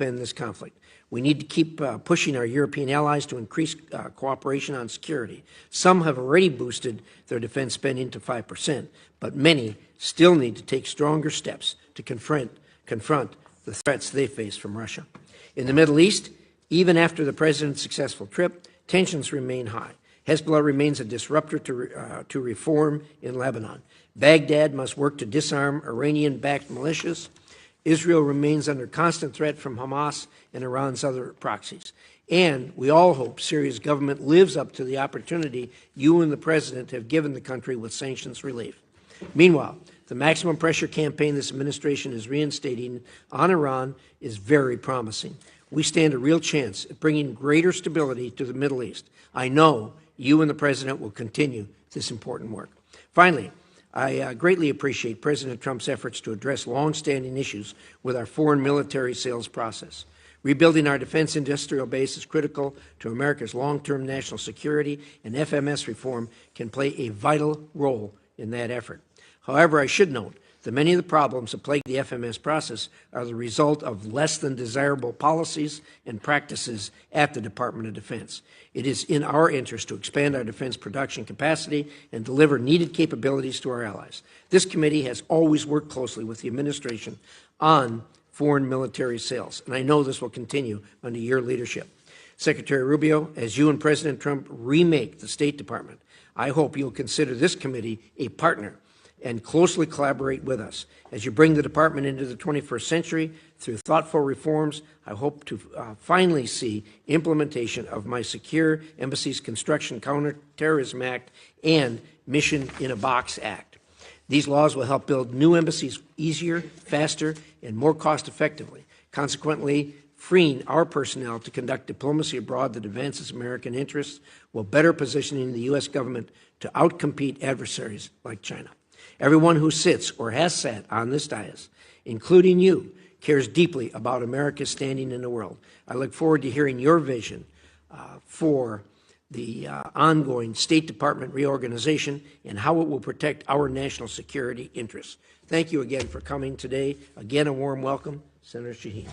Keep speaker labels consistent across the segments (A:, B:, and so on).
A: end this conflict. We need to keep pushing our European allies to increase cooperation on security. Some have already boosted their defense spending to 5%, but many still need to take stronger steps to confront the threats they face from Russia. In the Middle East, even after the president's successful trip, tensions remain high. Hezbollah remains a disruptor to reform in Lebanon. Baghdad must work to disarm Iranian-backed militias. Israel remains under constant threat from Hamas and Iran's other proxies. And we all hope Syria's government lives up to the opportunity you and the president have given the country with sanctions relief. Meanwhile, the maximum pressure campaign this administration is reinstating on Iran is very promising. We stand a real chance at bringing greater stability to the Middle East. I know you and the president will continue this important work. Finally, I greatly appreciate President Trump's efforts to address long-standing issues with our foreign military sales process. Rebuilding our defense industrial base is critical to America's long-term national security, and FMS reform can play a vital role in that effort. However, I should note that many of the problems that plague the FMS process are the result of less than desirable policies and practices at the Department of Defense. It is in our interest to expand our defense production capacity and deliver needed capabilities to our allies. This committee has always worked closely with the administration on foreign military sales, and I know this will continue under your leadership. Secretary Rubio, as you and President Trump remake the State Department, I hope you'll consider this committee a partner and closely collaborate with us. As you bring the department into the 21st century through thoughtful reforms, I hope to finally see implementation of my Secure Embassies Construction Counterterrorism Act and Mission in a Box Act. These laws will help build new embassies easier, faster, and more cost-effectively, consequently freeing our personnel to conduct diplomacy abroad that advances American interests while better positioning the U.S. government to outcompete adversaries like China. Everyone who sits or has sat on this dais, including you, cares deeply about America's standing in the world. I look forward to hearing your vision for the ongoing State Department reorganization and how it will protect our national security interests. Thank you again for coming today. Again, a warm welcome, Senator Shaheen.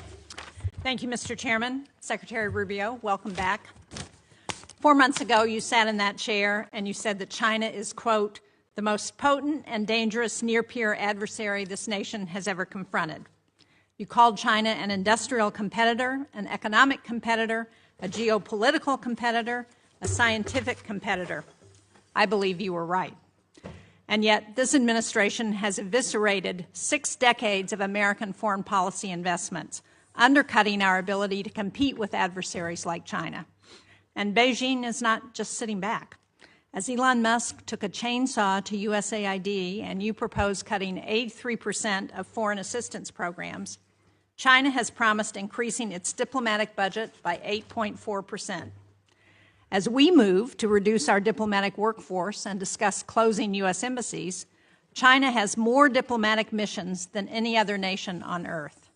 B: Thank you, Mr. Chairman. Secretary Rubio, welcome back. 4 months ago, you sat in that chair and you said that China is, quote, the most potent and dangerous near-peer adversary this nation has ever confronted. You called China an industrial competitor, an economic competitor, a geopolitical competitor, a scientific competitor. I believe you were right. And yet, this administration has eviscerated 6 decades of American foreign policy investments, undercutting our ability to compete with adversaries like China. And Beijing is not just sitting back. As Elon Musk took a chainsaw to USAID and you proposed cutting 83% of foreign assistance programs, China has promised increasing its diplomatic budget by 8.4%. As we move to reduce our diplomatic workforce and discuss closing U.S. embassies, China has more diplomatic missions than any other nation on Earth.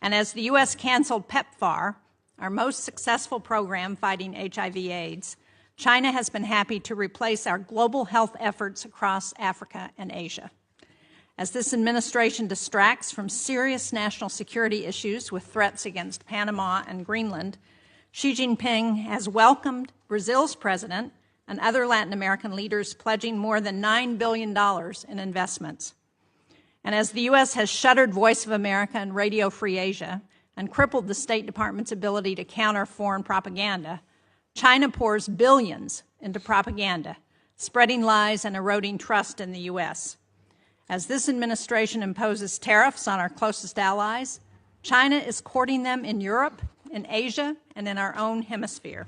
B: And as the U.S. canceled PEPFAR, our most successful program fighting HIV/AIDS, China has been happy to replace our global health efforts across Africa and Asia. As this administration distracts from serious national security issues with threats against Panama and Greenland, Xi Jinping has welcomed Brazil's president and other Latin American leaders pledging more than $9 billion in investments. And as the U.S. has shuttered Voice of America and Radio Free Asia and crippled the State Department's ability to counter foreign propaganda, China pours billions into propaganda, spreading lies and eroding trust in the U.S. As this administration imposes tariffs on our closest allies, China is courting them in Europe, in Asia, and in our own hemisphere.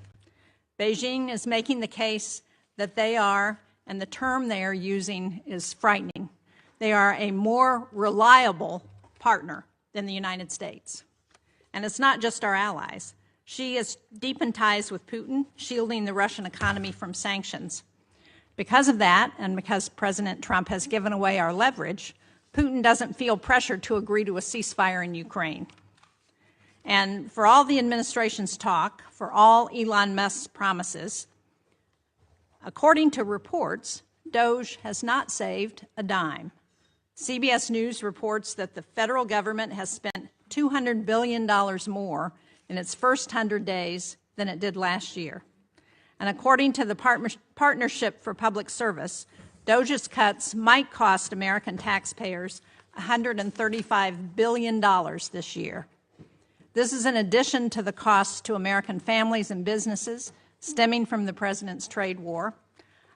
B: Beijing is making the case that they are, and the term they are using is frightening, they are a more reliable partner than the United States. And it's not just our allies. Xi has deepened ties with Putin, shielding the Russian economy from sanctions. Because of that, and because President Trump has given away our leverage, Putin doesn't feel pressured to agree to a ceasefire in Ukraine. And for all the administration's talk, for all Elon Musk's promises, according to reports, DOGE has not saved a dime. CBS News reports that the federal government has spent $200 billion more in its first 100 days than it did last year. And according to the Partnership for Public Service, DOGE's cuts might cost American taxpayers $135 billion this year. This is in addition to the costs to American families and businesses stemming from the President's trade war.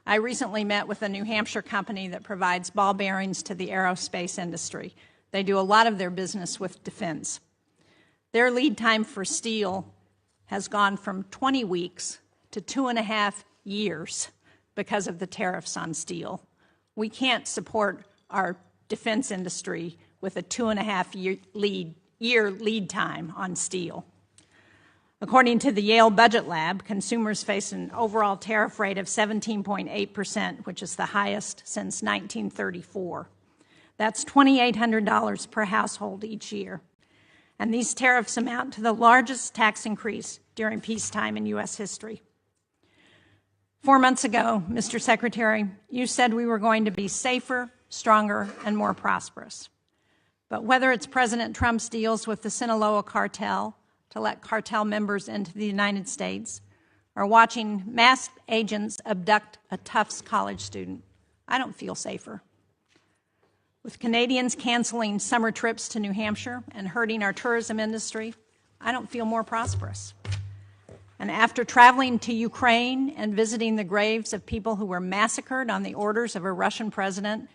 B: I recently met with a New Hampshire company that provides ball bearings to the aerospace industry. They do a lot of their business with defense. Their lead time for steel has gone from 20 weeks to 2.5 years because of the tariffs on steel. We can't support our defense industry with a 2.5-year lead time on steel. According to the Yale Budget Lab, consumers face an overall tariff rate of 17.8%, which is the highest since 1934. That's $2,800 per household each year. And these tariffs amount to the largest tax increase during peacetime in U.S. history. 4 months ago, Mr. Secretary, you said we were going to be safer, stronger, and more prosperous. But whether it's President Trump's deals with the Sinaloa cartel to let cartel members into the United States, or watching masked agents abduct a Tufts college student, I don't feel safer. With Canadians canceling summer trips to New Hampshire and hurting our tourism industry, I don't feel more prosperous. And after traveling to Ukraine and visiting the graves of people who were massacred on the orders of a Russian president,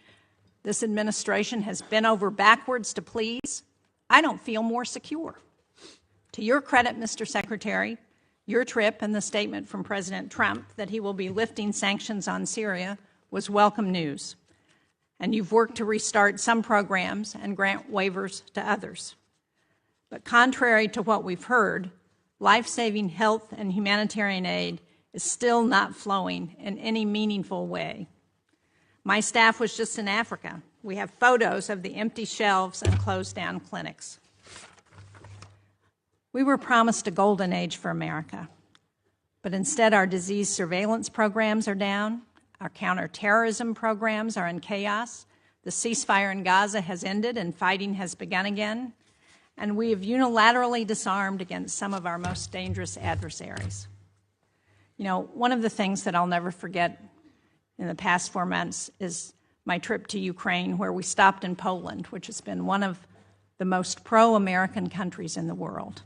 B: this administration has bent over backwards to please, I don't feel more secure. To your credit, Mr. Secretary, your trip and the statement from President Trump that he will be lifting sanctions on Syria was welcome news. And you've worked to restart some programs and grant waivers to others. But contrary to what we've heard, life-saving health and humanitarian aid is still not flowing in any meaningful way. My staff was just in Africa. We have photos of the empty shelves and closed-down clinics. We were promised a golden age for America, but instead our disease surveillance programs are down, our counterterrorism programs are in chaos, the ceasefire in Gaza has ended and fighting has begun again, and we have unilaterally disarmed against some of our most dangerous adversaries. You know, one of the things that I'll never forget in the past 4 months is my trip to Ukraine, where we stopped in Poland, which has been one of the most pro-American countries in the world.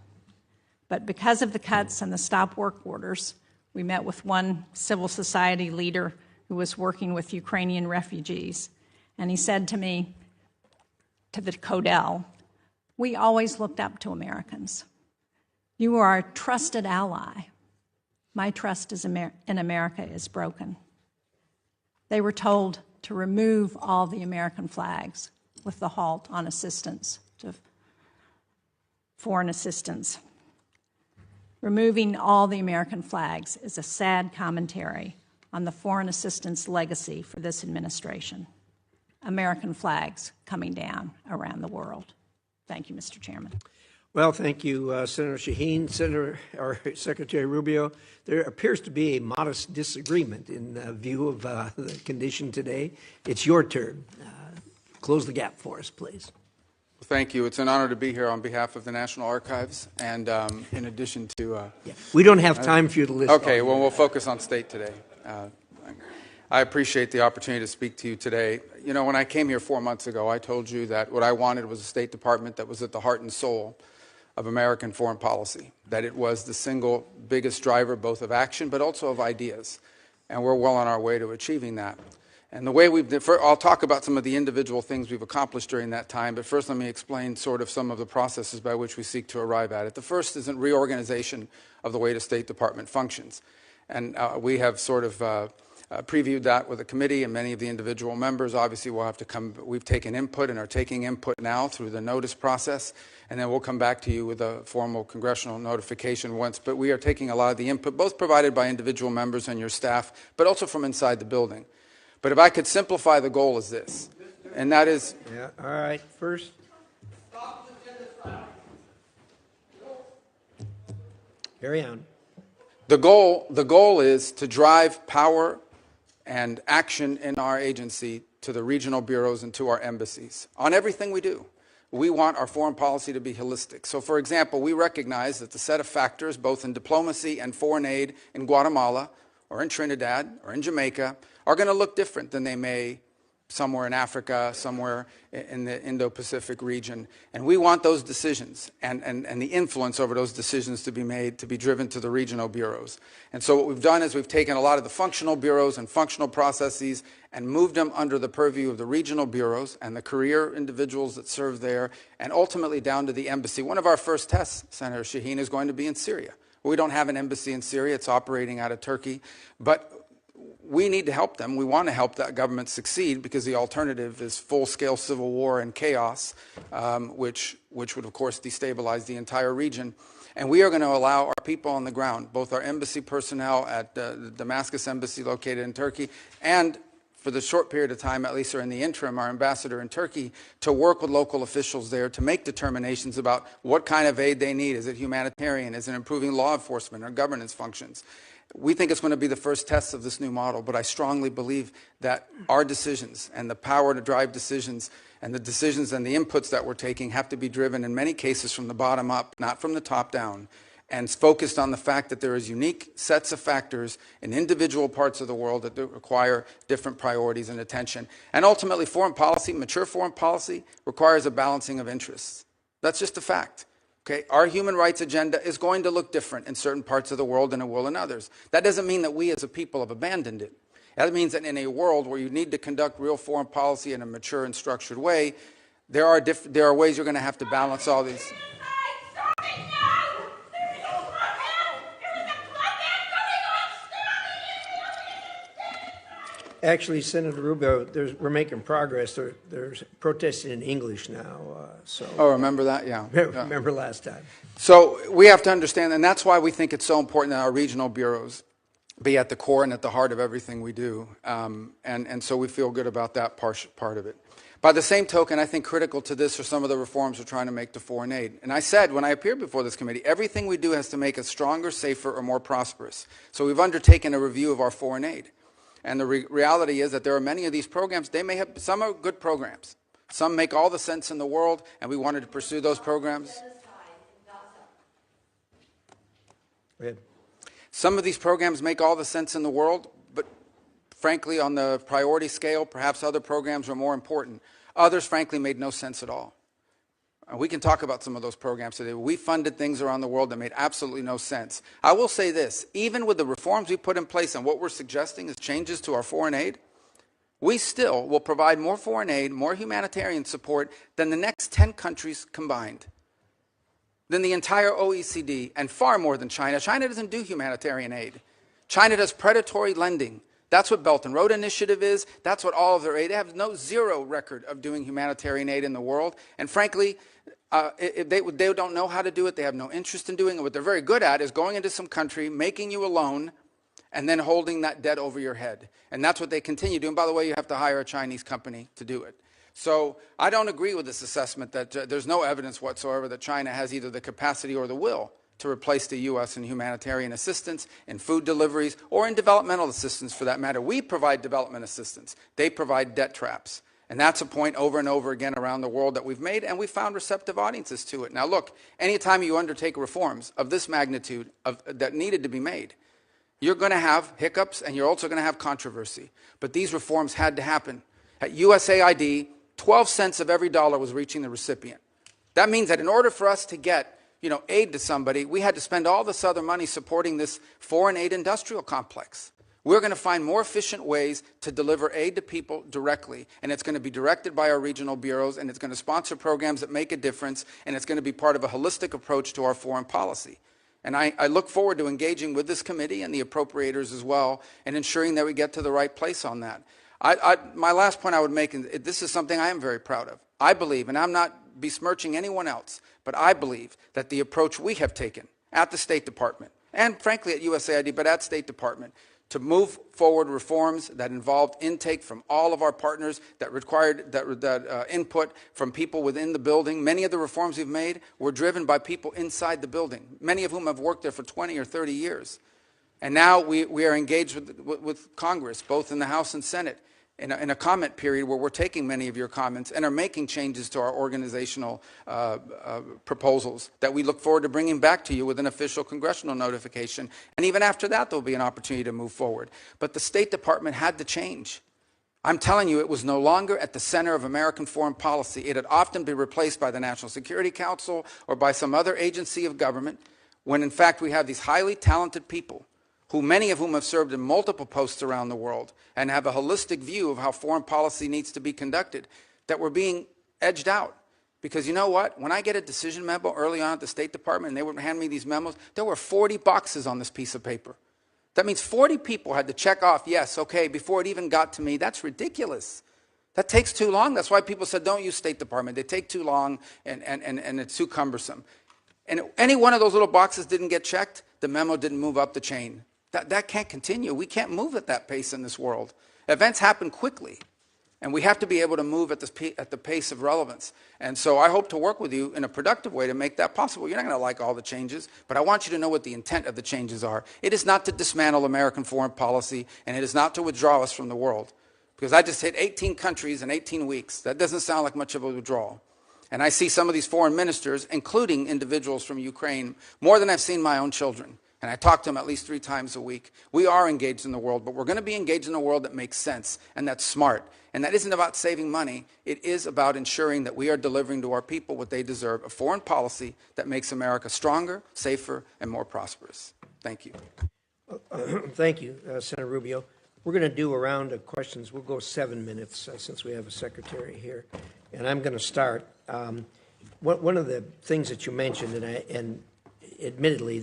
B: But because of the cuts and the stop work orders, we met with one civil society leader who was working with Ukrainian refugees. And he said to me, to the Codel, we always looked up to Americans. You are our trusted ally. My trust in America is broken. They were told to remove all the American flags with the halt on assistance to foreign assistance. Removing all the American flags is a sad commentary on the foreign assistance legacy for this administration. American flags coming down around the world. Thank you, Mr. Chairman.
A: Well, thank you, Senator Shaheen. Secretary Rubio, there appears to be a modest disagreement in view of the condition today. It's your turn. Close the gap for us, please.
C: Well, thank you. It's an honor to be here on behalf of the National Archives, and in addition to...
A: We don't have time for you to list.
C: Okay, well, we'll focus on state today. I appreciate the opportunity to speak to you today. You know, when I came here 4 months ago, I told you that what I wanted was a State Department that was at the heart and soul of American foreign policy, that it was the single biggest driver both of action but also of ideas, and we're well on our way to achieving that. And the way I'll talk about some of the individual things we've accomplished during that time, but first let me explain sort of some of the processes by which we seek to arrive at it. The first is a reorganization of the way the State Department functions, and we have sort of previewed that with the committee and many of the individual members. Obviously, we'll have to come. We've taken input and are taking input now through the notice process, and then we'll come back to you with a formal congressional notification once. But we are taking a lot of the input, both provided by individual members and your staff, but also from inside the building. But if I could simplify, the goal is this, and that is...
A: Yeah, all right. First... Carry on.
C: The goal is to drive power and action in our agency to the regional bureaus and to our embassies on everything we do. We want our foreign policy to be holistic. So, for example, we recognize that the set of factors, both in diplomacy and foreign aid in Guatemala or in Trinidad or in Jamaica, are going to look different than they may somewhere in Africa, somewhere in the Indo-Pacific region. And we want those decisions and the influence over those decisions to be made, to be driven to the regional bureaus. And so what we've done is we've taken a lot of the functional bureaus and functional processes and moved them under the purview of the regional bureaus and the career individuals that serve there, and ultimately down to the embassy. One of our first tests, Senator Shaheen, is going to be in Syria. We don't have an embassy in Syria. It's operating out of Turkey. But we need to help them. We want to help that government succeed, because the alternative is full-scale civil war and chaos, which would, of course, destabilize the entire region. And we are going to allow our people on the ground, both our embassy personnel at the Damascus embassy located in Turkey, and for the short period of time, at least, or in the interim, our ambassador in Turkey, to work with local officials there to make determinations about what kind of aid they need. Is it humanitarian? Is it improving law enforcement or governance functions? We think it's going to be the first test of this new model, but I strongly believe that our decisions and the power to drive decisions and the decisions and the inputs that we're taking have to be driven in many cases from the bottom up, not from the top down, and focused on the fact that there is unique sets of factors in individual parts of the world that require different priorities and attention. And ultimately, foreign policy, mature foreign policy, requires a balancing of interests. That's just a fact. Okay, our human rights agenda is going to look different in certain parts of the world than it will in others. That doesn't mean that we as a people have abandoned it. That means that in a world where you need to conduct real foreign policy in a mature and structured way, there are ways you're going to have to balance all these.
A: Actually, Senator Rubio, we're making progress. There's protesting in English now.
C: Oh, remember that? Yeah.
A: Remember last time.
C: So we have to understand, and that's why we think it's so important that our regional bureaus be at the core and at the heart of everything we do. And so we feel good about that part of it. By the same token, I think critical to this are some of the reforms we're trying to make to foreign aid. And I said when I appeared before this committee, everything we do has to make us stronger, safer, or more prosperous. So we've undertaken a review of our foreign aid. And the reality is that there are many of these programs, some are good programs. Some make all the sense in the world, and we wanted to pursue those programs.
A: Go ahead.
C: Some of these programs make all the sense in the world, but frankly, on the priority scale, perhaps other programs are more important. Others, frankly, made no sense at all. We can talk about some of those programs today. We funded things around the world that made absolutely no sense. I will say this, even with the reforms we put in place and what we're suggesting is changes to our foreign aid, we still will provide more foreign aid, more humanitarian support than the next 10 countries combined, than the entire OECD, and far more than China. China doesn't do humanitarian aid. China does predatory lending. That's what Belt and Road Initiative is. That's what all of their aid. They have zero record of doing humanitarian aid in the world. And frankly, they don't know how to do it. They have no interest in doing it. What they're very good at is going into some country, making you a loan, and then holding that debt over your head. And that's what they continue doing. By the way, you have to hire a Chinese company to do it. So I don't agree with this assessment that there's no evidence whatsoever that China has either the capacity or the will to replace the U.S. in humanitarian assistance, in food deliveries, or in developmental assistance for that matter. We provide development assistance. They provide debt traps. And that's a point over and over again around the world that we've made, and we found receptive audiences to it. Now look, anytime you undertake reforms of this magnitude that needed to be made, you're going to have hiccups and you're also going to have controversy. But these reforms had to happen. At USAID, 12 cents of every dollar was reaching the recipient. That means that in order for us to get aid to somebody, we had to spend all this other money supporting this foreign aid industrial complex. We're going to find more efficient ways to deliver aid to people directly, and it's going to be directed by our regional bureaus, and it's going to sponsor programs that make a difference, and it's going to be part of a holistic approach to our foreign policy. And I look forward to engaging with this committee and the appropriators as well, and ensuring that we get to the right place on that. My last point I would make, and this is something I am very proud of. I believe, and I'm not besmirching anyone else, but I believe that the approach we have taken at the State Department, and frankly at USAID, but at State Department, to move forward reforms that involved intake from all of our partners, that required input from people within the building. Many of the reforms we've made were driven by people inside the building, many of whom have worked there for 20 or 30 years. And now we are engaged with Congress, both in the House and Senate, in a comment period where we're taking many of your comments and are making changes to our organizational proposals that we look forward to bringing back to you with an official congressional notification. And even after that, there'll be an opportunity to move forward. But the State Department had to change. I'm telling you, it was no longer at the center of American foreign policy. It had often been replaced by the National Security Council or by some other agency of government, when in fact we have these highly talented people, many of whom have served in multiple posts around the world and have a holistic view of how foreign policy needs to be conducted, that were being edged out. Because you know what? When I get a decision memo early on at the State Department and they would hand me these memos, there were 40 boxes on this piece of paper. That means 40 people had to check off, yes, okay, before it even got to me. That's ridiculous. That takes too long. That's why people said, don't use State Department. They take too long and it's too cumbersome. And any one of those little boxes didn't get checked, the memo didn't move up the chain. That can't continue. We can't move at that pace in this world. Events happen quickly, and we have to be able to move at the pace of relevance. And so I hope to work with you in a productive way to make that possible. You're not going to like all the changes, but I want you to know what the intent of the changes are. It is not to dismantle American foreign policy, and it is not to withdraw us from the world. Because I just hit 18 countries in 18 weeks. That doesn't sound like much of a withdrawal. And I see some of these foreign ministers, including individuals from Ukraine, more than I've seen my own children. And I talk to them at least 3 times a week. We are engaged in the world, but we're going to be engaged in a world that makes sense and that's smart. And that isn't about saving money. It is about ensuring that we are delivering to our people what they deserve, a foreign policy that makes America stronger, safer, and more prosperous. Thank you.
A: Thank you, Senator Rubio. We're going to do a round of questions. We'll go 7 minutes since we have a secretary here. And I'm going to start. One of the things that you mentioned, and admittedly,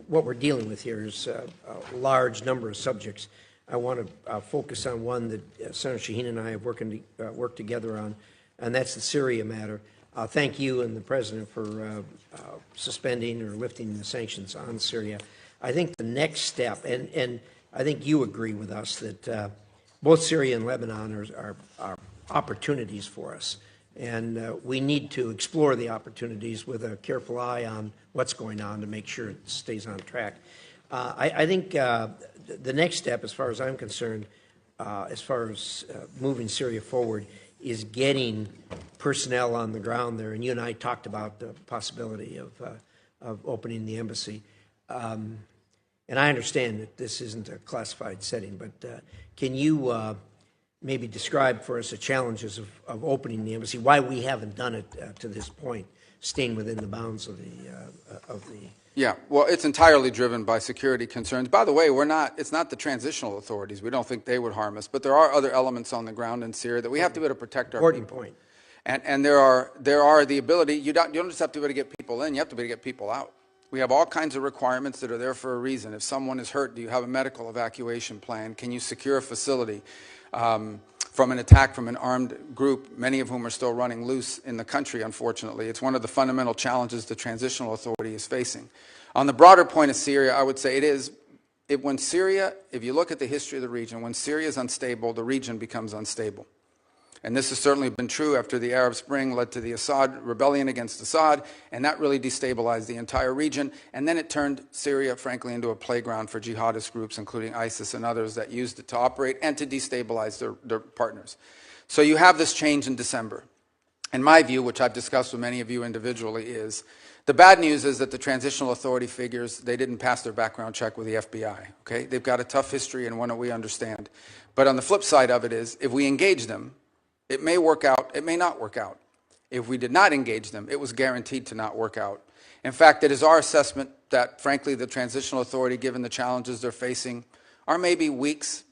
A: what we're dealing with here is a large number of subjects. I want to focus on one that Senator Shaheen and I have worked together on, and that's the Syria matter. Thank you and the President for suspending or lifting the sanctions on Syria. I think the next step, and I think you agree with us that both Syria and Lebanon are opportunities for us. And we need to explore the opportunities with a careful eye on what's going on to make sure it stays on track. I think the next step, as far as I'm concerned, as far as moving Syria forward, is getting personnel on the ground there. And you and I talked about the possibility of opening the embassy. And I understand that this isn't a classified setting, but can you maybe describe for us the challenges of opening the embassy, why we haven't done it to this point, staying within the bounds of the
C: Yeah, well, it's entirely driven by security concerns. By the way, it's not the transitional authorities. We don't think they would harm us, but there are other elements on the ground in Syria that we have to be able to protect our people.
A: Point.
C: And there are the ability, you don't just have to be able to get people in, you have to be able to get people out. We have all kinds of requirements that are there for a reason. If someone is hurt, do you have a medical evacuation plan? Can you secure a facility from an attack from an armed group, many of whom are still running loose in the country, unfortunately? It's one of the fundamental challenges the transitional authority is facing. On the broader point of Syria, I would say when Syria, if you look at the history of the region, when Syria is unstable, the region becomes unstable. And this has certainly been true after the Arab Spring led to the Assad rebellion against Assad, and that really destabilized the entire region. And then it turned Syria, frankly, into a playground for jihadist groups, including ISIS and others, that used it to operate and to destabilize their partners. So you have this change in December. And my view, which I've discussed with many of you individually, is the bad news is that the transitional authority figures they didn't pass their background check with the FBI. Okay, they've got a tough history and one that we understand. But on the flip side of it is, if we engage them, it may work out, it may not work out. If we did not engage them, it was guaranteed to not work out. In fact, it is our assessment that, frankly, the transitional authority, given the challenges they're facing, are maybe weeks,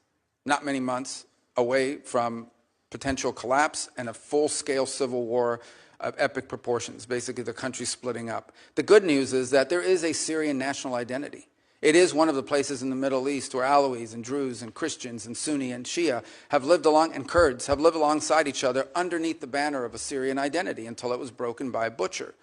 C: not many months, away from potential collapse and a full-scale civil war of epic proportions, basically the country splitting up. The good news is that there is a Syrian national identity. It is one of the places in the Middle East where Alawis and Druze and Christians and Sunni and Shia have lived and Kurds have lived alongside each other underneath the banner of a Syrian identity until it was broken by a butcher,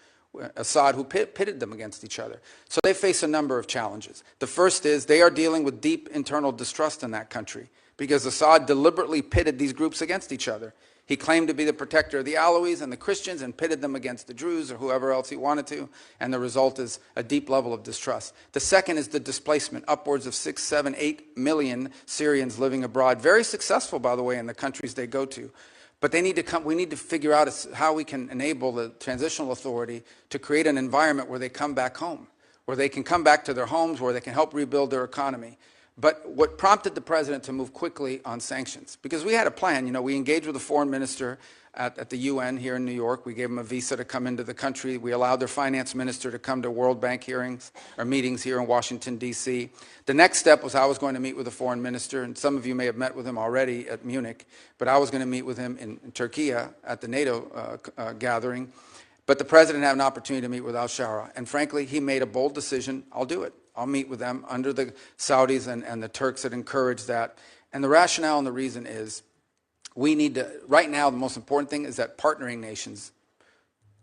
C: Assad, who pitted them against each other. So they face a number of challenges. The first is they are dealing with deep internal distrust in that country because Assad deliberately pitted these groups against each other. He claimed to be the protector of the Alawis and the Christians and pitted them against the Druze or whoever else he wanted to, and the result is a deep level of distrust. The second is the displacement, upwards of 6, 7, 8 million Syrians living abroad, very successful, by the way, in the countries they go to. But they need to come, we need to figure out how we can enable the transitional authority to create an environment where they come back home, where they can come back to their homes, where they can help rebuild their economy. But what prompted the president to move quickly on sanctions? Because we had a plan. You know, we engaged with the foreign minister at the UN here in New York. We gave them a visa to come into the country. We allowed their finance minister to come to World Bank hearings or meetings here in Washington, D.C. The next step was I was going to meet with the foreign minister, and some of you may have met with him already at Munich, but I was going to meet with him in Turkey at the NATO gathering. But the president had an opportunity to meet with al-Shara, and frankly, he made a bold decision. I'll do it. I'll meet with them under the Saudis and the Turks that encourage that. And the rationale and the reason is we need to, right now, the most important thing is that partnering nations,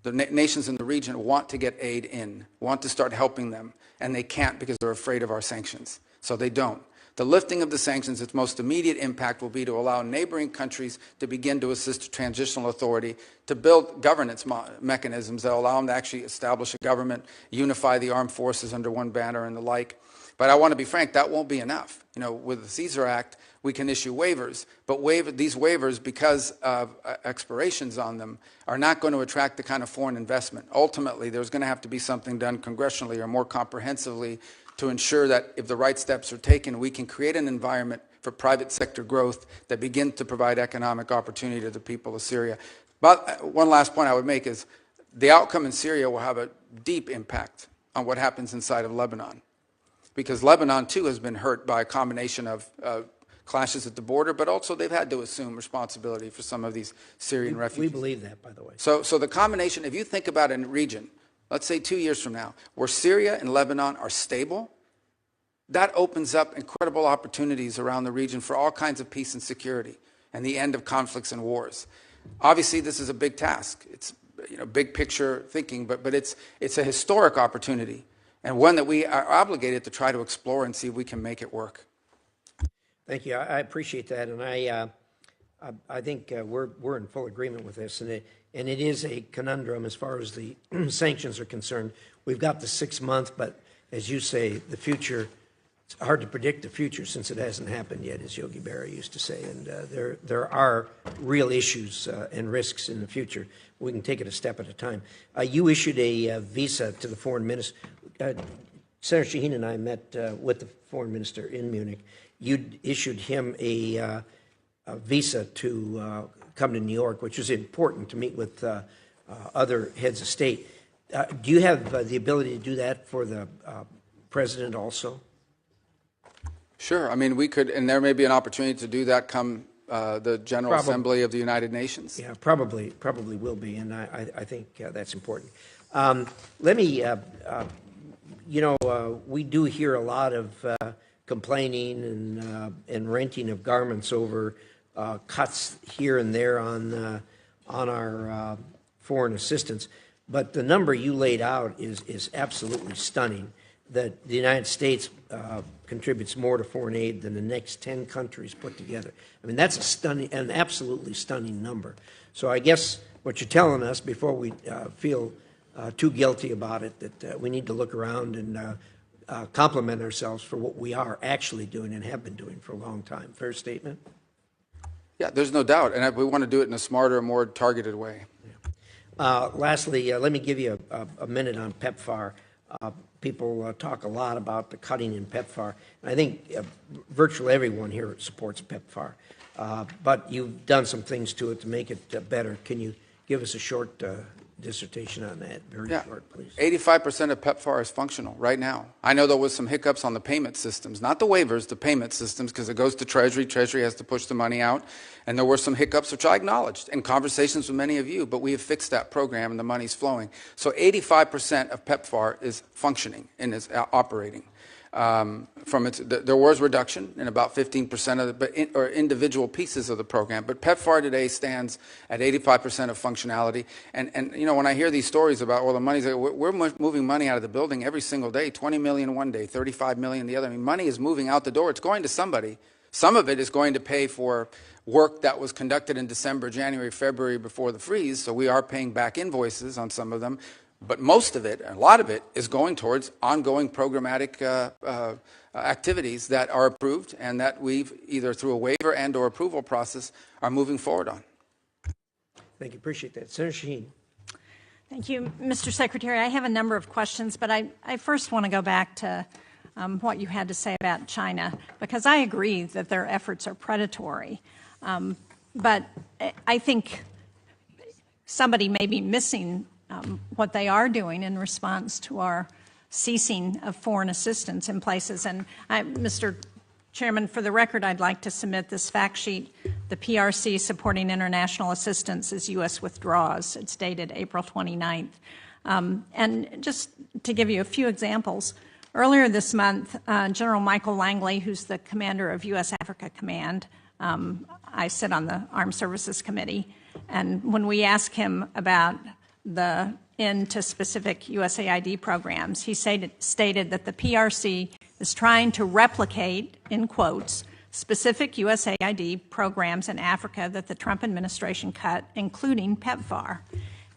C: the nations in the region want to get aid in, want to start helping them, and they can't because they're afraid of our sanctions. So they don't. The lifting of the sanctions, its most immediate impact will be to allow neighboring countries to begin to assist the transitional authority to build governance mechanisms that allow them to actually establish a government, unify the armed forces under one banner and the like. But I want to be frank, that won't be enough. You know, with the Caesar Act, we can issue waivers, but these waivers, because of expirations on them, are not going to attract the kind of foreign investment. Ultimately, there's going to have to be something done congressionally or more comprehensively to ensure that if the right steps are taken, we can create an environment for private sector growth that begins to provide economic opportunity to the people of Syria. But one last point I would make is the outcome in Syria will have a deep impact on what happens inside of Lebanon, because Lebanon too has been hurt by a combination of clashes at the border, but also they've had to assume responsibility for some of these Syrian refugees.
A: We believe that, by the way.
C: So the combination, if you think about a region, let's say 2 years from now, where Syria and Lebanon are stable, that opens up incredible opportunities around the region for all kinds of peace and security and the end of conflicts and wars. Obviously, this is a big task. It's, you know, big picture thinking, but it's a historic opportunity and one that we are obligated to try to explore and see if we can make it work.
A: Thank you. I appreciate that, and I think we're in full agreement with this, and it is a conundrum as far as the sanctions are concerned. We've got the 6 months, but as you say, the future. It's hard to predict the future since it hasn't happened yet, as Yogi Berra used to say, and there are real issues and risks in the future. We can take it a step at a time. You issued a visa to the foreign minister. Senator Shaheen and I met with the foreign minister in Munich. You issued him a visa to come to New York, which was important to meet with other heads of state. Do you have the ability to do that for the president also?
C: Sure. I mean, we could, and there may be an opportunity to do that come the General Assembly of the United Nations.
A: Yeah, probably will be, and I think that's important. Let me, you know, we do hear a lot of complaining and renting of garments over cuts here and there on our foreign assistance, but the number you laid out is absolutely stunning. That the United States contributes more to foreign aid than the next 10 countries put together. I mean, that's a stunning, an absolutely stunning number. So I guess what you're telling us, before we feel too guilty about it, that we need to look around and compliment ourselves for what we are actually doing and have been doing for a long time. Fair statement?
C: Yeah, there's no doubt, and we want to do it in a smarter, more targeted way.
A: Yeah. Lastly, let me give you a minute on PEPFAR. People talk a lot about the cutting in PEPFAR. I think virtually everyone here supports PEPFAR, but you've done some things to it to make it better. Can you give us a short dissertation on that? Very short, please. 85%
C: of PEPFAR is functional right now. I know there was some hiccups on the payment systems, not the waivers, the payment systems, because it goes to Treasury. Treasury has to push the money out. And there were some hiccups, which I acknowledged in conversations with many of you, but we have fixed that program and the money's flowing. So 85% of PEPFAR is functioning and is operating. There was reduction in about 15% of or individual pieces of the program, but PEPFAR today stands at 85% of functionality. And you know, when I hear these stories about, well, the money's, we're moving money out of the building every single day, 20 million one day, 35 million the other. I mean, money is moving out the door. It's going to somebody. Some of it is going to pay for work that was conducted in December, January, February before the freeze, so we are paying back invoices on some of them. But most of it, a lot of it, is going towards ongoing programmatic activities that are approved and that we've either through a waiver and or approval process are moving forward on.
A: Thank you. Appreciate that. Senator Shaheen.
B: Thank you, Mr. Secretary. I have a number of questions, but I first want to go back to what you had to say about China, because I agree that their efforts are predatory. But I think somebody may be missing what they are doing in response to our ceasing of foreign assistance in places. And Mr. Chairman, for the record, I'd like to submit this fact sheet. The PRC supporting international assistance as U.S. withdraws. It's dated April 29th. And just to give you a few examples, earlier this month, General Michael Langley, who's the commander of U.S. Africa Command, I sit on the Armed Services Committee, and when we ask him about the end to specific USAID programs, he stated that the PRC is trying to replicate, in quotes, specific USAID programs in Africa that the Trump administration cut, including PEPFAR.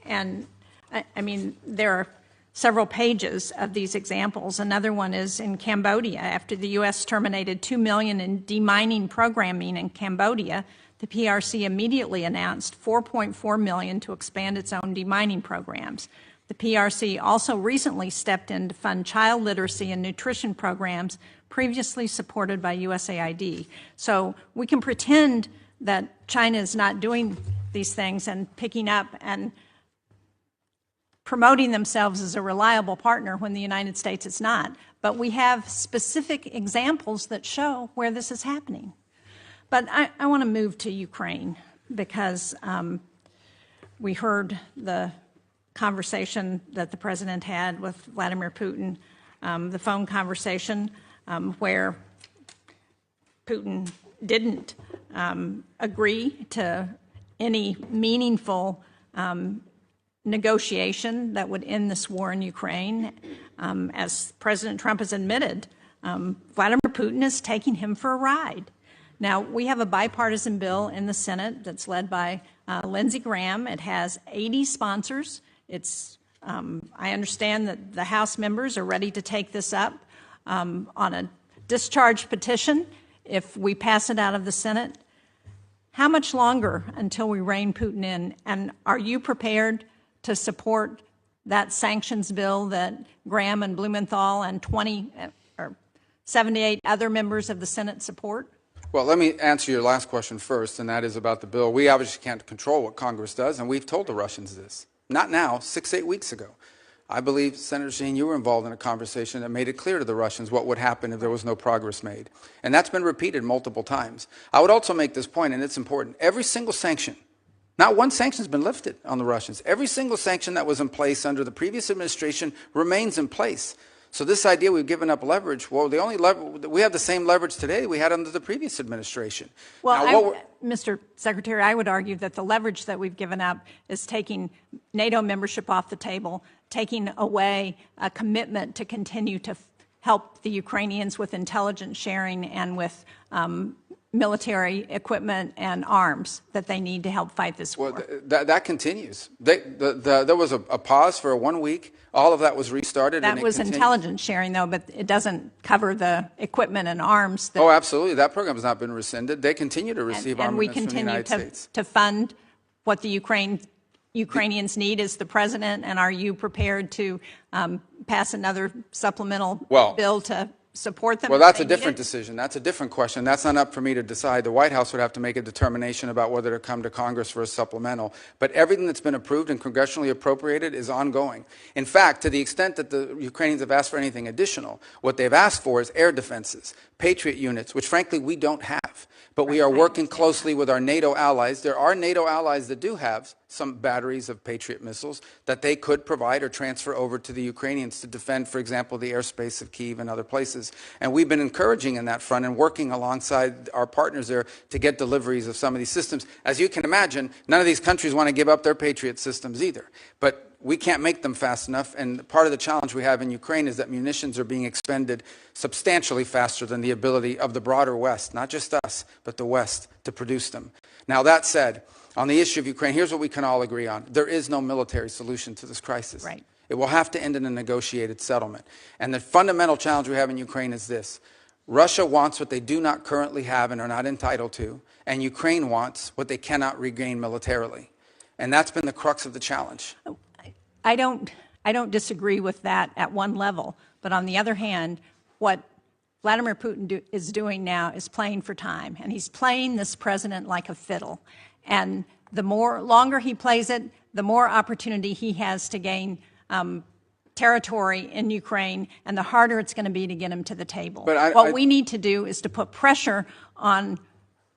B: And I mean, there are several pages of these examples. Another one is in Cambodia. After the U.S. terminated $2 million in demining programming in Cambodia, the PRC immediately announced $4.4 million to expand its own demining programs. The PRC also recently stepped in to fund child literacy and nutrition programs previously supported by USAID. So we can pretend that China is not doing these things and picking up and promoting themselves as a reliable partner when the United States is not. But we have specific examples that show where this is happening. But I want to move to Ukraine because we heard the conversation that the president had with Vladimir Putin, the phone conversation where Putin didn't agree to any meaningful negotiation that would end this war in Ukraine. As President Trump has admitted, Vladimir Putin is taking him for a ride. Now, we have a bipartisan bill in the Senate that's led by Lindsey Graham. It has 80 sponsors. I understand that the House members are ready to take this up on a discharge petition if we pass it out of the Senate. How much longer until we rein Putin in? And are you prepared to support that sanctions bill that Graham and Blumenthal and 78 other members of the Senate support?
C: Well, let me answer your last question first, and that is about the bill. We obviously can't control what Congress does, and we've told the Russians this. Not now, 6-8 weeks ago. I believe, Senator Shaheen, you were involved in a conversation that made it clear to the Russians what would happen if there was no progress made. And that's been repeated multiple times. I would also make this point, and it's important. Every single sanction, not one sanction has been lifted on the Russians. Every single sanction that was in place under the previous administration remains in place. So this idea we've given up leverage, well, we have the same leverage today we had under the previous administration.
B: Well, Mr. Secretary, I would argue that the leverage that we've given up is taking NATO membership off the table, taking away a commitment to continue to help the Ukrainians with intelligence sharing and with military equipment and arms that they need to help fight this war.
C: Well, that continues. There was a pause for 1 week. All of that was restarted.
B: That was intelligence sharing, though, but it doesn't cover the equipment and arms.
C: Oh, absolutely. That program has not been rescinded. They continue to receive armaments from the United States.
B: And we continue to fund what the Ukrainians need as the president, and are you prepared to pass another supplemental bill to support them?
C: Well, that's a different decision. That's a different question. That's not up for me to decide. The White House would have to make a determination about whether to come to Congress for a supplemental. But everything that's been approved and congressionally appropriated is ongoing. In fact, to the extent that the Ukrainians have asked for anything additional, what they've asked for is air defenses, Patriot units, which frankly we don't have. But we are working closely with our NATO allies. There are NATO allies that do have some batteries of Patriot missiles that they could provide or transfer over to the Ukrainians to defend, for example, the airspace of Kyiv and other places. And we've been encouraging in that front and working alongside our partners there to get deliveries of some of these systems. As you can imagine, none of these countries want to give up their Patriot systems either. But we can't make them fast enough, and part of the challenge we have in Ukraine is that munitions are being expended substantially faster than the ability of the broader West, not just us, but the West, to produce them. Now, that said, on the issue of Ukraine, here's what we can all agree on. There is no military solution to this crisis.
B: Right.
C: It will have to end in a negotiated settlement. And the fundamental challenge we have in Ukraine is this. Russia wants what they do not currently have and are not entitled to, and Ukraine wants what they cannot regain militarily. And that's been the crux of the challenge.
B: I don't disagree with that at one level, but on the other hand, what Vladimir Putin is doing now is playing for time, and he's playing this president like a fiddle. And the longer he plays it, the more opportunity he has to gain territory in Ukraine, and the harder it's going to be to get him to the table. What we need to do is to put pressure on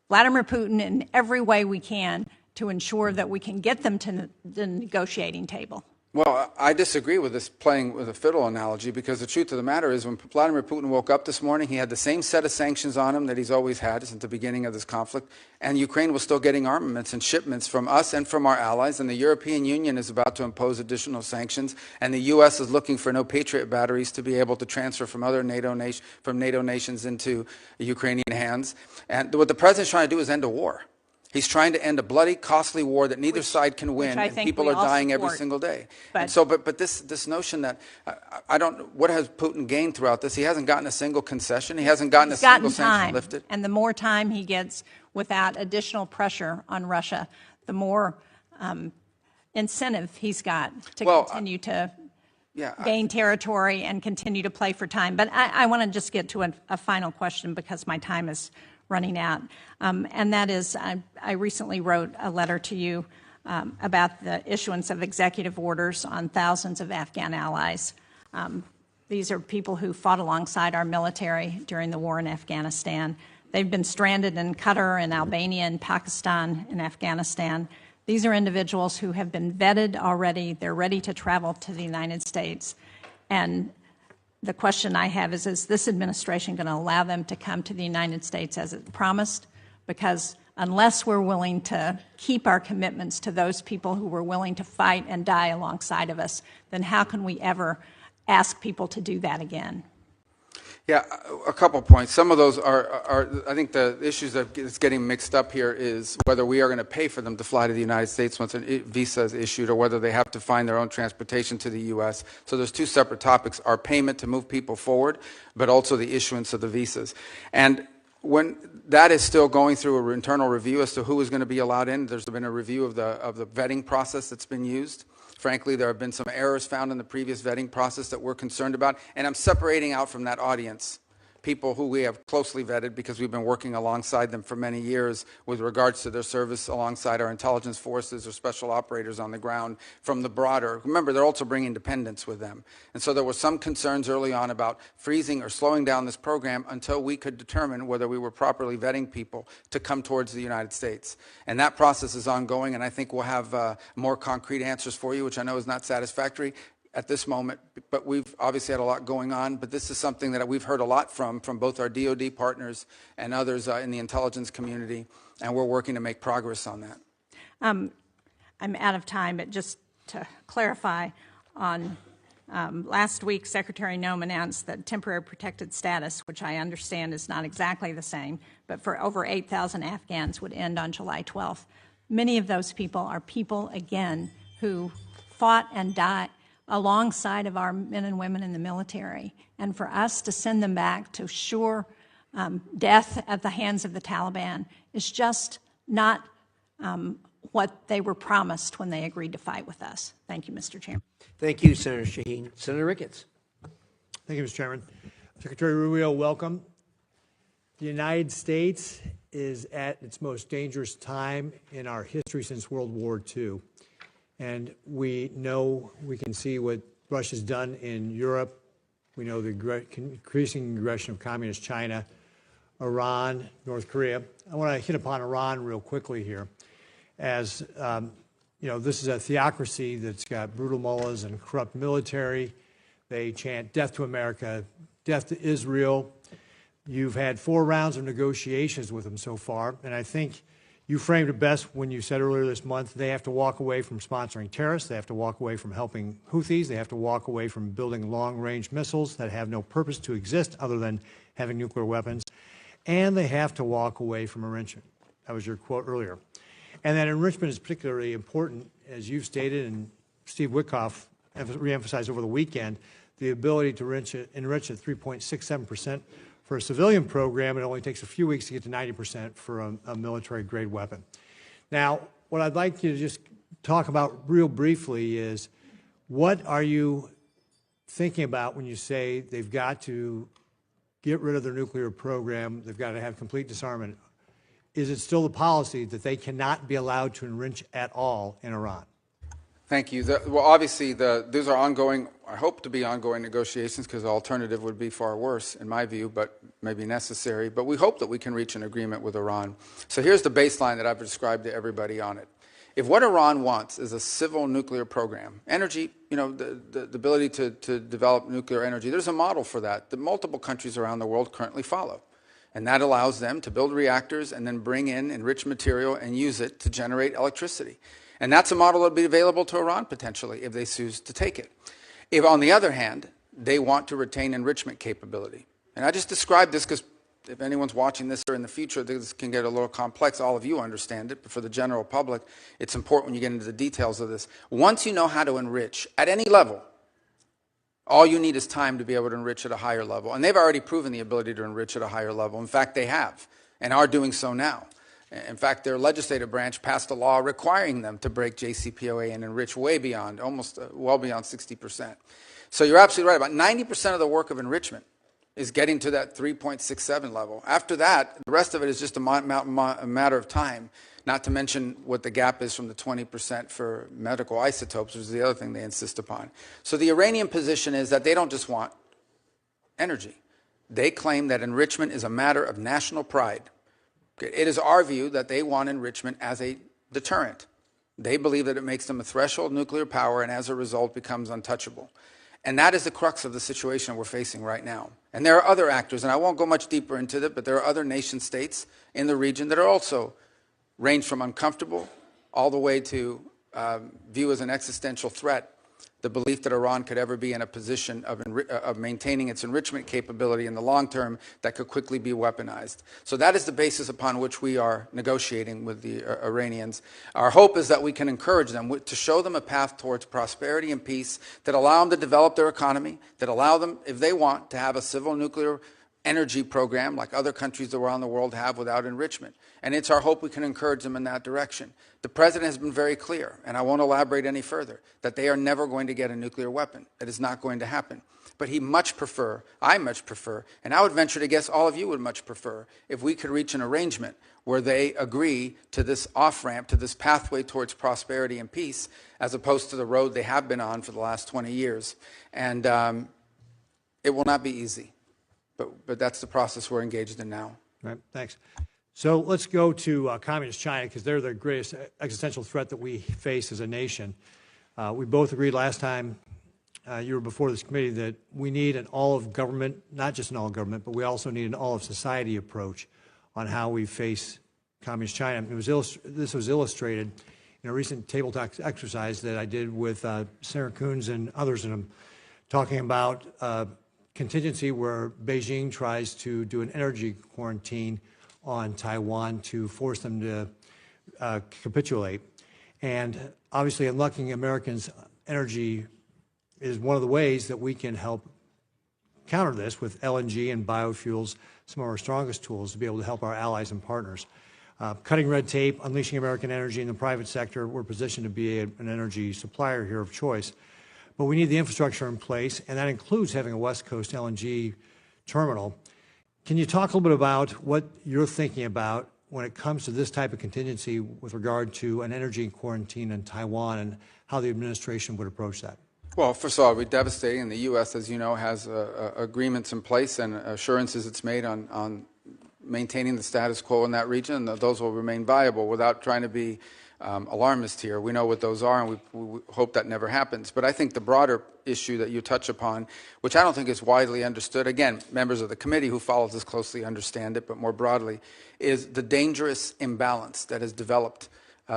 B: Vladimir Putin in every way we can to ensure that we can get them to the negotiating table.
C: Well, I disagree with this playing with a fiddle analogy, because the truth of the matter is when Vladimir Putin woke up this morning, he had the same set of sanctions on him that he's always had since the beginning of this conflict, and Ukraine was still getting armaments and shipments from us and from our allies, and the European Union is about to impose additional sanctions, and the U.S. is looking for no Patriot batteries to be able to transfer from other NATO nations into Ukrainian hands. And what the president's trying to do is end a war. He's trying to end a bloody, costly war that neither side can win, and people are dying every single day. But this notion that what has Putin gained throughout this? He hasn't gotten a single concession. He hasn't gotten a single sanction lifted.
B: And the more time he gets without additional pressure on Russia, the more incentive he's got to continue to gain territory and continue to play for time. But I want to just get to a final question because my time is running out, and that is, I recently wrote a letter to you about the issuance of executive orders on thousands of Afghan allies. These are people who fought alongside our military during the war in Afghanistan. They've been stranded in Qatar and Albania and Pakistan and Afghanistan. These are individuals who have been vetted already. They're ready to travel to the United States. And the question I have is this administration going to allow them to come to the United States as it promised? Because unless we're willing to keep our commitments to those people who were willing to fight and die alongside of us, then how can we ever ask people to do that again?
C: Yeah, a couple points. Some of those are I think the issues that is getting mixed up here is whether we are going to pay for them to fly to the United States once a visa is issued, or whether they have to find their own transportation to the U.S. So there's two separate topics: our payment to move people forward, but also the issuance of the visas. And when that is still going through an internal review as to who is going to be allowed in, there's been a review of the vetting process that's been used. Frankly, there have been some errors found in the previous vetting process that we're concerned about, and I'm separating out from that audience people who we have closely vetted because we've been working alongside them for many years with regards to their service alongside our intelligence forces or special operators on the ground from the broader. Remember, they're also bringing dependents with them. And so there were some concerns early on about freezing or slowing down this program until we could determine whether we were properly vetting people to come towards the United States. And that process is ongoing, and I think we'll have more concrete answers for you, which I know is not satisfactory at this moment, but we've obviously had a lot going on. But this is something that we've heard a lot from both our DoD partners and others in the intelligence community, and we're working to make progress on that.
B: I'm out of time, but just to clarify, on last week, Secretary Noem announced that temporary protected status, which I understand is not exactly the same, but for over 8,000 Afghans would end on July 12th. Many of those people are people, again, who fought and died alongside of our men and women in the military. And for us to send them back to sure death at the hands of the Taliban is just not what they were promised when they agreed to fight with us. Thank you, Mr. Chairman.
A: Thank you, Senator Shaheen. Senator Ricketts.
D: Thank you, Mr. Chairman. Secretary Rubio, welcome. The United States is at its most dangerous time in our history since World War II. And we know, we can see what Russia's done in Europe. We know the increasing aggression of communist China, Iran, North Korea. I want to hit upon Iran real quickly here. As you know, this is a theocracy that's got brutal mullahs and corrupt military. They chant death to America, death to Israel. You've had 4 rounds of negotiations with them so far, and I think You framed it best when you said earlier this month they have to walk away from sponsoring terrorists, they have to walk away from helping Houthis, they have to walk away from building long-range missiles that have no purpose to exist other than having nuclear weapons, and they have to walk away from enrichment. That was your quote earlier. And that enrichment is particularly important, as you've stated, and Steve Witkoff reemphasized over the weekend, the ability to enrich at 3.67% for a civilian program. It only takes a few weeks to get to 90% for a military-grade weapon. Now, what I'd like you to just talk about real briefly is, what are you thinking about when you say they've got to get rid of their nuclear program, they've got to have complete disarmament? Is it still the policy that they cannot be allowed to enrich at all in Iran?
C: Thank you. Well, obviously, these are ongoing, I hope to be ongoing negotiations, because the alternative would be far worse, in my view, but maybe necessary. But we hope that we can reach an agreement with Iran. So here's the baseline that I've described to everybody on it. If what Iran wants is a civil nuclear program, energy, you know, the ability to develop nuclear energy, there's a model for that multiple countries around the world currently follow. And that allows them to build reactors and then bring in enriched material and use it to generate electricity. And that's a model that would be available to Iran potentially if they choose to take it. If, on the other hand, they want to retain enrichment capability. And I just described this because if anyone's watching this or in the future, this can get a little complex. All of you understand it, but for the general public, it's important when you get into the details of this. Once you know how to enrich at any level, all you need is time to be able to enrich at a higher level. And they've already proven the ability to enrich at a higher level. In fact, they have, and are doing so now. In fact, their legislative branch passed a law requiring them to break JCPOA and enrich way beyond, almost well beyond 60%. So you're absolutely right. About 90% of the work of enrichment is getting to that 3.67 level. After that, the rest of it is just a matter of time, not to mention what the gap is from the 20% for medical isotopes, which is the other thing they insist upon. So the Iranian position is that they don't just want energy. They claim that enrichment is a matter of national pride. It is our view that they want enrichment as a deterrent. They believe that it makes them a threshold nuclear power and as a result becomes untouchable. And that is the crux of the situation we're facing right now. And there are other actors, and I won't go much deeper into that, but there are other nation states in the region that are also range from uncomfortable all the way to view as an existential threat the belief that Iran could ever be in a position of maintaining its enrichment capability in the long term that could quickly be weaponized. So that is the basis upon which we are negotiating with the Iranians. Our hope is that we can encourage them to show them a path towards prosperity and peace that allow them to develop their economy, that allow them, if they want, to have a civil nuclear energy program like other countries around the world have without enrichment. And it's our hope we can encourage them in that direction. The president has been very clear, and I won't elaborate any further, that they are never going to get a nuclear weapon. That is not going to happen. But he much prefer, I much prefer, and I would venture to guess all of you would much prefer, if we could reach an arrangement where they agree to this off-ramp, to this pathway towards prosperity and peace, as opposed to the road they have been on for the last 20 years. And it will not be easy. But that's the process we're engaged in now.
D: Right, thanks. So let's go to Communist China, because they're the greatest existential threat that we face as a nation. We both agreed last time you were before this committee that we need an all-of-government, not just an all-government, but we also need an all-of-society approach on how we face Communist China. This was illustrated in a recent table talk exercise that I did with Sarah Coons and others, and I'm talking about contingency where Beijing tries to do an energy quarantine on Taiwan to force them to capitulate. And obviously unlocking Americans' energy is one of the ways that we can help counter this with LNG and biofuels, some of our strongest tools to be able to help our allies and partners. Cutting red tape, unleashing American energy in the private sector, we're positioned to be an energy supplier here of choice. But we need the infrastructure in place, and that includes having a West Coast LNG terminal. Can you talk a little bit about what you're thinking about when it comes to this type of contingency with regard to an energy quarantine in Taiwan and how the administration would approach that?
C: Well, first of all, it would be devastating. The U.S., as you know, has agreements in place and assurances it's made on maintaining the status quo in that region, and those will remain viable without trying to be alarmist here. We know what those are, and we hope that never happens. But I think the broader issue that you touch upon, which I don't think is widely understood, again, members of the committee who follow this closely understand it, but more broadly, is the dangerous imbalance that has developed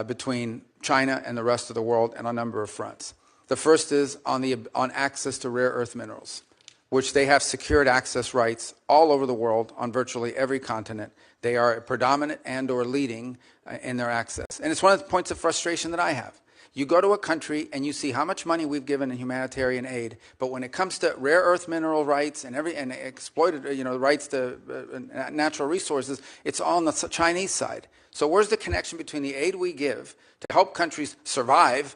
C: between China and the rest of the world on a number of fronts. The first is on access to rare earth minerals, which they have secured access rights all over the world on virtually every continent. They are predominant and or leading in their access. And it's one of the points of frustration that I have. You go to a country and you see how much money we've given in humanitarian aid, but when it comes to rare earth mineral rights and exploited, rights to natural resources, it's all on the Chinese side. So where's the connection between the aid we give to help countries survive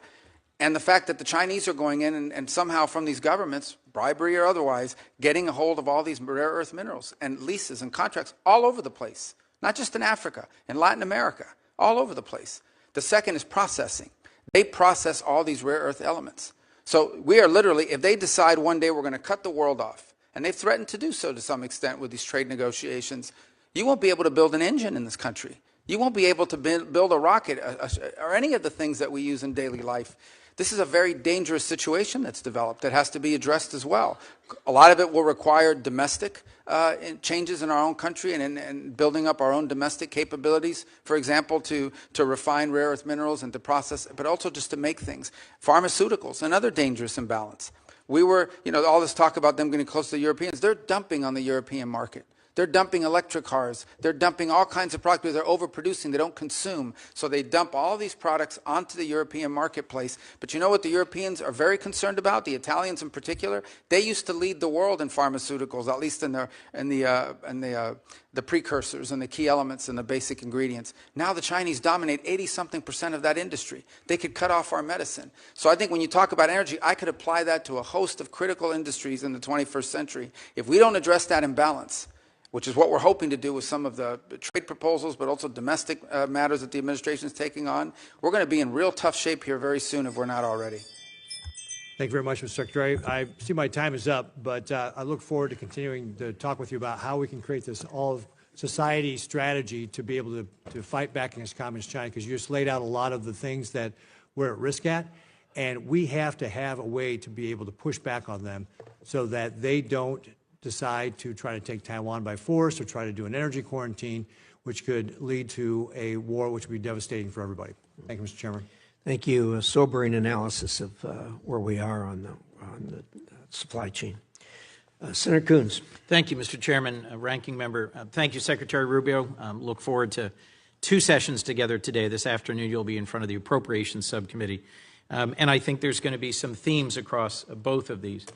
C: and the fact that the Chinese are going in and somehow from these governments, bribery or otherwise, getting a hold of all these rare earth minerals and leases and contracts all over the place, not just in Africa, in Latin America, all over the place. The second is processing. They process all these rare earth elements. So we are literally, if they decide one day we're going to cut the world off, and they've threatened to do so to some extent with these trade negotiations, you won't be able to build an engine in this country. You won't be able to build a rocket or any of the things that we use in daily life. This is a very dangerous situation that's developed that has to be addressed as well. A lot of it will require domestic changes in our own country and building up our own domestic capabilities, for example, to refine rare earth minerals and to process, but also just to make things. Pharmaceuticals, another dangerous imbalance. We were, all this talk about them getting close to the Europeans, they're dumping on the European market. They're dumping electric cars. They're dumping all kinds of products because they're overproducing. They don't consume. So they dump all these products onto the European marketplace. But you know what the Europeans are very concerned about, the Italians in particular? They used to lead the world in pharmaceuticals, at least in the precursors and the key elements and the basic ingredients. Now the Chinese dominate 80-something% of that industry. They could cut off our medicine. So I think when you talk about energy, I could apply that to a host of critical industries in the 21st century. If we don't address that imbalance, which is what we're hoping to do with some of the trade proposals, but also domestic matters that the administration is taking on, we're going to be in real tough shape here very soon if we're not already.
D: Thank you very much, Mr. Secretary. I see my time is up, but I look forward to continuing to talk with you about how we can create this all-society strategy to be able to fight back against Communist China, because you just laid out a lot of the things that we're at risk at, and we have to have a way to be able to push back on them so that they don't decide to try to take Taiwan by force or try to do an energy quarantine, which could lead to a war which would be devastating for everybody. Thank you, Mr. Chairman.
A: Thank you. A sobering analysis of where we are on the supply chain. Senator Coons.
E: Thank you, Mr. Chairman, Ranking Member. Thank you, Secretary Rubio. Look forward to 2 sessions together today. This afternoon, you'll be in front of the Appropriations Subcommittee. And I think there's going to be some themes across both of these.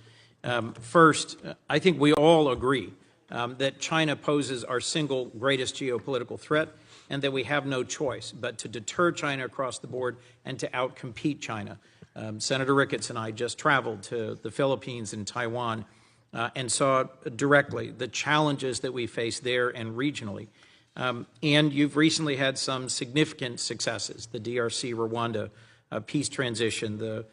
E: First, I think we all agree that China poses our single greatest geopolitical threat and that we have no choice but to deter China across the board and to outcompete China. Senator Ricketts and I just traveled to the Philippines and Taiwan and saw directly the challenges that we face there and regionally. And you've recently had some significant successes, the DRC, Rwanda, peace transition, the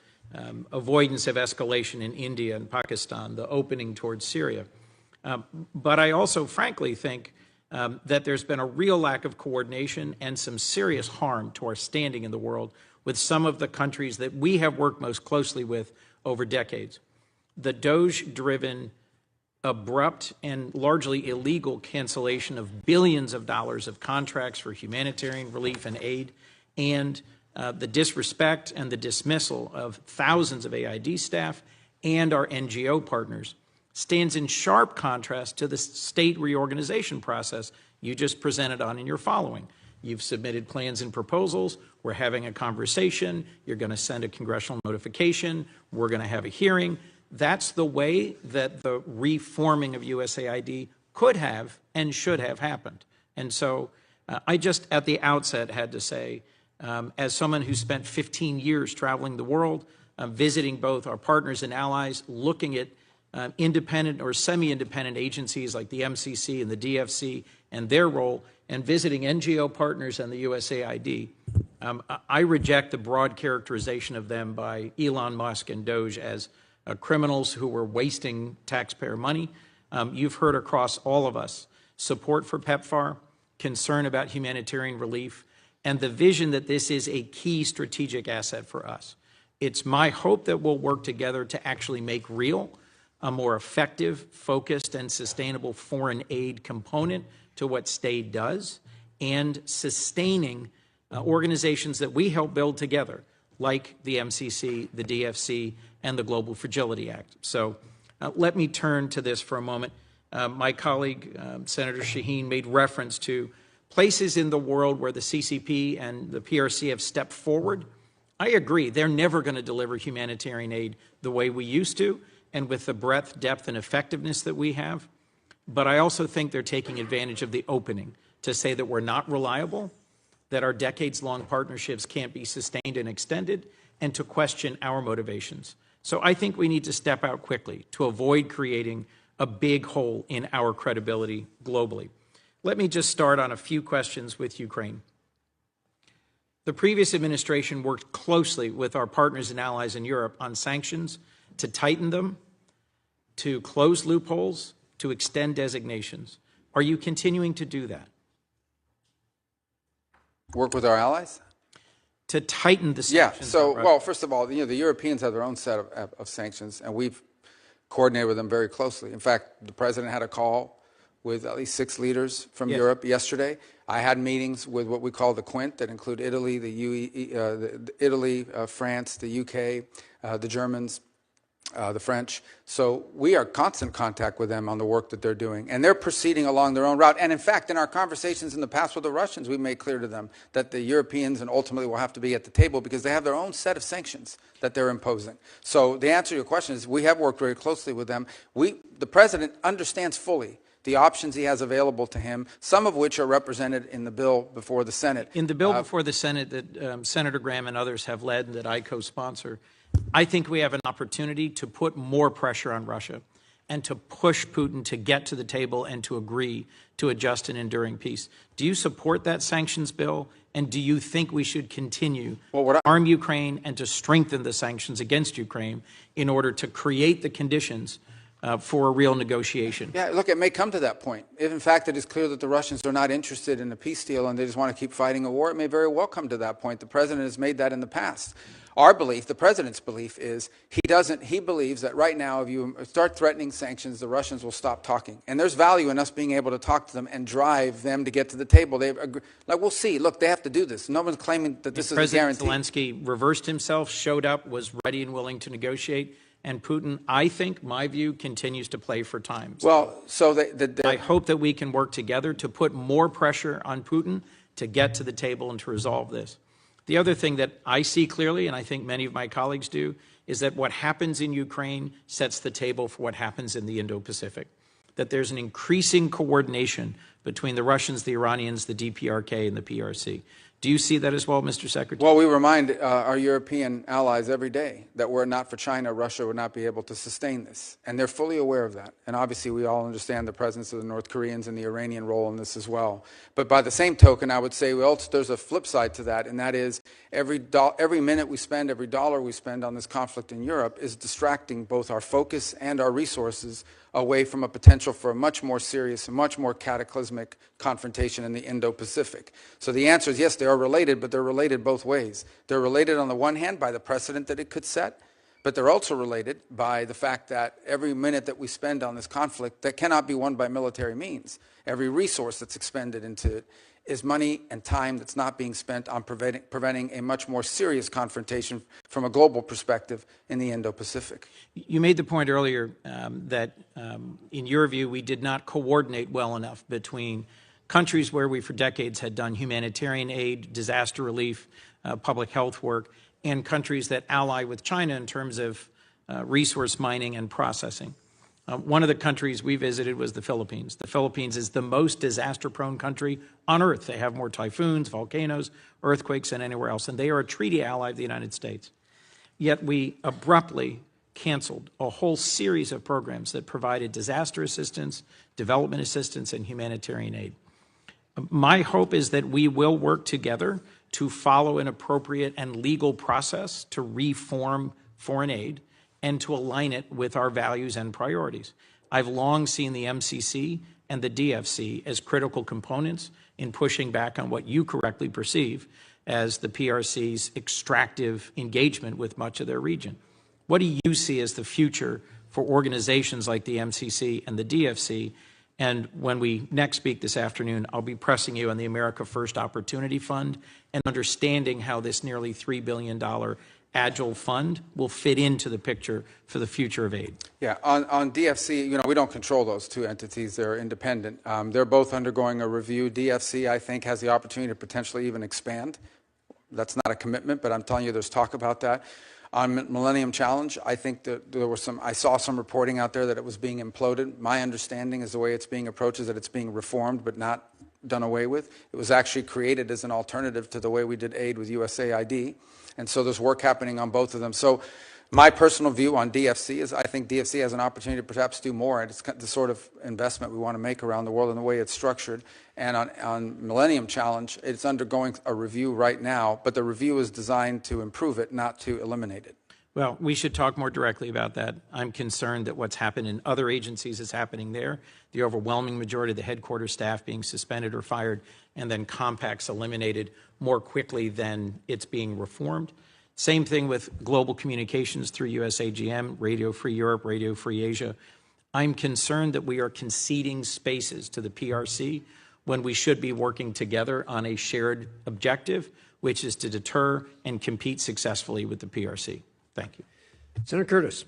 E: avoidance of escalation in India and Pakistan, the opening towards Syria. But I also frankly think that there's been a real lack of coordination and some serious harm to our standing in the world with some of the countries that we have worked most closely with over decades. The DOGE-driven, abrupt, and largely illegal cancellation of billions of dollars of contracts for humanitarian relief and aid, and the disrespect and the dismissal of thousands of AID staff and our NGO partners stands in sharp contrast to the state reorganization process you just presented on in your following. You've submitted plans and proposals. We're having a conversation. You're going to send a congressional notification. We're going to have a hearing. That's the way that the reforming of USAID could have and should have happened. And so I just at the outset had to say, as someone who spent 15 years traveling the world, visiting both our partners and allies, looking at independent or semi-independent agencies like the MCC and the DFC and their role, and visiting NGO partners and the USAID, I reject the broad characterization of them by Elon Musk and DOGE as criminals who were wasting taxpayer money. You've heard across all of us support for PEPFAR, concern about humanitarian relief, and the vision that this is a key strategic asset for us. It's my hope that we'll work together to actually make real a more effective, focused, and sustainable foreign aid component to what STAID does, and sustaining organizations that we help build together, like the MCC, the DFC, and the Global Fragility Act. So let me turn to this for a moment. My colleague, Senator Shaheen, made reference to places in the world where the CCP and the PRC have stepped forward. I agree, they're never going to deliver humanitarian aid the way we used to, and with the breadth, depth, and effectiveness that we have. But I also think they're taking advantage of the opening to say that we're not reliable, that our decades-long partnerships can't be sustained and extended, and to question our motivations. So I think we need to step out quickly to avoid creating a big hole in our credibility globally. Let me just start on a few questions with Ukraine. The previous administration worked closely with our partners and allies in Europe on sanctions to tighten them, to close loopholes, to extend designations. Are you continuing to do that?
C: Work with our allies?
E: To tighten the
C: Yeah,
E: sanctions?
C: so, well, first of all, the Europeans have their own set of sanctions, and we've coordinated with them very closely. In fact, the president had a call with at least 6 leaders from Europe yesterday. I had meetings with what we call the Quint, that include Italy, France, the UK, the Germans, the French. So we are in constant contact with them on the work that they're doing. And they're proceeding along their own route. And in fact, in our conversations in the past with the Russians, we made clear to them that the Europeans and ultimately will have to be at the table because they have their own set of sanctions that they're imposing. So the answer to your question is we have worked very closely with them. The president understands fully the options he has available to him, some of which are represented in the bill before the Senate.
E: In the bill before the Senate that Senator Graham and others have led and that I co-sponsor, I think we have an opportunity to put more pressure on Russia and to push Putin to get to the table and to agree to a just and enduring peace. Do you support that sanctions bill? And do you think we should continue to arm Ukraine and to strengthen the sanctions against Ukraine in order to create the conditions for a real negotiation?
C: Yeah, look, it may come to that point. If, in fact, it is clear that the Russians are not interested in a peace deal and they just want to keep fighting a war, it may very well come to that point. The president has made that in the past. Our belief, the president's belief, is he believes that right now if you start threatening sanctions, the Russians will stop talking. And there's value in us being able to talk to them and drive them to get to the table. Like, we'll see. Look, they have to do this. No one's claiming that this is a guarantee.
E: President Zelensky reversed himself, showed up, was ready and willing to negotiate. And Putin, I think, my view, continues to play for time.
C: Well, so
E: I hope that we can work together to put more pressure on Putin to get to the table and to resolve this. The other thing that I see clearly, and I think many of my colleagues do, is that what happens in Ukraine sets the table for what happens in the Indo-Pacific. That there's an increasing coordination between the Russians, the Iranians, the DPRK, and the PRC. Do you see that as well, Mr. Secretary?
C: Well, we remind our European allies every day that were it not for China, Russia would not be able to sustain this. And they're fully aware of that. And obviously, we all understand the presence of the North Koreans and the Iranian role in this as well. But by the same token, I would say there's a flip side to that, and that is every minute we spend, every dollar we spend on this conflict in Europe is distracting both our focus and our resources away from a potential for a much more serious and much more cataclysmic confrontation in the Indo-Pacific. So the answer is yes, they are related, but they're related both ways. They're related on the one hand by the precedent that it could set, but they're also related by the fact that every minute that we spend on this conflict that cannot be won by military means, every resource that's expended into it is money and time that's not being spent on preventing a much more serious confrontation from a global perspective in the Indo-Pacific.
E: You made the point earlier that, in your view, we did not coordinate well enough between countries where we for decades had done humanitarian aid, disaster relief, public health work, and countries that ally with China in terms of resource mining and processing. One of the countries we visited was the Philippines. The Philippines is the most disaster-prone country on Earth. They have more typhoons, volcanoes, earthquakes than anywhere else, and they are a treaty ally of the United States. Yet we abruptly canceled a whole series of programs that provided disaster assistance, development assistance, and humanitarian aid. My hope is that we will work together to follow an appropriate and legal process to reform foreign aid and to align it with our values and priorities. I've long seen the MCC and the DFC as critical components in pushing back on what you correctly perceive as the PRC's extractive engagement with much of their region. What do you see as the future for organizations like the MCC and the DFC? And when we next speak this afternoon, I'll be pressing you on the America First Opportunity Fund and understanding how this nearly $3 billion Agile fund will fit into the picture for the future of aid.
C: Yeah, on DFC, we don't control those two entities. They're independent. They're both undergoing a review. DFC, I think, has the opportunity to potentially even expand. That's not a commitment, but I'm telling you there's talk about that. On Millennium Challenge, I think that I saw some reporting out there that it was being imploded. My understanding is the way it's being approached is that it's being reformed but not done away with. It was actually created as an alternative to the way we did aid with USAID. And so there's work happening on both of them. So my personal view on DFC is I think DFC has an opportunity to perhaps do more, and it's the sort of investment we want to make around the world and the way it's structured. And on Millennium Challenge, it's undergoing a review right now, but the review is designed to improve it, not to eliminate it.
E: Well, we should talk more directly about that. I'm concerned that what's happened in other agencies is happening there. The overwhelming majority of the headquarters staff being suspended or fired, and then compacts eliminated more quickly than it's being reformed. Same thing with global communications through USAGM, Radio Free Europe, Radio Free Asia. I'm concerned that we are conceding spaces to the PRC when we should be working together on a shared objective, which is to deter and compete successfully with the PRC. Thank you.
A: Senator Curtis.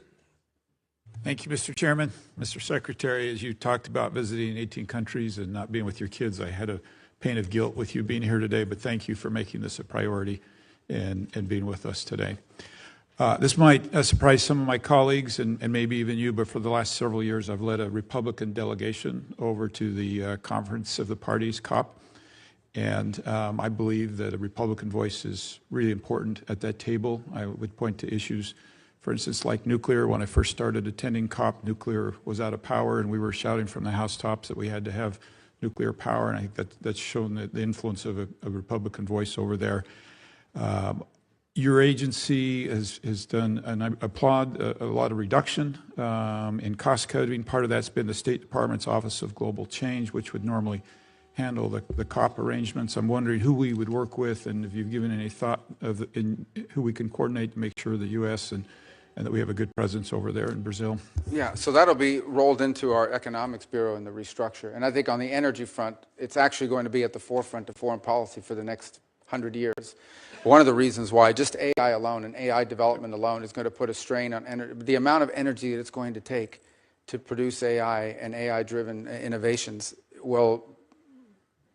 F: Thank you, Mr. Chairman. Mr. Secretary, as you talked about visiting 18 countries and not being with your kids, I had a pain of guilt with you being here today, but thank you for making this a priority and being with us today. This might surprise some of my colleagues and maybe even you, but for the last several years, I've led a Republican delegation over to the Conference of the Parties, COP. And I believe that a Republican voice is really important at that table. I would point to issues, for instance, like nuclear. When I first started attending COP, nuclear was out of power, and we were shouting from the housetops that we had to have nuclear power. And I think that's shown the influence of a Republican voice over there. Your agency has done, and I applaud, a lot of reduction in cost cutting. Part of that's been the State Department's Office of Global Change, which would normally handle the COP arrangements. I'm wondering who we would work with, and if you've given any thought of who we can coordinate to make sure the U.S. and that we have a good presence over there in Brazil.
C: Yeah, so that'll be rolled into our Economics Bureau in the restructure. And I think on the energy front, it's actually going to be at the forefront of foreign policy for the next 100 years. One of the reasons why just AI alone and AI development alone is going to put a strain on the amount of energy that it's going to take to produce AI and AI-driven innovations will.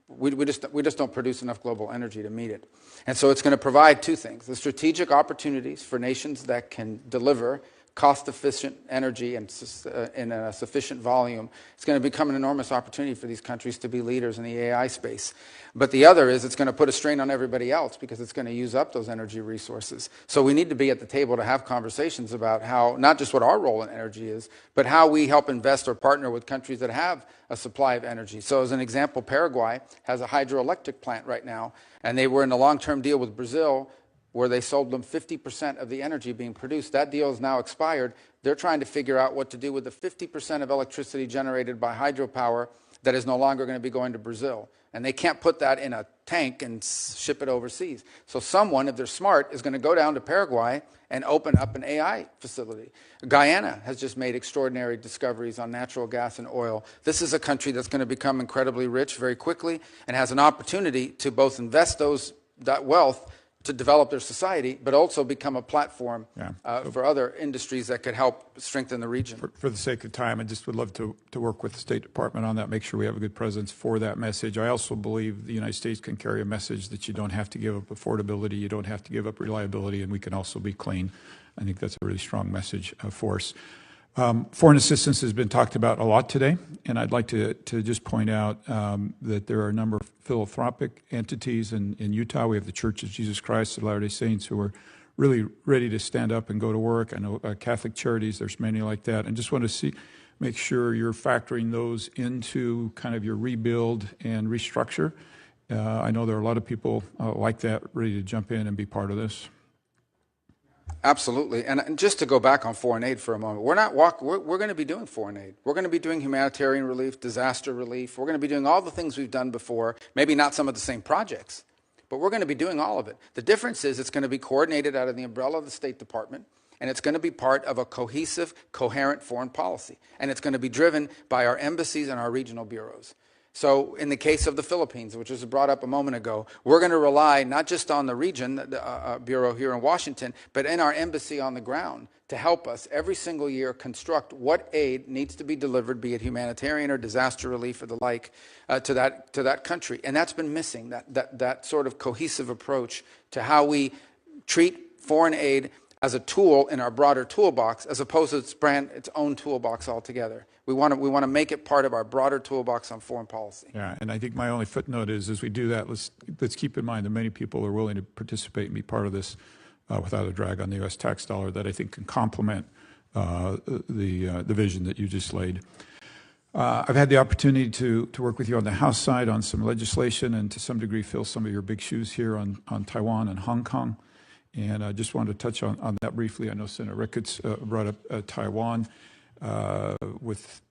C: We just don't produce enough global energy to meet it. And so it's going to provide two things: the strategic opportunities for nations that can deliver cost-efficient energy and in a sufficient volume. It's going to become an enormous opportunity for these countries to be leaders in the AI space. But the other is it's going to put a strain on everybody else because it's going to use up those energy resources. So we need to be at the table to have conversations about how, not just what our role in energy is, but how we help invest or partner with countries that have a supply of energy. So as an example, Paraguay has a hydroelectric plant right now, and they were in a long-term deal with Brazil where they sold them 50% of the energy being produced. That deal is now expired. They're trying to figure out what to do with the 50% of electricity generated by hydropower that is no longer going to be going to Brazil. And they can't put that in a tank and ship it overseas. So someone, if they're smart, is going to go down to Paraguay and open up an AI facility. Guyana has just made extraordinary discoveries on natural gas and oil. This is a country that's going to become incredibly rich very quickly and has an opportunity to both invest that wealth to develop their society, but also become a platform for other industries that could help strengthen the region.
F: For the sake of time, I just would love to work with the State Department on that, make sure we have a good presence for that message. I also believe the United States can carry a message that you don't have to give up affordability, you don't have to give up reliability, and we can also be clean. I think that's a really strong message for us. Foreign assistance has been talked about a lot today, and I'd like to just point out that there are a number of philanthropic entities in Utah. We have the Church of Jesus Christ of Latter-day Saints who are really ready to stand up and go to work. I know Catholic Charities, there's many like that. And just want to make sure you're factoring those into kind of your rebuild and restructure. I know there are a lot of people like that ready to jump in and be part of this.
C: Absolutely. And just to go back on foreign aid for a moment, we're going to be doing foreign aid. We're going to be doing humanitarian relief, disaster relief. We're going to be doing all the things we've done before, maybe not some of the same projects, but we're going to be doing all of it. The difference is it's going to be coordinated out of the umbrella of the State Department, and it's going to be part of a cohesive, coherent foreign policy. And it's going to be driven by our embassies and our regional bureaus. So in the case of the Philippines, which was brought up a moment ago, we're going to rely not just on the region, the bureau here in Washington, but in our embassy on the ground to help us every single year construct what aid needs to be delivered, be it humanitarian or disaster relief or the like, to that country. And that's been missing, that sort of cohesive approach to how we treat foreign aid as a tool in our broader toolbox, as opposed to its own toolbox altogether. We want to make it part of our broader toolbox on foreign policy.
F: Yeah, and I think my only footnote is, as we do that, let's keep in mind that many people are willing to participate and be part of this without a drag on the U.S. tax dollar that I think can complement the vision that you just laid. I've had the opportunity to work with you on the House side on some legislation and to some degree fill some of your big shoes here on Taiwan and Hong Kong. And I just wanted to touch on that briefly. I know Senator Ricketts brought up Taiwan with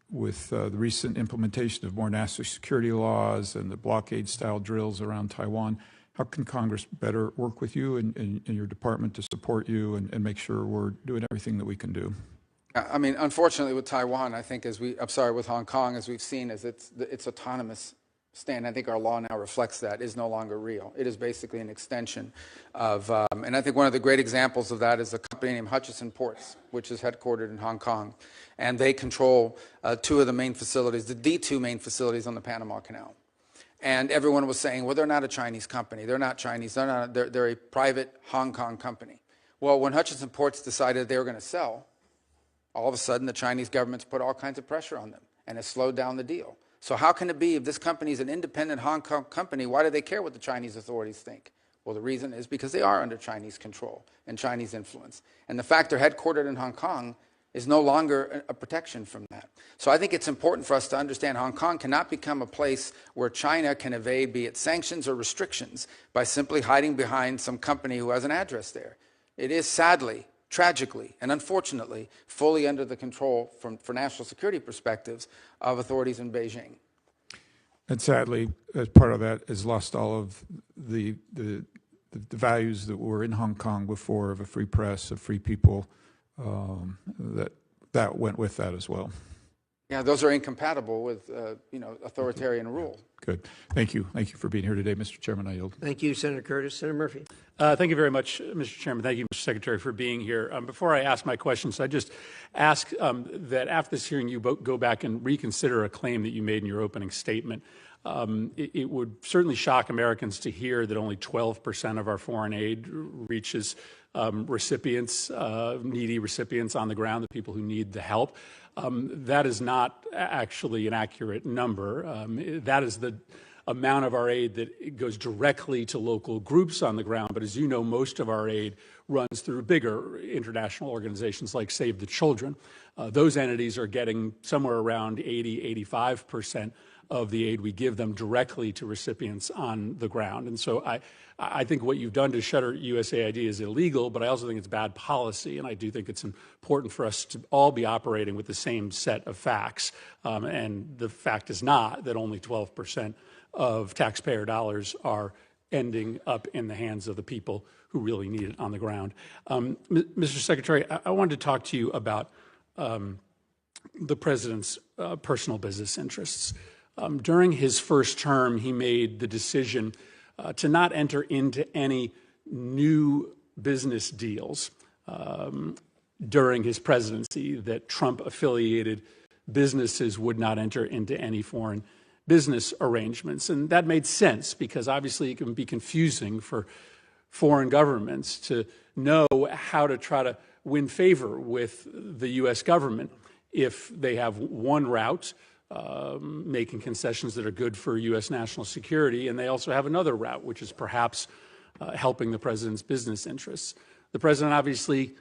F: the recent implementation of more national security laws and the blockade-style drills around Taiwan. How can Congress better work with you and your department to support you and make sure we're doing everything that we can do?
C: I mean, unfortunately, with Taiwan, I think with Hong Kong, as we've seen, is its autonomous stand. I think our law now reflects that is no longer real. It is basically an extension of, and I think one of the great examples of that is a company named Hutchison Ports, which is headquartered in Hong Kong, and they control two of the main facilities, the D2 main facilities on the Panama Canal. And everyone was saying, well, they're not a Chinese company. They're not Chinese. They're a private Hong Kong company. Well, when Hutchison Ports decided they were going to sell, all of a sudden the Chinese government's put all kinds of pressure on them and has slowed down the deal. So how can it be if this company is an independent Hong Kong company, why do they care what the Chinese authorities think? Well, the reason is because they are under Chinese control and Chinese influence. And the fact they're headquartered in Hong Kong is no longer a protection from that. So I think it's important for us to understand Hong Kong cannot become a place where China can evade, be it sanctions or restrictions, by simply hiding behind some company who has an address there. It is sadly, tragically, and unfortunately, fully under the control, for national security perspectives, of authorities in Beijing.
F: And sadly, as part of that, has lost all of the values that were in Hong Kong before, of a free press, of free people, that went with that as well.
C: Yeah, those are incompatible with authoritarian rule.
F: Good. Thank you. Thank you for being here today, Mr. Chairman. I yield.
A: Thank you, Senator Curtis. Senator Murphy.
G: Thank you very much, Mr. Chairman. Thank you, Mr. Secretary, for being here. Before I ask my questions, I just ask that after this hearing, you go back and reconsider a claim that you made in your opening statement. It would certainly shock Americans to hear that only 12% of our foreign aid reaches recipients, needy recipients on the ground, the people who need the help. That is not actually an accurate number. That is the amount of our aid that goes directly to local groups on the ground. But as you know, most of our aid runs through bigger international organizations like Save the Children. Those entities are getting somewhere around 80–85% of the aid we give them directly to recipients on the ground. And so I think what you've done to shutter USAID is illegal, but I also think it's bad policy, and I do think it's important for us to all be operating with the same set of facts. And the fact is not that only 12% of taxpayer dollars are ending up in the hands of the people who really need it on the ground. Mr. Secretary, I wanted to talk to you about the president's personal business interests. During his first term, he made the decision to not enter into any new business deals during his presidency, that Trump-affiliated businesses would not enter into any foreign business arrangements. And that made sense because obviously it can be confusing for foreign governments to know how to try to win favor with the U.S. government if they have one route, making concessions that are good for U.S. national security, and they also have another route, which is perhaps helping the president's business interests. The president obviously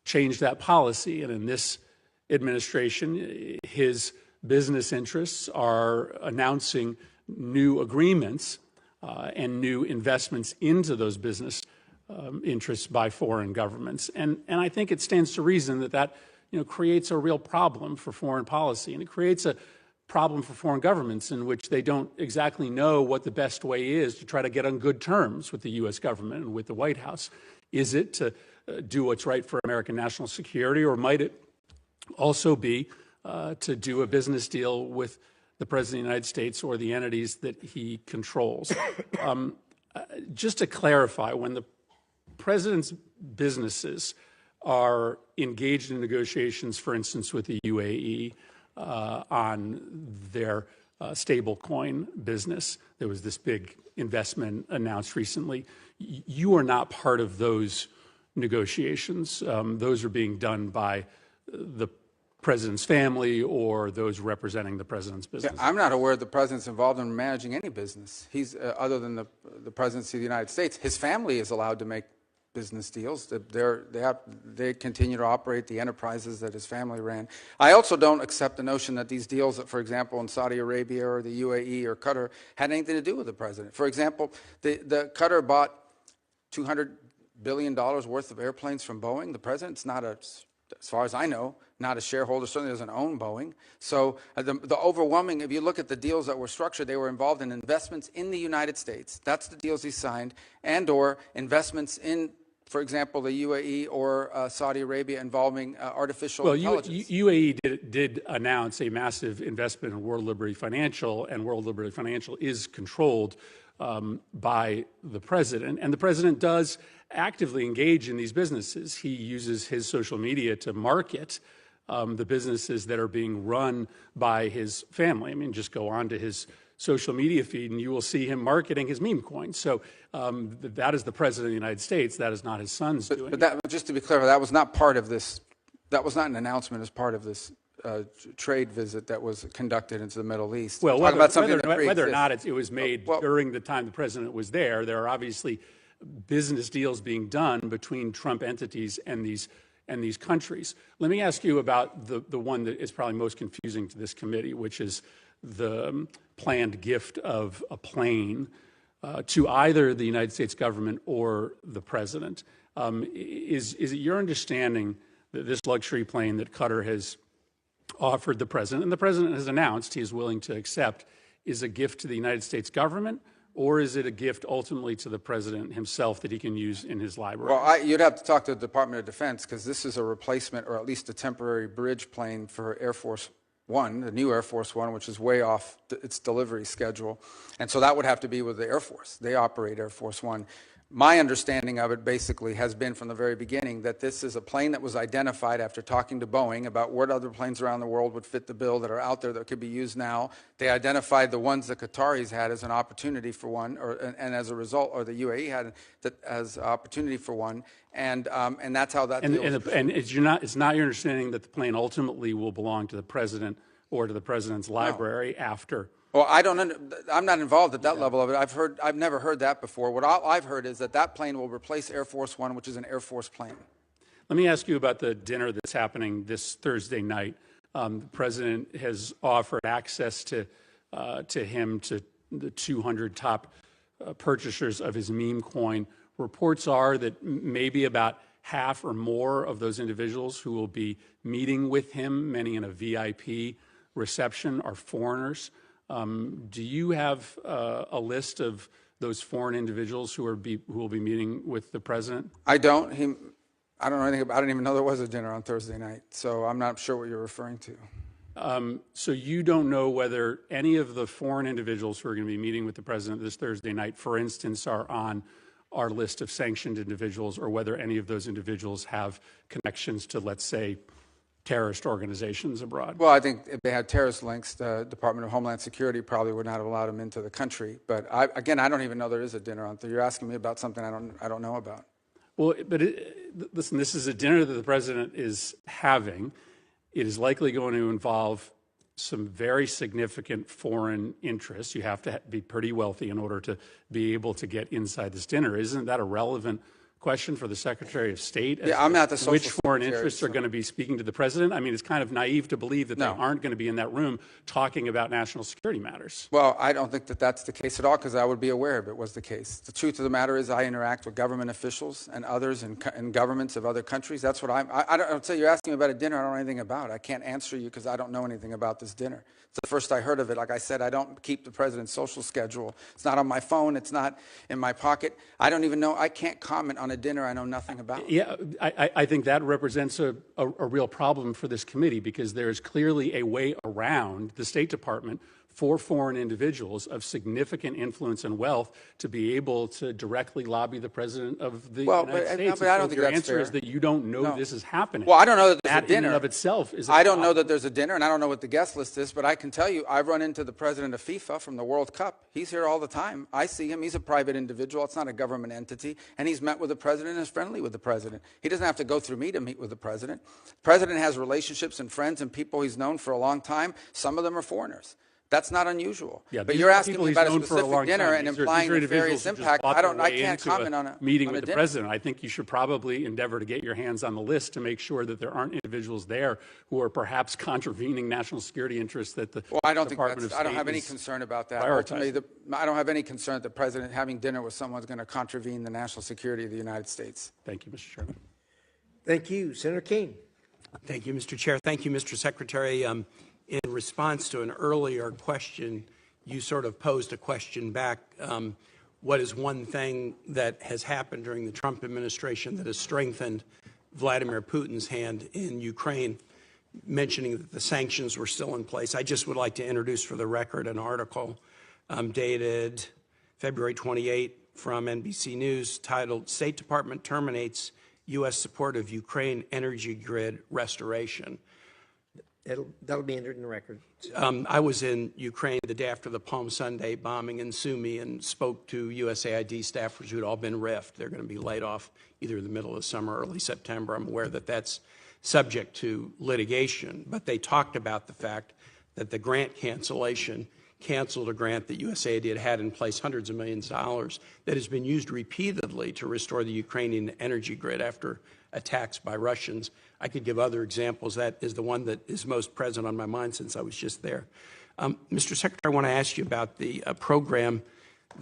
G: changed that policy, and in this administration, his business interests are announcing new agreements and new investments into those business interests by foreign governments. And I think it stands to reason that creates a real problem for foreign policy, and it creates a problem for foreign governments in which they don't exactly know what the best way is to try to get on good terms with the U.S. government and with the White House. Is it to do what's right for American national security, or might it also be to do a business deal with the President of the United States or the entities that he controls? Just to clarify, when the President's businesses are engaged in negotiations, for instance, with the UAE on their stablecoin business, there was this big investment announced recently. You are not part of those negotiations. Those are being done by the President's family or those representing the President's business.
C: Yeah, I'm not aware the President's involved in managing any business. He's, other than the Presidency of the United States, his family is allowed to make business deals. They continue to operate the enterprises that his family ran. I also don't accept the notion that these deals, that, for example, in Saudi Arabia or the UAE or Qatar, had anything to do with the President. For example, the Qatar bought $200 billion worth of airplanes from Boeing. The President's not as far as I know, not a shareholder, certainly doesn't own Boeing. So the overwhelming, if you look at the deals that were structured, they were involved in investments in the United States. That's the deals he signed, and or investments in, for example, the UAE or Saudi Arabia involving artificial intelligence.
G: UAE did announce a massive investment in World Liberty Financial, and World Liberty Financial is controlled by the President. And the President does actively engage in these businesses. He uses his social media to market the businesses that are being run by his family. I mean, just go on to his social media feed and you will see him marketing his meme coins. So that is the President of the United States. That is not his son's doing.
C: But just to be clear, that was not part of this. That was not an announcement as part of this trade visit that was conducted into the Middle East.
G: Well, whether or not it was made during the time the President was there are obviously business deals being done between Trump entities and these countries. Let me ask you about the one that is probably most confusing to this committee, which is the planned gift of a plane to either the United States government or the President. Is it your understanding that this luxury plane that Qatar has offered the President, and the President has announced he is willing to accept, is a gift to the United States government, or is it a gift ultimately to the President himself that he can use in his library?
C: Well, you'd have to talk to the Department of Defense, because this is a replacement or at least a temporary bridge plane for Air Force One, the new Air Force One, which is way off its delivery schedule. And so that would have to be with the Air Force. They operate Air Force One. My understanding of it basically has been from the very beginning that this is a plane that was identified after talking to Boeing about what other planes around the world would fit the bill that are out there that could be used now. They identified the ones the Qataris had as an opportunity for one, and as a result, or the UAE had that as opportunity for one, and that's how that deal was.
G: And it's not your understanding that the plane ultimately will belong to the President or to the President's library after?
C: Well, I'm not involved at that level of it. I've never heard that before. What I've heard is that plane will replace Air Force One, which is an Air Force plane.
G: Let me ask you about the dinner that's happening this Thursday night. The President has offered access to him to the 200 top purchasers of his meme coin. Reports are that maybe about half or more of those individuals who will be meeting with him, many in a VIP reception, are foreigners. Do you have a list of those foreign individuals who will be meeting with the President?
C: I don't. I don't know anything about. I didn't even know there was a dinner on Thursday night, so I'm not sure what you're referring to.
G: So you don't know whether any of the foreign individuals who are going to be meeting with the President this Thursday night, for instance, are on our list of sanctioned individuals, or whether any of those individuals have connections to, let's say, terrorist organizations abroad?
C: Well, I think if they had terrorist links, the Department of Homeland Security probably would not have allowed them into the country. But again, I don't even know there is a dinner on Thursday. You're asking me about something I don't know about.
G: Well, but listen, this is a dinner that the President is having. It is likely going to involve some very significant foreign interests. You have to be pretty wealthy in order to be able to get inside this dinner. Isn't that a relevant question for the Secretary of State? As
C: Yeah, I'm not the
G: to
C: social
G: which foreign
C: secretary,
G: interests are
C: so-
G: going to be speaking to the president? I mean, it's kind of naive to believe that
C: No.
G: they aren't going to be in that room talking about national security matters.
C: Well, I don't think that that's the case at all, because I would be aware if it was the case. The truth of the matter is I interact with government officials and others in governments of other countries. That's what I don't say. You're asking me about a dinner I don't know anything about. I can't answer you because I don't know anything about this dinner. It's the first I heard of it. Like I said, I don't keep the president's social schedule. It's not on my phone. It's not in my pocket. I don't even know. I can't comment on a dinner I know nothing about.
G: Yeah, I think that represents a real problem for this committee, because there is clearly a way around the State Department for foreign individuals of significant influence and wealth to be able to directly lobby the president of the United States.
C: But I don't think
G: your
C: that's
G: answer
C: fair.
G: is that you don't know
C: No.
G: this is happening.
C: Well, I don't know that there's
G: that
C: a dinner.
G: in and of itself is a
C: I don't know
G: problem.
C: that there's a dinner, and I don't know what the guest list is, but I can tell you I've run into the president of FIFA from the World Cup. He's here all the time. I see him. He's a private individual. It's not a government entity, and he's met with the president and is friendly with the president. He doesn't have to go through me to meet with the president. The president has relationships and friends and people he's known for a long time. Some of them are foreigners. That's not unusual.
G: Yeah,
C: but
G: these
C: you're
G: are
C: asking
G: people
C: me
G: he's
C: about a
G: known for a
C: specific
G: long
C: dinner
G: time.
C: and
G: These are
C: implying
G: individuals
C: nefarious
G: who just
C: impact.
G: bought
C: I
G: their way
C: can't
G: into
C: comment on a
G: meeting
C: on
G: with
C: a
G: the
C: dinner.
G: president. I think you should probably endeavor to get your hands on the list to make sure that there aren't individuals there who are perhaps contravening national security interests that the
C: Well, I don't think
G: Department
C: that's,
G: of
C: I don't
G: State
C: have any
G: is
C: concern about that.
G: prioritizing.
C: Ultimately, I don't have any concern that the president having dinner with someone is going to contravene the national security of the United States.
G: Thank you, Mr. Chairman.
A: Thank you. Senator Kane.
H: Thank you, Mr. Chair. Thank you, Mr. Secretary. In response to an earlier question, you sort of posed a question back. What is one thing that has happened during the Trump administration that has strengthened Vladimir Putin's hand in Ukraine, mentioning that the sanctions were still in place? I just would like to introduce for the record an article dated February 28 from NBC News titled, "State Department Terminates U.S. Support of Ukraine Energy Grid Restoration."
A: That'll be entered in the record.
H: I was in Ukraine the day after the Palm Sunday bombing in Sumy and spoke to USAID staffers who'd all been riffed. They're going to be laid off either in the middle of the summer or early September. I'm aware that that's subject to litigation, but they talked about the fact that the grant cancellation canceled a grant that USAID had in place, hundreds of millions of dollars, that has been used repeatedly to restore the Ukrainian energy grid after attacks by Russians. I could give other examples. That is the one that is most present on my mind since I was just there. Mr. Secretary, I want to ask you about the program.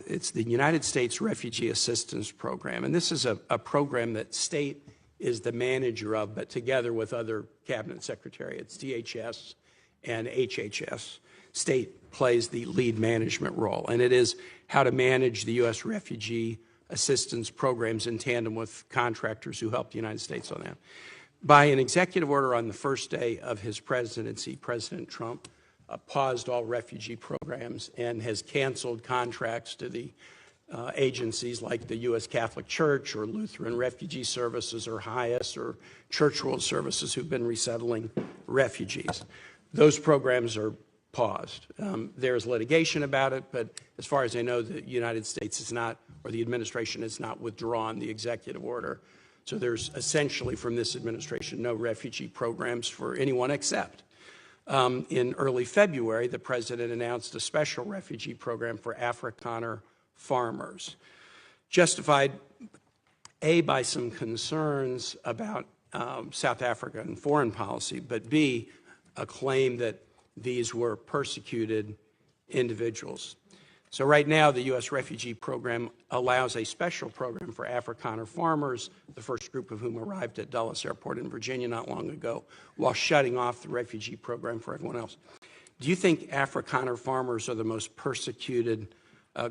H: It's the United States Refugee Assistance Program, and this is a program that state is the manager of, but together with other cabinet secretariats, DHS and HHS. State plays the lead management role, and it is how to manage the U.S. refugee assistance programs in tandem with contractors who help the United States on that. By an executive order on the first day of his presidency, President Trump paused all refugee programs and has canceled contracts to the agencies like the U.S. Catholic Church or Lutheran Refugee Services or HIAS or Church World Services who've been resettling refugees. Those programs are paused. There's litigation about it, but as far as I know, the United States is not, or the administration has not withdrawn the executive order. So there's essentially from this administration no refugee programs for anyone except. In early February, the president announced a special refugee program for Afrikaner farmers, justified A, by some concerns about South Africa and foreign policy, but B, a claim that these were persecuted individuals. So right now, the U.S. refugee program allows a special program for Afrikaner farmers, the first group of whom arrived at Dulles Airport in Virginia not long ago, while shutting off the refugee program for everyone else. Do you think Afrikaner farmers are the most persecuted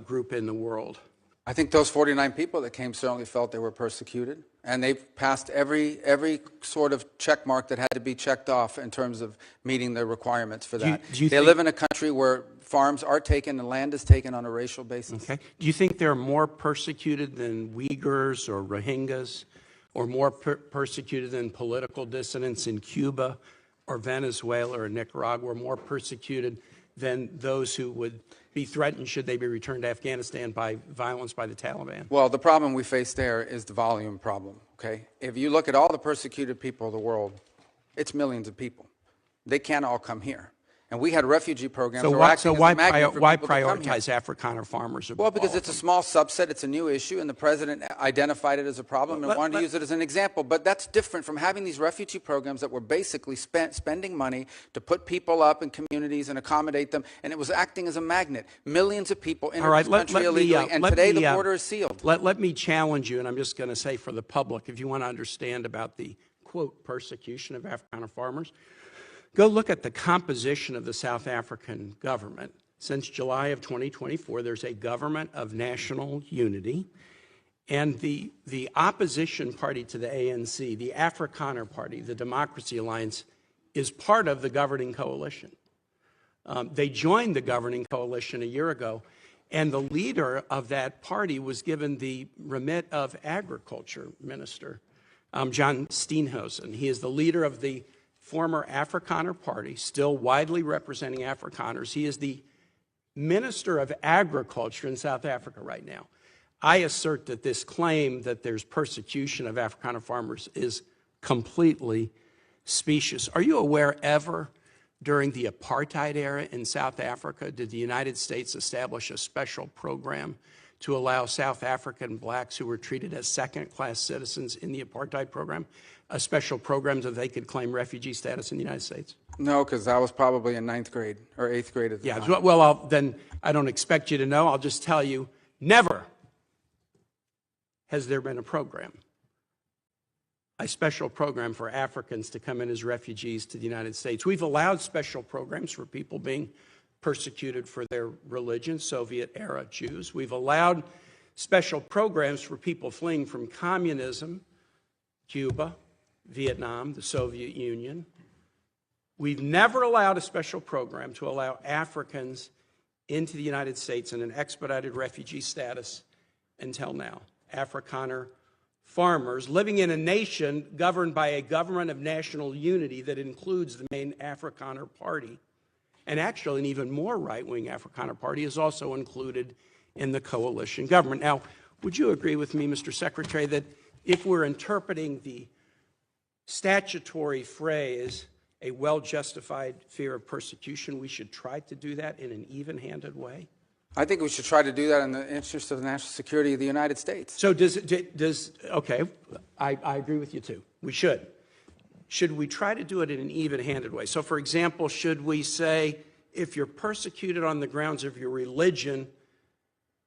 H: group in the world?
C: I think those 49 people that came certainly felt they were persecuted, and they've passed every sort of check mark that had to be checked off in terms of meeting the requirements for that. They live in a country where farms are taken and land is taken on a racial basis.
H: Okay. Do you think they're more persecuted than Uyghurs or Rohingyas, or more persecuted than political dissidents in Cuba or Venezuela or Nicaragua, or more persecuted than those who would be threatened should they be returned to Afghanistan by violence by the Taliban?
C: Well, the problem we face there is the volume problem, okay? If you look at all the persecuted people of the world, it's millions of people. They can't all come here. And we had refugee programs
H: So
C: that were
H: why,
C: acting as a magnet for
H: why
C: people to come here.
H: prioritize Afrikaner farmers?
C: Well, because it's a small subset, it's a new issue, and the president identified it as a problem and wanted to use it as an example. But that's different from having these refugee programs that were basically spending money to put people up in communities and accommodate them, and it was acting as a magnet. Millions of people in this country illegally, and today the border is sealed.
H: Let me challenge you, and I'm just going to say for the public, if you want to understand about the, quote, persecution of Afrikaner farmers, go look at the composition of the South African government. Since July of 2024, there's a government of national unity, and the opposition party to the ANC, the Afrikaner Party, the Democracy Alliance, is part of the governing coalition. They joined the governing coalition a year ago, and the leader of that party was given the remit of Agriculture Minister, John Steenhuisen. He is the leader of the former Afrikaner Party, still widely representing Afrikaners. He is the Minister of Agriculture in South Africa right now. I assert that this claim that there's persecution of Afrikaner farmers is completely specious. Are you aware ever during the apartheid era in South Africa did the United States establish a special program to allow South African blacks who were treated as second-class citizens in the apartheid program, a special program so they could claim refugee status in the United States?
C: No, because I was probably in 9th grade or 8th grade at the time.
H: Well, then I don't expect you to know. I'll just tell you, never has there been a special program for Africans to come in as refugees to the United States. We've allowed special programs for people being persecuted for their religion, Soviet-era Jews. We've allowed special programs for people fleeing from communism, Cuba, Vietnam, the Soviet Union. We've never allowed a special program to allow Africans into the United States in an expedited refugee status until now. Afrikaner farmers living in a nation governed by a government of national unity that includes the main Afrikaner Party. And actually, an even more right-wing Afrikaner Party is also included in the coalition government. Now, would you agree with me, Mr. Secretary, that if we're interpreting the statutory phrase, a well-justified fear of persecution, we should try to do that in an even-handed way?
C: I think we should try to do that in the interest of the national security of the United States.
H: So okay, I agree with you too. We should. Should we try to do it in an even-handed way? So, for example, should we say, if you're persecuted on the grounds of your religion,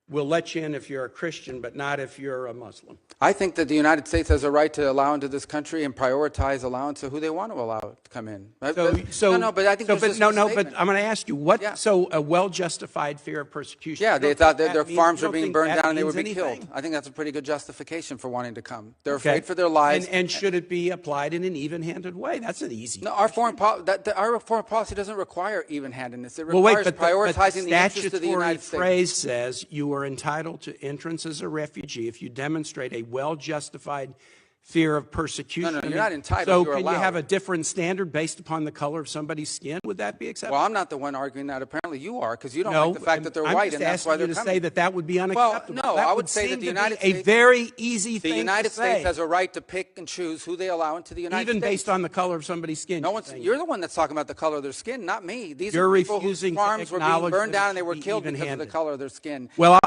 H: we'll let you in if you're a Christian, but not if you're a Muslim?
C: I think that the United States has a right to allow into this country and prioritize allowance of who they want to allow to come in.
H: But
C: I'm going
H: to ask you, what? So a well-justified fear of persecution?
C: Yeah, they thought that their farms were being burned down and they would be killed. I think that's a pretty good justification for wanting to come. They're afraid for their lives.
H: And should it be applied in an even-handed way? That's an easy.
C: No, our foreign policy doesn't require even-handedness. It requires prioritizing the interests of the United States.
H: The statutory phrase says you are entitled to entrance as a refugee if you demonstrate a well-justified fear of persecution.
C: No, you're not entitled.
H: So
C: you're
H: can
C: allowed.
H: You have a different standard based upon the color of somebody's skin? Would that be acceptable?
C: Well, I'm not the one arguing that. Apparently you are, because you don't like the fact that they're white, and that's why they're coming.
H: I'm just asking you to say that would be unacceptable.
C: Well, no,
H: that
C: I would say that the United States,
H: a very easy thing to say.
C: The United States has a right to pick and choose who they allow into the United States.
H: Even based on the color of somebody's skin.
C: You're the one that's talking about the color of their skin, not me. These
H: are
C: people whose farms were being burned down and they were killed because of the color of their skin.
H: Well,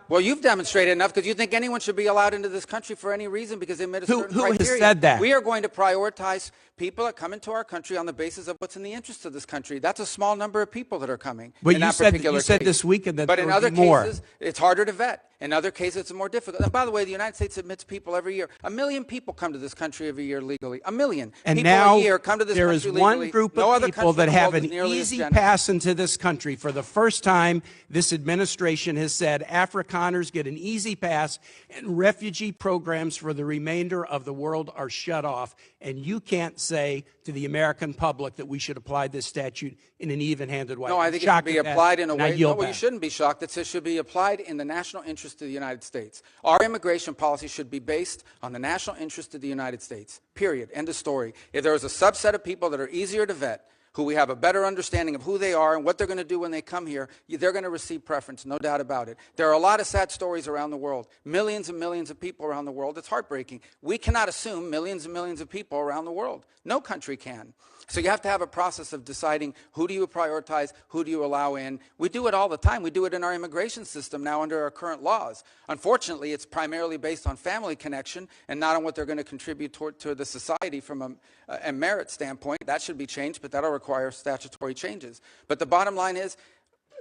C: Well, you've demonstrated enough because you think anyone should be allowed into this country for any reason because they met a certain criteria.
H: Who has said that?
C: We are going to prioritize people that come into our country on the basis of what's in the interest of this country. That's a small number of people that are coming.
H: But
C: in
H: you
C: that
H: said this weekend that
C: but
H: there
C: in
H: would
C: other
H: be more.
C: cases, it's harder to vet. In other cases, it's more difficult. And by the way, the United States admits people every year. 1 million people come to this country every year legally. 1 million
H: and
C: people
H: now
C: a year come to this
H: there
C: country
H: is one
C: legally.
H: group of people that have an easy pass into this country. For the first time, this administration has said Afrikaners get an easy pass and refugee programs for the remainder of the world are shut off. And you can't say to the American public that we should apply this statute in an even-handed way.
C: No, I think it should be applied in a way. No, you shouldn't be shocked. It should be applied in the national interest of the United States. Our immigration policy should be based on the national interest of the United States. Period. End of story. If there is a subset of people that are easier to vet, who we have a better understanding of who they are and what they're going to do when they come here, they're going to receive preference, no doubt about it. There are a lot of sad stories around the world, millions and millions of people around the world. It's heartbreaking. We cannot assume millions and millions of people around the world. No country can. So you have to have a process of deciding who do you prioritize, who do you allow in. We do it all the time. We do it in our immigration system now under our current laws. Unfortunately, it's primarily based on family connection and not on what they're going to contribute to the society from a merit standpoint. That should be changed, but that'll require statutory changes. But the bottom line is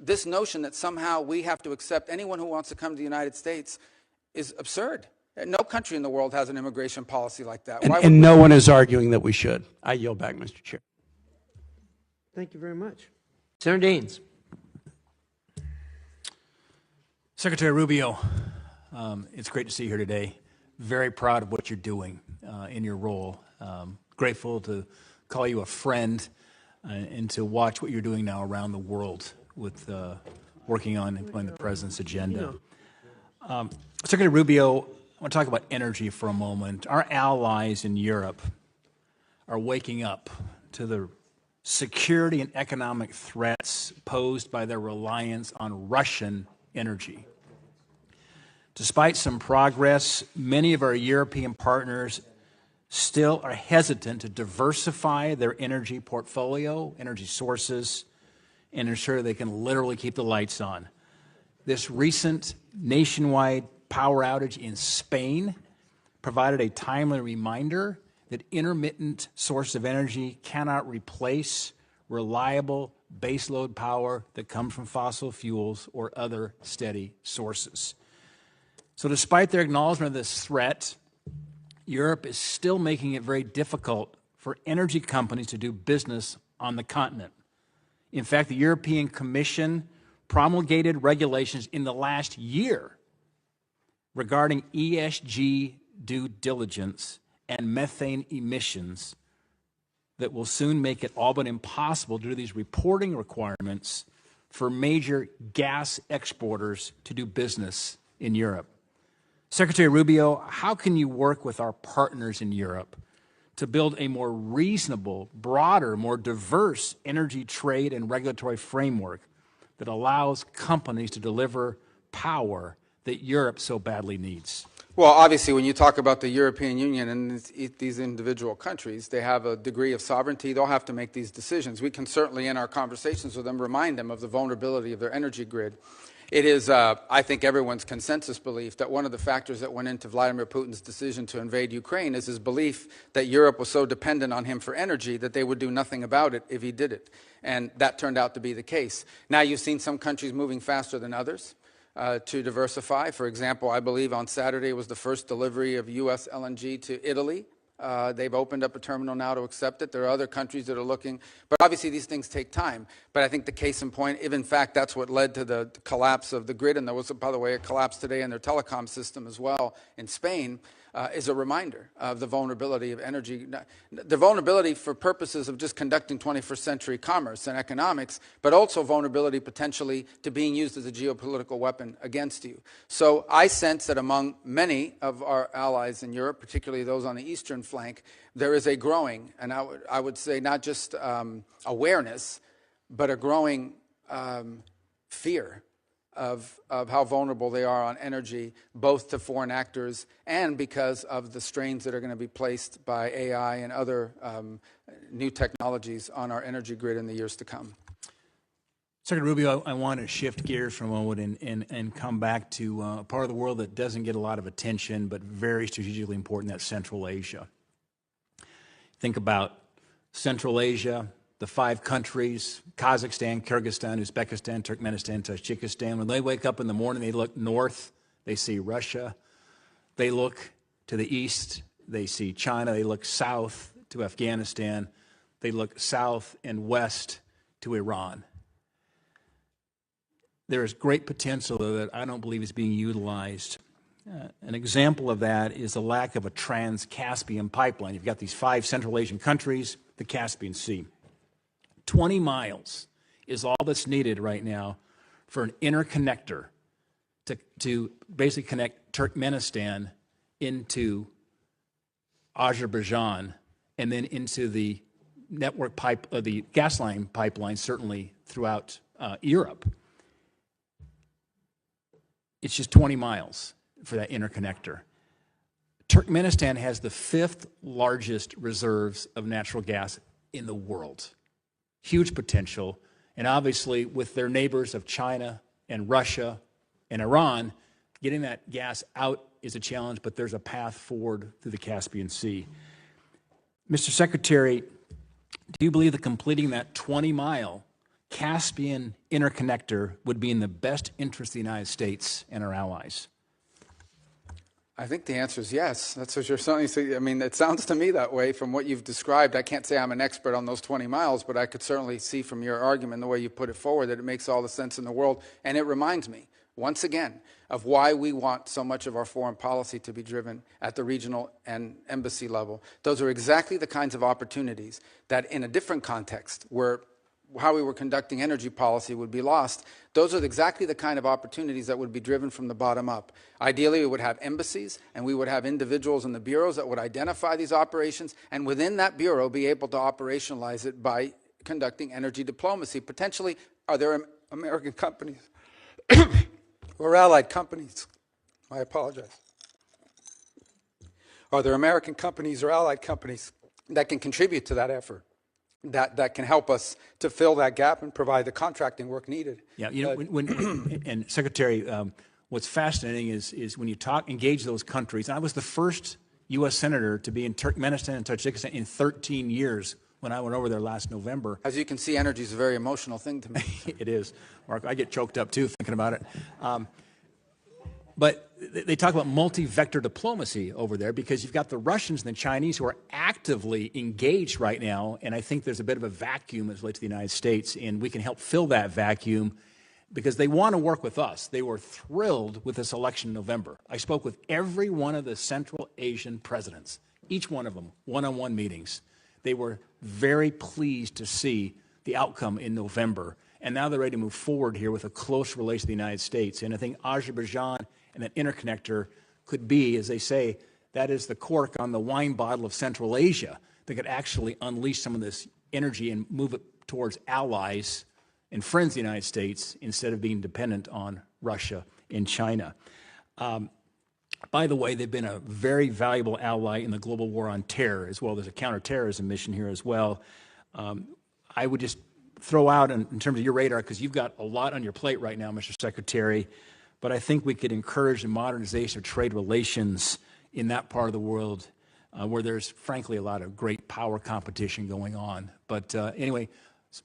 C: this notion that somehow we have to accept anyone who wants to come to the United States is absurd. No country in the world has an immigration policy like that.
H: And no one is arguing that we should. I yield back, Mr. Chair.
A: Thank you very much. Senator Daines.
I: Secretary Rubio, it's great to see you here today. Very proud of what you're doing in your role. Grateful to call you a friend and to watch what you're doing now around the world with working on implementing the President's agenda. Secretary Rubio, I want to talk about energy for a moment. Our allies in Europe are waking up to the security and economic threats posed by their reliance on Russian energy. Despite some progress, many of our European partners still are hesitant to diversify their energy portfolio, energy sources, and ensure they can literally keep the lights on. This recent nationwide power outage in Spain provided a timely reminder that intermittent sources of energy cannot replace reliable baseload power that comes from fossil fuels or other steady sources. So despite their acknowledgement of this threat, Europe is still making it very difficult for energy companies to do business on the continent. In fact, the European Commission promulgated regulations in the last year regarding ESG due diligence and methane emissions that will soon make it all but impossible due to these reporting requirements for major gas exporters to do business in Europe. Secretary Rubio, how can you work with our partners in Europe to build a more reasonable, broader, more diverse energy trade and regulatory framework that allows companies to deliver power that Europe so badly needs?
C: Well, obviously, when you talk about the European Union and these individual countries, they have a degree of sovereignty. They'll have to make these decisions. We can certainly, in our conversations with them, remind them of the vulnerability of their energy grid. It is, I think, everyone's consensus belief that one of the factors that went into Vladimir Putin's decision to invade Ukraine is his belief that Europe was so dependent on him for energy that they would do nothing about it if he did it. And that turned out to be the case. Now you've seen some countries moving faster than others to diversify. For example, I believe on Saturday was the first delivery of U.S. LNG to Italy. They've opened up a terminal now to accept it. There are other countries that are looking. But obviously these things take time. But I think the case in point, if in fact that's what led to the collapse of the grid, and there was, by the way, a collapse today in their telecom system as well in Spain, is a reminder of the vulnerability of energy, the vulnerability for purposes of just conducting 21st century commerce and economics, but also vulnerability potentially to being used as a geopolitical weapon against you. So I sense that among many of our allies in Europe, particularly those on the eastern flank, there is a growing, and I would say not just awareness, but a growing fear of how vulnerable they are on energy, both to foreign actors and because of the strains that are going to be placed by AI and other new technologies on our energy grid in the years to come.
I: Secretary Rubio, I want to shift gears for a moment and come back to a part of the world that doesn't get a lot of attention, but very strategically important, that's Central Asia. Think about Central Asia, the 5 countries, Kazakhstan, Kyrgyzstan, Uzbekistan, Turkmenistan, Tajikistan. When they wake up in the morning, they look north, they see Russia. They look to the east, they see China. They look south to Afghanistan. They look south and west to Iran. There is great potential that I don't believe is being utilized. An example of that is the lack of a trans-Caspian pipeline. You've got these 5 Central Asian countries, the Caspian Sea. 20 miles is all that's needed right now for an interconnector to basically connect Turkmenistan into Azerbaijan and then into the the gas line pipeline, certainly throughout Europe. It's just 20 miles for that interconnector. Turkmenistan has the 5th largest reserves of natural gas in the world. Huge potential. And obviously, with their neighbors of China and Russia and Iran, getting that gas out is a challenge, but there's a path forward through the Caspian Sea. Mr. Secretary, do you believe that completing that 20-mile Caspian interconnector would be in the best interest of the United States and our allies?
C: I think the answer is yes. That's what you're saying. I mean, it sounds to me that way from what you've described. I can't say I'm an expert on those 20 miles, but I could certainly see from your argument, the way you put it forward, that it makes all the sense in the world. And it reminds me, once again, of why we want so much of our foreign policy to be driven at the regional and embassy level. Those are exactly the kinds of opportunities that in a different context, where how we were conducting energy policy would be lost, those are exactly the kind of opportunities that would be driven from the bottom up. Ideally, we would have embassies and we would have individuals in the bureaus that would identify these operations, and within that bureau be able to operationalize it by conducting energy diplomacy. Potentially, are there American companies or allied companies? I apologize. Are there American companies or allied companies that can contribute to that effort? That can help us to fill that gap and provide the contracting work needed.
I: Yeah, you know, and Secretary, what's fascinating is when you engage those countries. And I was the first U.S. senator to be in Turkmenistan and Tajikistan in 13 years when I went over there last November.
C: As you can see, energy is a very emotional thing to me.
I: It is, Mark. I get choked up too thinking about it. But they talk about multi-vector diplomacy over there because you've got the Russians and the Chinese who are actively engaged right now, and I think there's a bit of a vacuum as relates to the United States, and we can help fill that vacuum because they want to work with us. They were thrilled with this election in November. I spoke with every one of the Central Asian presidents, each one of them, one-on-one meetings. They were very pleased to see the outcome in November, and now they're ready to move forward here with a close relation to the United States. And I think Azerbaijan and that interconnector could be, as they say, that is the cork on the wine bottle of Central Asia that could actually unleash some of this energy and move it towards allies and friends of the United States instead of being dependent on Russia and China. By the way, they've been a very valuable ally in the global war on terror as well. There's a counterterrorism mission here as well. I would just throw out in terms of your radar, because you've got a lot on your plate right now, Mr. Secretary, but I think we could encourage the modernization of trade relations in that part of the world where there's, frankly, a lot of great power competition going on. But anyway,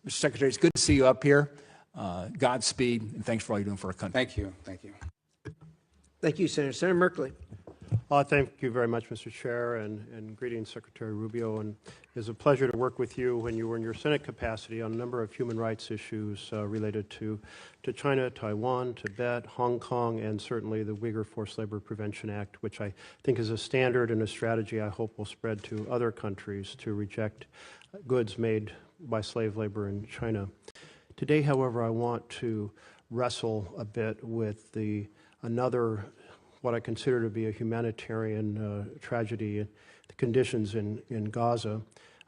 I: Mr. Secretary, it's good to see you up here. Godspeed, and thanks for all you're doing for our country.
C: Thank you. Thank you.
A: Thank you, Senator. Senator Merkley.
J: Thank you very much, Mr. Chair, and greetings, Secretary Rubio. And it's a pleasure to work with you when you were in your Senate capacity on a number of human rights issues related to China, Taiwan, Tibet, Hong Kong, and certainly the Uyghur Forced Labor Prevention Act, which I think is a standard and a strategy I hope will spread to other countries to reject goods made by slave labor in China. Today, however, I want to wrestle a bit with another what I consider to be a humanitarian tragedy, the conditions in Gaza.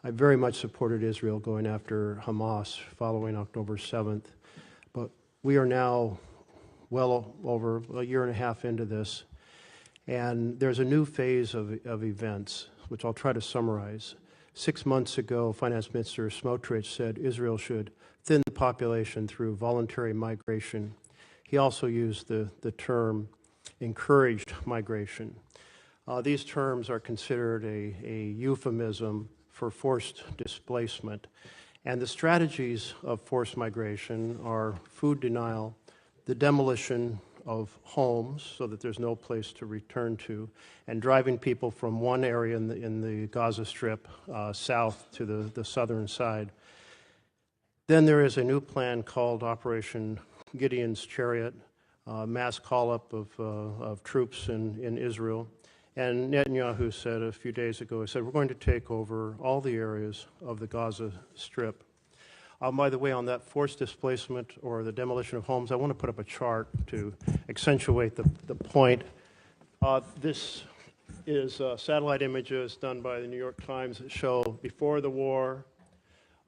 J: I very much supported Israel going after Hamas following October 7th, but we are now well over a year and a half into this, and there's a new phase of events, which I'll try to summarize. 6 months ago, Finance Minister Smotrich said Israel should thin the population through voluntary migration. He also used the term encouraged migration. These terms are considered a euphemism for forced displacement. And the strategies of forced migration are food denial, the demolition of homes so that there's no place to return to, and driving people from one area in the Gaza Strip south to the southern side. Then there is a new plan called Operation Gideon's Chariot, mass call-up of troops in Israel. And Netanyahu said a few days ago, he said, we're going to take over all the areas of the Gaza Strip. By the way, on that forced displacement or the demolition of homes, I want to put up a chart to accentuate the point. This is satellite images done by the New York Times that show before the war,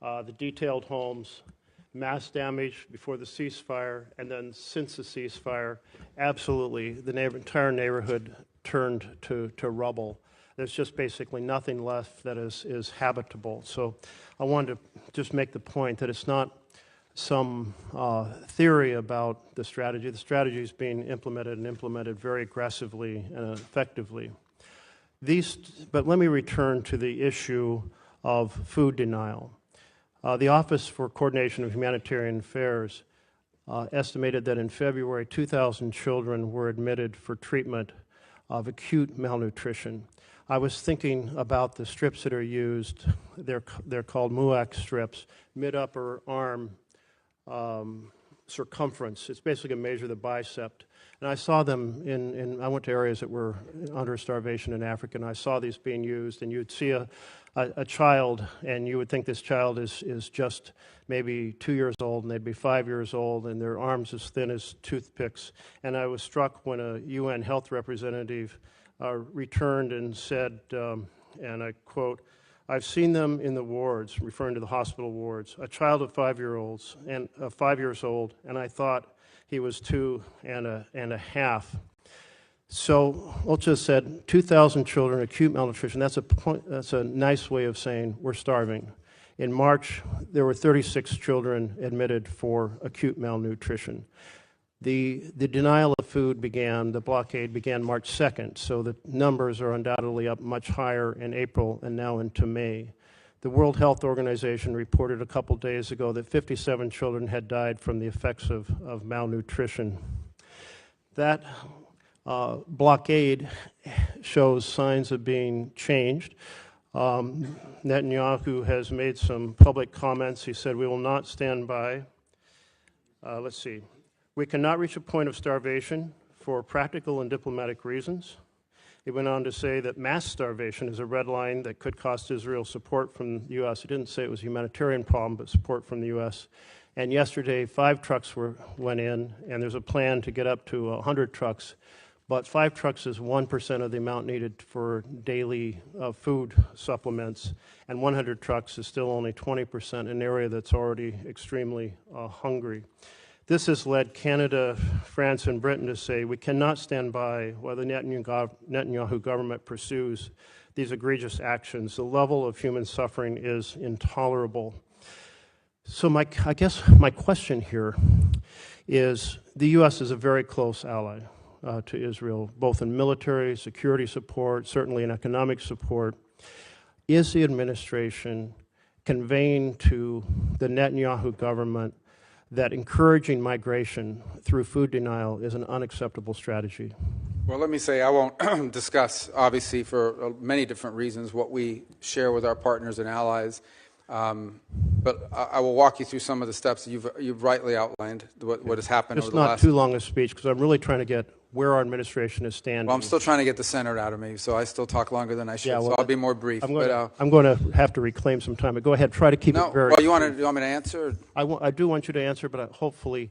J: the detailed homes, mass damage before the ceasefire, and then since the ceasefire, absolutely, the entire neighborhood turned to rubble. There's just basically nothing left that is habitable. So I wanted to just make the point that it's not some theory about the strategy. The strategy is being implemented and implemented very aggressively and effectively. But let me return to the issue of food denial. The Office for Coordination of Humanitarian Affairs estimated that in February, 2,000 children were admitted for treatment of acute malnutrition. I was thinking about the strips that are used. They're called MUAC strips, mid-upper arm circumference. It's basically a measure of the bicep. And I saw them I went to areas that were under starvation in Africa, and I saw these being used, and you'd see a child, and you would think this child is just maybe 2 years old, and they'd be 5 years old, and their arms as thin as toothpicks. And I was struck when a UN health representative returned and said, and I quote, "I've seen them in the wards," referring to the hospital wards, "a child of 5 years old, and I thought he was 2 and a half. So Ulcha said 2,000 children, acute malnutrition. That's a nice way of saying we're starving. In March, there were 36 children admitted for acute malnutrition. The denial of food the blockade began March 2nd, so the numbers are undoubtedly up much higher in April and now into May. The World Health Organization reported a couple days ago that 57 children had died from the effects of malnutrition. That blockade shows signs of being changed. Netanyahu has made some public comments. He said, "We will not stand by." Let's see. "We cannot reach a point of starvation for practical and diplomatic reasons." He went on to say that mass starvation is a red line that could cost Israel support from the U.S. He didn't say it was a humanitarian problem, but support from the U.S. And yesterday, 5 trucks went in, and there's a plan to get up to 100 trucks. But 5 trucks is 1% of the amount needed for daily food supplements, and 100 trucks is still only 20% in an area that's already extremely hungry. This has led Canada, France, and Britain to say we cannot stand by while the Netanyahu government pursues these egregious actions. The level of human suffering is intolerable. So I guess my question here is the U.S. is a very close ally to Israel, both in military, security support, certainly in economic support. Is the administration conveying to the Netanyahu government that encouraging migration through food denial is an unacceptable strategy?
C: Well, let me say I won't discuss, obviously, for many different reasons, what we share with our partners and allies. But I will walk you through some of the steps that you've rightly outlined, what has happened over the last...
J: It's not too long a speech, because I'm really trying to get where our administration is standing.
C: Well, I'm still trying to get the center out of me, so I still talk longer than I should,
J: yeah, well,
C: so I'll be more brief.
J: I'm going to have to reclaim some time, but go ahead, try to keep it very...
C: Well, you want me to answer?
J: I do want you to answer, but hopefully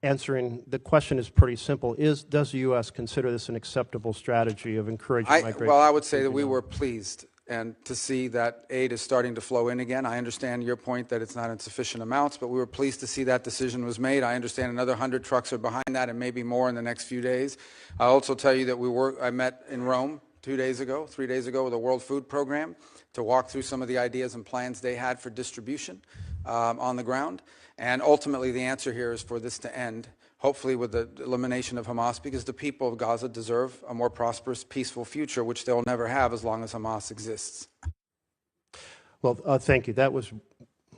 J: answering the question is pretty simple. Does the U.S. consider this an acceptable strategy of encouraging migration?
C: Well, I would say that we were pleased and to see that aid is starting to flow in again. I understand your point that it's not in sufficient amounts, but we were pleased to see that decision was made. I understand another 100 trucks are behind that and maybe more in the next few days. I'll also tell you that I met in Rome 3 days ago with the World Food Program to walk through some of the ideas and plans they had for distribution on the ground. And ultimately the answer here is for this to end, hopefully with the elimination of Hamas, because the people of Gaza deserve a more prosperous, peaceful future, which they'll never have as long as Hamas exists.
J: Well, thank you. That was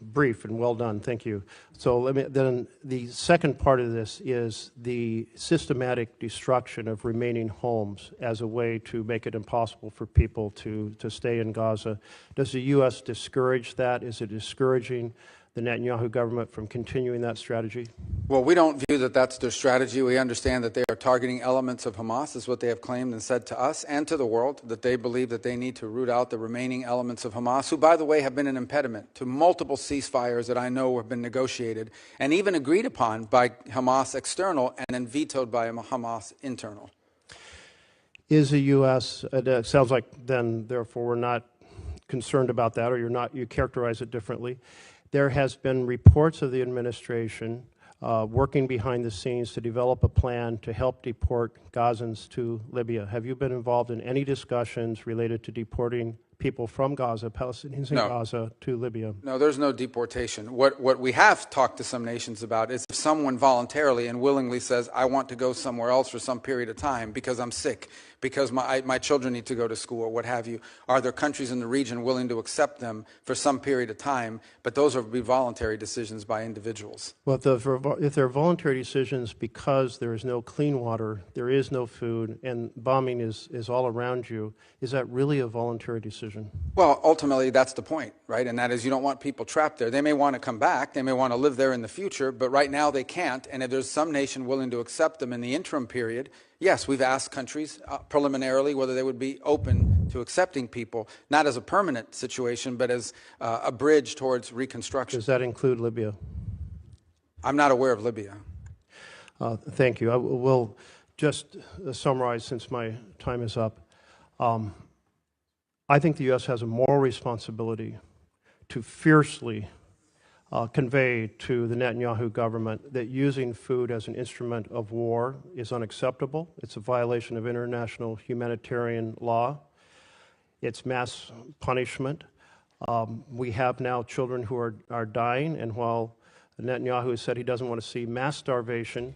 J: brief and well done. Thank you. So then the second part of this is the systematic destruction of remaining homes as a way to make it impossible for people to stay in Gaza. Does the U.S. discourage that? Is it discouraging the Netanyahu government from continuing that strategy?
C: Well, we don't view that that's their strategy. We understand that they are targeting elements of Hamas, is what they have claimed and said to us and to the world, that they believe that they need to root out the remaining elements of Hamas, who, by the way, have been an impediment to multiple ceasefires that I know have been negotiated and even agreed upon by Hamas external and then vetoed by Hamas internal.
J: Is the U.S., it sounds like then, therefore, we're not concerned about that, or you're not, you characterize it differently. There has been reports of the administration working behind the scenes to develop a plan to help deport Gazans to Libya. Have you been involved in any discussions related to deporting people from Gaza, Palestinians in Gaza, to Libya?
C: No, there's no deportation. What we have talked to some nations about is if someone voluntarily and willingly says, I want to go somewhere else for some period of time because I'm sick, because my children need to go to school, or what have you, are there countries in the region willing to accept them for some period of time? But those would be voluntary decisions by individuals.
J: Well, if they're voluntary decisions because there is no clean water, there is no food, and bombing is all around you, is that really a voluntary decision?
C: Well, ultimately, that's the point, right? And that is you don't want people trapped there. They may want to come back. They may want to live there in the future, but right now they can't. And if there's some nation willing to accept them in the interim period, yes, we've asked countries preliminarily whether they would be open to accepting people, not as a permanent situation, but as a bridge towards reconstruction.
J: Does that include Libya?
C: I'm not aware of Libya.
J: Thank you. I will just summarize since my time is up. I think the U.S. has a moral responsibility to fiercely convey to the Netanyahu government that using food as an instrument of war is unacceptable. It's a violation of international humanitarian law. It's mass punishment. We have now children who are dying, and while Netanyahu has said he doesn't want to see mass starvation,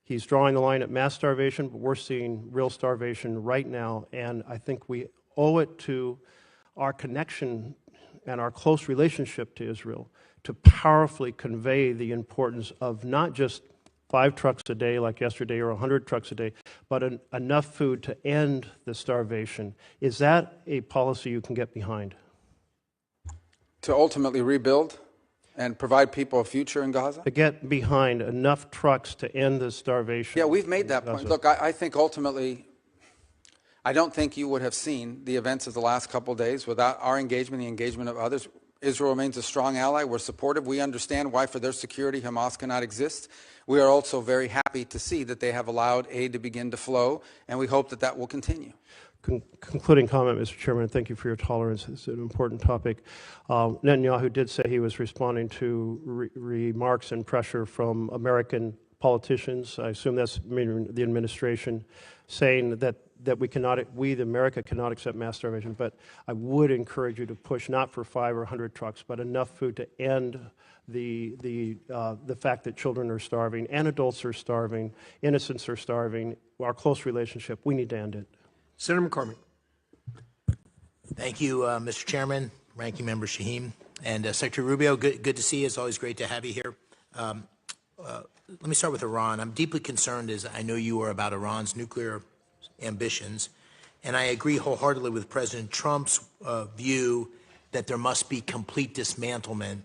J: he's drawing the line at mass starvation, but we're seeing real starvation right now, and I think we owe it to our connection and our close relationship to Israel to powerfully convey the importance of not just 5 trucks a day like yesterday or 100 trucks a day, but enough food to end the starvation. Is that a policy you can get behind?
C: To ultimately rebuild and provide people a future in Gaza?
J: To get behind enough trucks to end the starvation.
C: Yeah, we've made that point. Look, I think ultimately, I don't think you would have seen the events of the last couple of days without our engagement, the engagement of others. Israel remains a strong ally. We're supportive. We understand why, for their security, Hamas cannot exist. We are also very happy to see that they have allowed aid to begin to flow, and we hope that that will continue.
J: Concluding comment, Mr. Chairman, thank you for your tolerance. It's an important topic. Netanyahu did say he was responding to remarks and pressure from American politicians. I assume that's the administration saying that we, America, cannot accept mass starvation. But I would encourage you to push not for 5 or 100 trucks, but enough food to end the fact that children are starving and adults are starving, innocents are starving. Our close relationship, we need to end it.
A: Senator McCormick.
K: Thank you, Mr. Chairman, Ranking Member Shaheen, and Secretary Rubio. Good to see you. It's always great to have you here. Let me start with Iran. I'm deeply concerned, as I know you are, about Iran's nuclear ambitions, and I agree wholeheartedly with President Trump's view that there must be complete dismantlement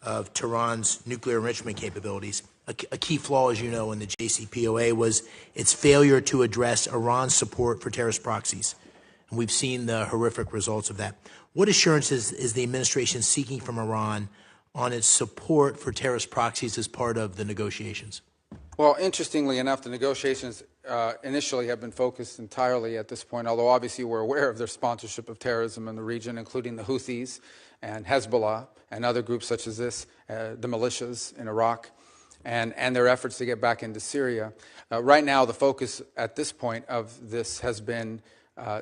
K: of Tehran's nuclear enrichment capabilities. A key flaw, as you know, in the JCPOA was its failure to address Iran's support for terrorist proxies. And we've seen the horrific results of that. What assurances is the administration seeking from Iran on its support for terrorist proxies as part of the negotiations?
C: Well, interestingly enough, the negotiations initially have been focused entirely at this point, although obviously we're aware of their sponsorship of terrorism in the region, including the Houthis and Hezbollah and other groups such as this, the militias in Iraq, and their efforts to get back into Syria. Right now, the focus at this point of this has been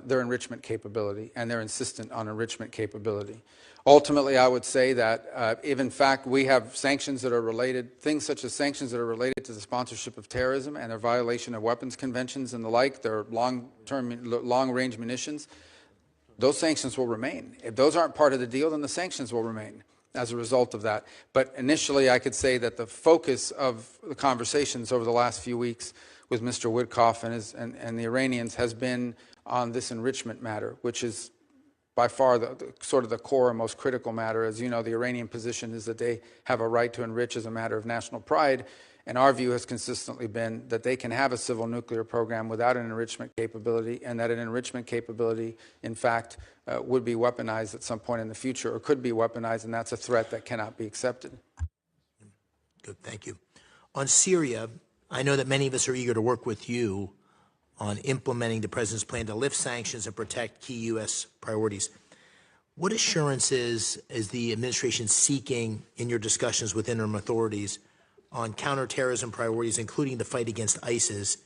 C: their enrichment capability, and they're insistent on enrichment capability. Ultimately, I would say that if, in fact, we have sanctions that are related, things such as sanctions that are related to the sponsorship of terrorism and their violation of weapons conventions and the like, their long-range munitions, those sanctions will remain. If those aren't part of the deal, then the sanctions will remain as a result of that. But initially, I could say that the focus of the conversations over the last few weeks with Mr. Witkoff and the Iranians has been on this enrichment matter, which is by far sort of the core and most critical matter. As you know, the Iranian position is that they have a right to enrich as a matter of national pride, and our view has consistently been that they can have a civil nuclear program without an enrichment capability, and that an enrichment capability, in fact, would be weaponized at some point in the future, or could be weaponized, and that's a threat that cannot be accepted.
K: Good, thank you. On Syria, I know that many of us are eager to work with you on implementing the President's plan to lift sanctions and protect key U.S. priorities. What assurances is the administration seeking in your discussions with interim authorities on counterterrorism priorities, including the fight against ISIS,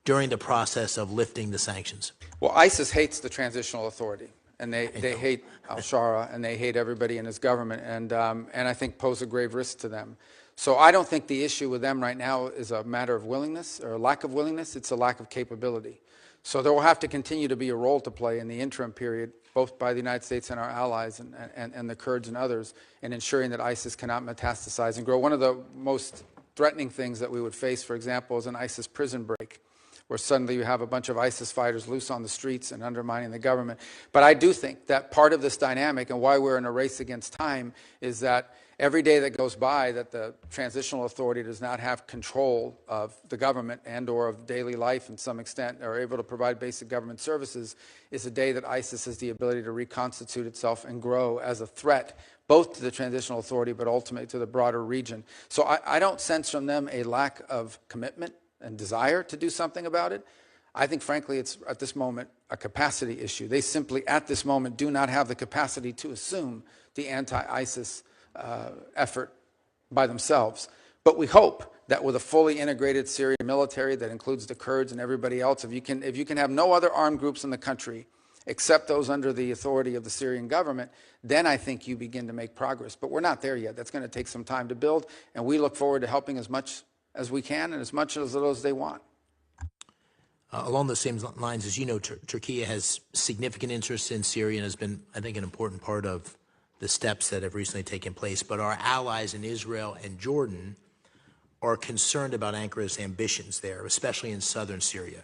K: during the process of lifting the sanctions?
C: Well, ISIS hates the transitional authority, and they hate al-Shara, and they hate everybody in his government, and I think pose a grave risk to them. So I don't think the issue with them right now is a matter of willingness or a lack of willingness. It's a lack of capability. So there will have to continue to be a role to play in the interim period, both by the United States and our allies and the Kurds and others, in ensuring that ISIS cannot metastasize and grow. One of the most threatening things that we would face, for example, is an ISIS prison break, where suddenly you have a bunch of ISIS fighters loose on the streets and undermining the government. But I do think that part of this dynamic and why we're in a race against time is that every day that goes by that the transitional authority does not have control of the government and or of daily life in some extent, or able to provide basic government services, is a day that ISIS has the ability to reconstitute itself and grow as a threat, both to the transitional authority but ultimately to the broader region. So I don't sense from them a lack of commitment and desire to do something about it. I think, frankly, it's at this moment a capacity issue. They simply, at this moment, do not have the capacity to assume the anti-ISIS effort by themselves. But we hope that with a fully integrated Syrian military that includes the Kurds and everybody else, if you can have no other armed groups in the country except those under the authority of the Syrian government, then I think you begin to make progress. But we're not there yet. That's going to take some time to build, and we look forward to helping as much as we can and as much as little as they want.
K: Along those same lines, as you know, Turkey has significant interest in Syria and has been, I think, an important part of the steps that have recently taken place. But our allies in Israel and Jordan are concerned about Ankara's ambitions there, especially in southern Syria.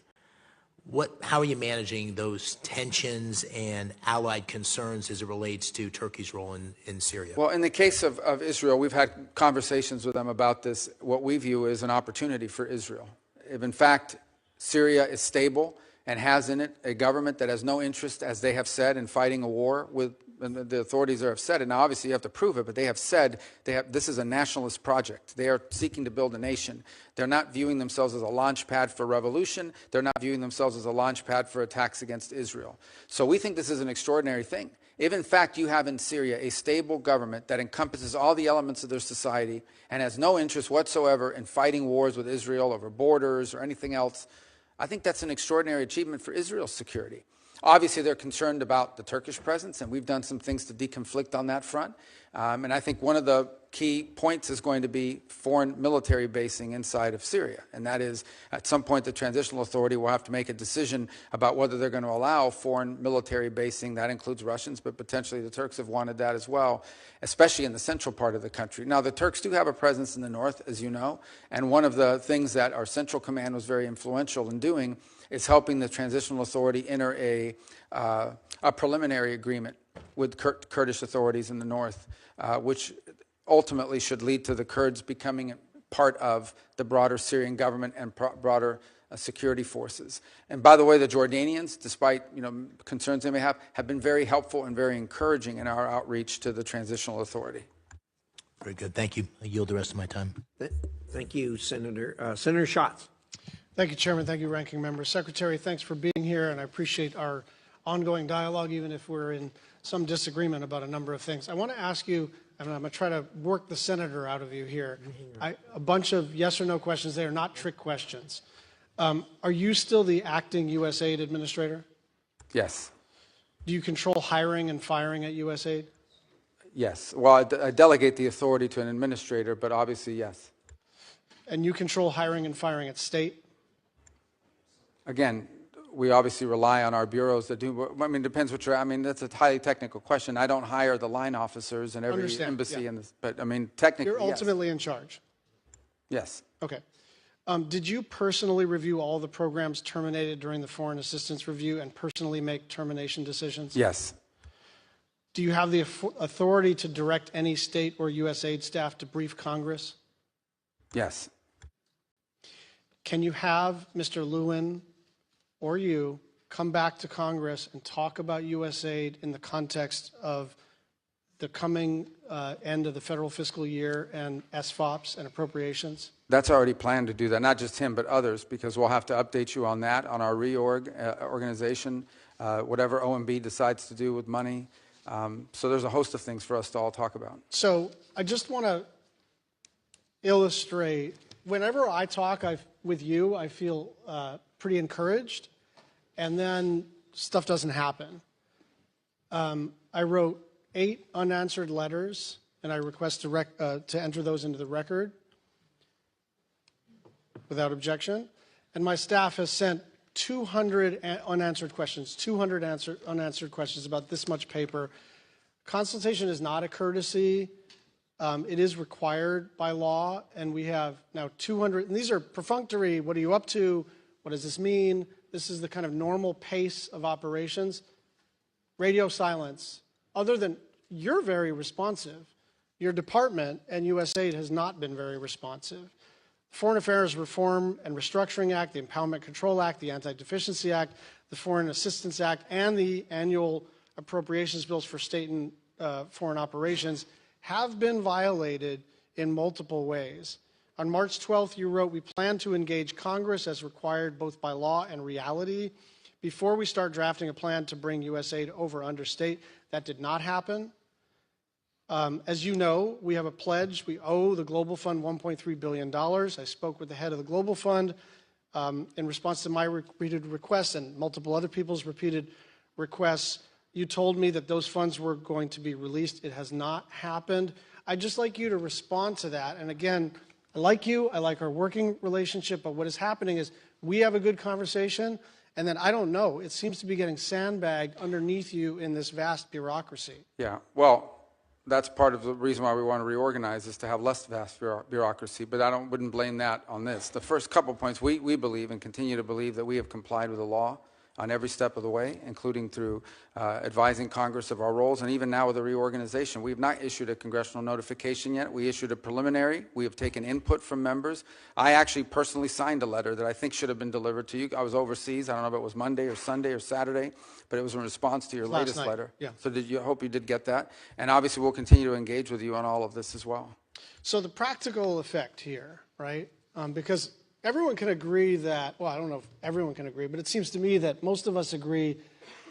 K: How are you managing those tensions and allied concerns as it relates to Turkey's role in Syria?
C: Well, in the case of Israel, we've had conversations with them about this, what we view as an opportunity for Israel. If, in fact, Syria is stable and has in it a government that has no interest, as they have said, in fighting a war with, and the authorities have said it. Now, obviously, you have to prove it, but they have said this is a nationalist project. They are seeking to build a nation. They're not viewing themselves as a launch pad for revolution. They're not viewing themselves as a launch pad for attacks against Israel. So we think this is an extraordinary thing. If, in fact, you have in Syria a stable government that encompasses all the elements of their society and has no interest whatsoever in fighting wars with Israel over borders or anything else, I think that's an extraordinary achievement for Israel's security. Obviously, they're concerned about the Turkish presence, and we've done some things to deconflict on that front. And I think one of the key points is going to be foreign military basing inside of Syria. And that is, at some point, the transitional authority will have to make a decision about whether they're going to allow foreign military basing. That includes Russians, but potentially the Turks have wanted that as well, especially in the central part of the country. Now, the Turks do have a presence in the north, as you know, and one of the things that our Central Command was very influential in doing is helping the transitional authority enter a preliminary agreement with Kurdish authorities in the north, which ultimately should lead to the Kurds becoming part of the broader Syrian government and broader security forces. And by the way, the Jordanians, despite concerns they may have been very helpful and very encouraging in our outreach to the transitional authority.
K: Very good. Thank you. I yield the rest of my time.
A: Thank you, Senator. Senator Schatz.
L: Thank you, Chairman. Thank you, Ranking Member. Secretary, thanks for being here, and I appreciate our ongoing dialogue, even if we're in some disagreement about a number of things. I want to ask you, and I'm going to try to work the senator out of you here, a bunch of yes or no questions. They are not trick questions. Are you still the acting USAID administrator?
C: Yes.
L: Do you control hiring and firing at USAID?
C: Yes. Well, I delegate the authority to an administrator, but obviously, yes.
L: And you control hiring and firing at state?
C: Again, we obviously rely on our bureaus that do. I mean, it depends what you're. I mean, that's a highly technical question. I don't hire the line officers in every embassy, but I mean, technically,
L: you're ultimately in charge.
C: Yes.
L: Okay. Did you personally review all the programs terminated during the foreign assistance review and personally make termination decisions?
C: Yes.
L: Do you have the authority to direct any state or USAID staff to brief Congress?
C: Yes.
L: Can you have Mr. Lewin or you come back to Congress and talk about USAID in the context of the coming end of the federal fiscal year and SFOPs and appropriations?
C: That's already planned to do that, not just him, but others, because we'll have to update you on that, on our reorganization, whatever OMB decides to do with money. So there's a host of things for us to all talk about.
L: So I just want to illustrate, whenever I talk with you, I feel pretty encouraged, and then stuff doesn't happen. I wrote 8 unanswered letters, and I request to enter those into the record without objection. And my staff has sent 200 unanswered questions, 200 unanswered questions about this much paper. Consultation is not a courtesy. It is required by law, and we have now 200, and these are perfunctory. What are you up to? What does this mean? This is the kind of normal pace of operations. Radio silence. Other than, you're very responsive. Your department and USAID has not been very responsive. Foreign Affairs Reform and Restructuring Act, the Empowerment Control Act, the Anti-Deficiency Act, the Foreign Assistance Act, and the annual appropriations bills for state and foreign operations have been violated in multiple ways. On March 12th, you wrote, "We plan to engage Congress as required both by law and reality before we start drafting a plan to bring USAID over understate." That did not happen. As you know, we have a pledge. We owe the Global Fund $1.3 billion. I spoke with the head of the Global Fund in response to my repeated requests and multiple other people's repeated requests. You told me that those funds were going to be released. It has not happened. I'd just like you to respond to that. And again, I like you. I like our working relationship. But what is happening is we have a good conversation, and then I don't know. It seems to be getting sandbagged underneath you in this vast bureaucracy.
C: Yeah, well, that's part of the reason why we want to reorganize, is to have less vast bureaucracy, but I wouldn't blame that on this. The first couple points, we believe and continue to believe that we have complied with the law on every step of the way, including through advising Congress of our roles, and even now with the reorganization. We have not issued a congressional notification yet. We issued a preliminary. We have taken input from members. I actually personally signed a letter that I think should have been delivered to you. I was overseas. I don't know if it was Monday or Sunday or Saturday, but it was in response to your latest letter.
L: Yeah.
C: So I hope you did get that. And obviously we'll continue to engage with you on all of this as well.
L: So the practical effect here, right, because everyone can agree that, well, I don't know if everyone can agree, but it seems to me that most of us agree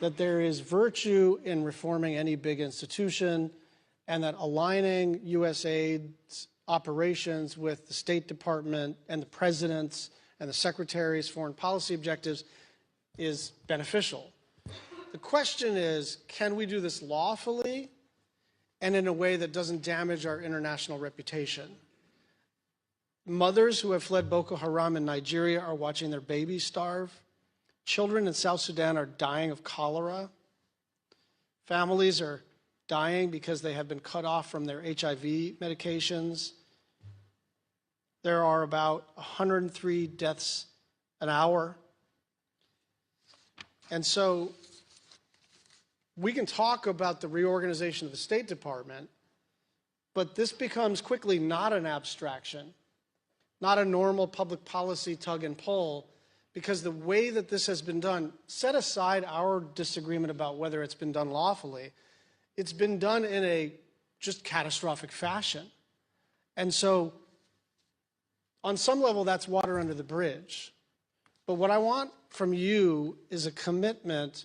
L: that there is virtue in reforming any big institution, and that aligning USAID's operations with the State Department and the President's and the Secretary's foreign policy objectives is beneficial. The question is, can we do this lawfully and in a way that doesn't damage our international reputation? Mothers who have fled Boko Haram in Nigeria are watching their babies starve. Children in South Sudan are dying of cholera. Families are dying because they have been cut off from their HIV medications. There are about 103 deaths an hour. And so we can talk about the reorganization of the State Department, but this becomes quickly not an abstraction, not a normal public policy tug and pull, because the way that this has been done, set aside our disagreement about whether it's been done lawfully, it's been done in a just catastrophic fashion. And so on some level, that's water under the bridge. But what I want from you is a commitment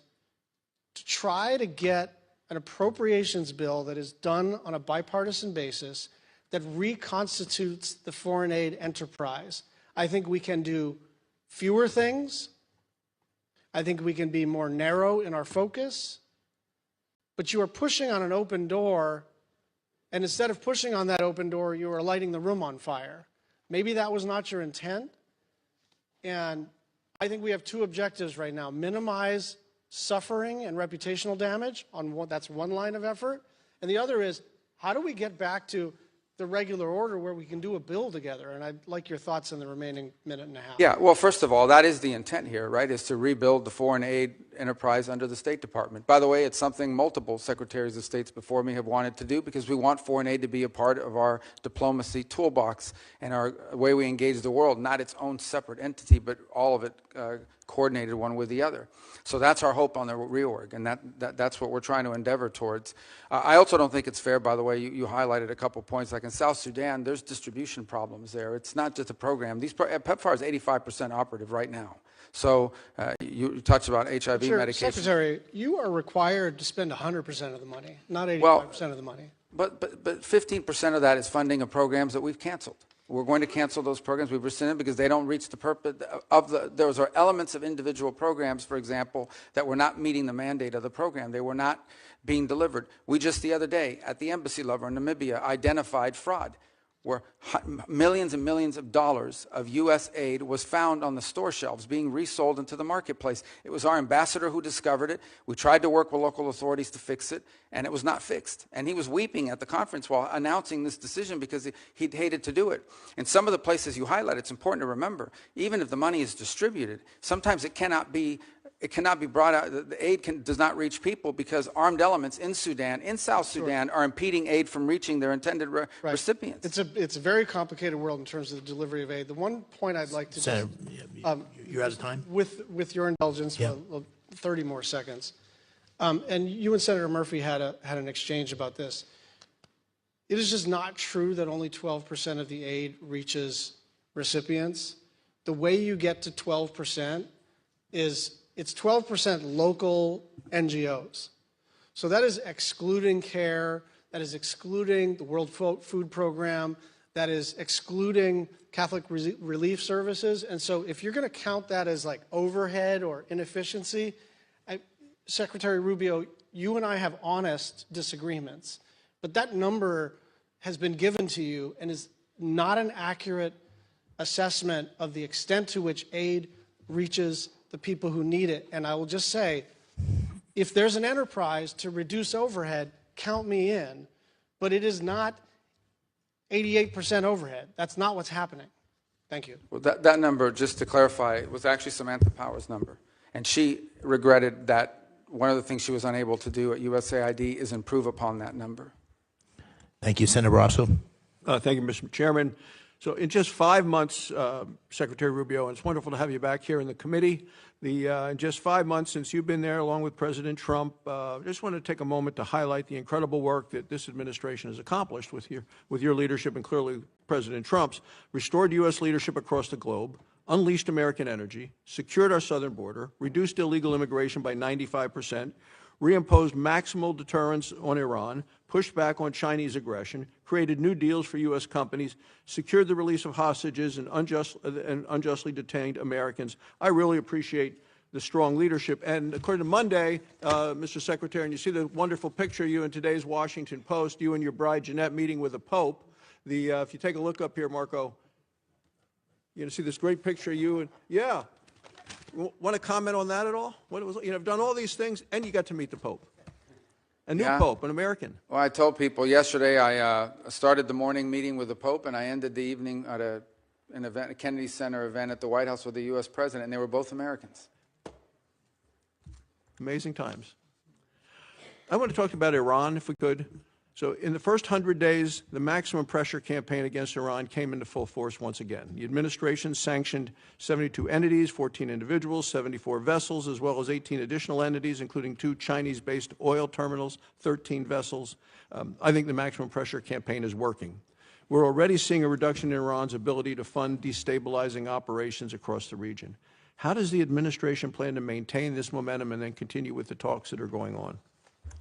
L: to try to get an appropriations bill that is done on a bipartisan basis that reconstitutes the foreign aid enterprise. I think we can do fewer things. I think we can be more narrow in our focus. But you are pushing on an open door, and instead of pushing on that open door, you are lighting the room on fire. Maybe that was not your intent. And I think we have two objectives right now: minimize suffering and reputational damage that's one line of effort, and the other is, how do we get back to the regular order where we can do a bill together? And I'd like your thoughts in the remaining minute and a half.
C: Yeah, well, first of all, that is the intent here, right, is to rebuild the foreign aid enterprise under the State Department. By the way, it's something multiple secretaries of states before me have wanted to do, because we want foreign aid to be a part of our diplomacy toolbox and our way we engage the world, not its own separate entity, but all of it coordinated one with the other. So that's our hope on the reorg, and that's what we're trying to endeavor towards. I also don't think it's fair, by the way, you highlighted a couple points, like in South Sudan, there's distribution problems there. It's not just a program. PEPFAR is 85% operative right now. So you touched about HIV
L: Sure,
C: medication.
L: Secretary, you are required to spend 100% of the money, not 85% of the money.
C: But 15% of that is funding of programs that we've canceled. We're going to cancel those programs. We've rescinded because they don't reach the purpose of those are elements of individual programs, for example, that were not meeting the mandate of the program. They were not being delivered. We just the other day at the embassy level in Namibia identified fraud, where millions and millions of dollars of U.S. aid was found on the store shelves being resold into the marketplace. It was our ambassador who discovered it. We tried to work with local authorities to fix it, and it was not fixed. And he was weeping at the conference while announcing this decision because he'd hated to do it. And some of the places you highlight, it's important to remember, even if the money is distributed, sometimes it cannot be brought out. The aid does not reach people because armed elements in Sudan, in South Sudan, are impeding aid from reaching their intended recipients.
L: It's a very complicated world in terms of the delivery of aid. The one point I'd like to
K: Senator, you're out of time?
L: with your indulgence,
K: Yeah.
L: for 30 more seconds. And you and Senator Murphy had an exchange about this. It is just not true that only 12% of the aid reaches recipients. The way you get to 12% is it's 12% local NGOs. So that is excluding CARE, that is excluding the World Food Program, that is excluding Catholic Relief Services. And so if you're going to count that as like overhead or inefficiency, Secretary Rubio, you and I have honest disagreements, but that number has been given to you and is not an accurate assessment of the extent to which aid reaches the people who need it. And I will just say, if there's an enterprise to reduce overhead, count me in, but it is not 88% overhead. That's not what's happening. Thank you.
C: Well, that number, just to clarify, was actually Samantha Power's number. And she regretted that one of the things she was unable to do at USAID is improve upon that number.
K: Thank you. Senator Rosso.
M: Thank you, Mr. Chairman. So in just 5 months, Secretary Rubio, and it's wonderful to have you back here in the committee. In just 5 months since you've been there, along with President Trump, I just want to take a moment to highlight the incredible work that this administration has accomplished with your leadership and clearly President Trump's, restored U.S. leadership across the globe, unleashed American energy, secured our southern border, reduced illegal immigration by 95%, reimposed maximal deterrence on Iran, pushed back on Chinese aggression, created new deals for U.S. companies, secured the release of hostages and unjustly detained Americans. I really appreciate the strong leadership. And according to Monday, Mr. Secretary, and you see the wonderful picture of you in today's Washington Post, you and your bride Jeanette meeting with the Pope. If you take a look up here, Marco, you're going to see this great picture of you. And yeah. Want to comment on that at all? What it was, I've done all these things, and you got to meet the Pope. A new Pope, an American.
C: Well, I told people yesterday I started the morning meeting with the Pope, and I ended the evening at an event, a Kennedy Center event at the White House with the U.S. President, and they were both Americans.
M: Amazing times. I want to talk about Iran, if we could. So in the first 100 days, the maximum pressure campaign against Iran came into full force once again. The administration sanctioned 72 entities, 14 individuals, 74 vessels, as well as 18 additional entities, including 2 Chinese-based oil terminals, 13 vessels. I think the maximum pressure campaign is working. We're already seeing a reduction in Iran's ability to fund destabilizing operations across the region. How does the administration plan to maintain this momentum and then continue with the talks that are going on?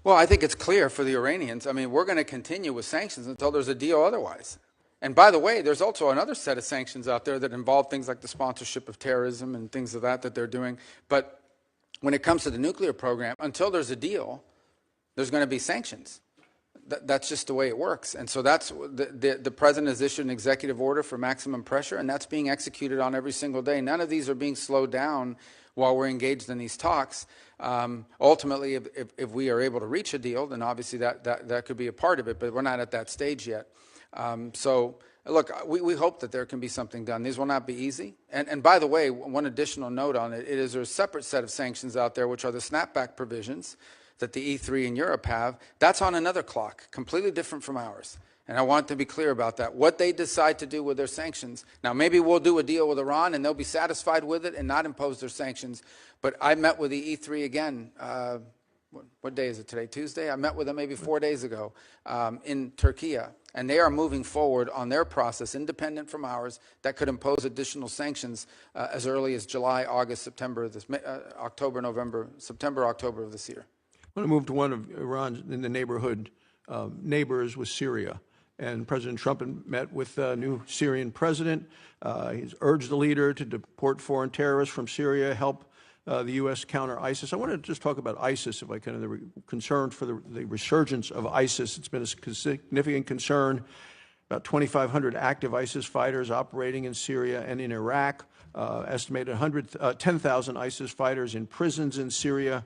C: Well, I think it's clear for the Iranians. I mean, we're going to continue with sanctions until there's a deal otherwise. And by the way, there's also another set of sanctions out there that involve things like the sponsorship of terrorism and things of that they're doing. But when it comes to the nuclear program, until there's a deal, there's going to be sanctions. That's just the way it works. And so that's the president has issued an executive order for maximum pressure, and that's being executed on every single day. None of these are being slowed down while we're engaged in these talks. Ultimately, if we are able to reach a deal, then obviously that could be a part of it, but we're not at that stage yet. So, look, we hope that there can be something done. These will not be easy. And by the way, one additional note on it is there's a separate set of sanctions out there, which are the snapback provisions that the E3 in Europe have. That's on another clock, completely different from ours. And I want to be clear about that. What they decide to do with their sanctions. Now, maybe we'll do a deal with Iran and they'll be satisfied with it and not impose their sanctions. But I met with the E3 again. What day is it today? Tuesday? I met with them maybe 4 days ago in Turkey. and they are moving forward on their process, independent from ours, that could impose additional sanctions as early as July, August, September, October, November, September, October of this year.
M: I want to move to one of Iran's in the neighborhood neighbors with Syria. And President Trump met with the new Syrian president. He's urged the leader to deport foreign terrorists from Syria, help the U.S. counter ISIS. I want to just talk about ISIS, if I can, the concern for the resurgence of ISIS. It's been a significant concern. About 2,500 active ISIS fighters operating in Syria and in Iraq. Estimated 10,000 ISIS fighters in prisons in Syria.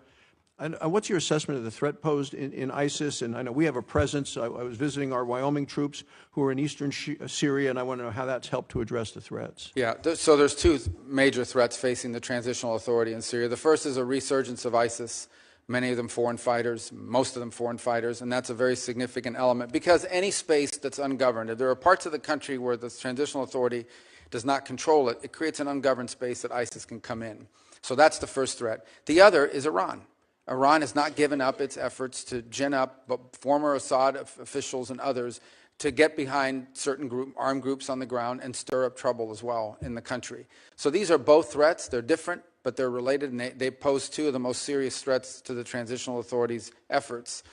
M: And what's your assessment of the threat posed in ISIS? And I know we have a presence. I was visiting our Wyoming troops who are in eastern Syria, and I want to know how that's helped to address the threats.
C: Yeah, so there's two major threats facing the Transitional Authority in Syria. The first is a resurgence of ISIS, many of them foreign fighters, most of them foreign fighters, and that's a very significant element because any space that's ungoverned, if there are parts of the country where the Transitional Authority does not control it, it creates an ungoverned space that ISIS can come in. So that's the first threat. The other is Iran. Iran has not given up its efforts to gin up former Assad officials and others to get behind certain armed groups on the ground and stir up trouble as well in the country. So these are both threats. They're different, but they're related, and they pose two of the most serious threats to the Transitional Authority's efforts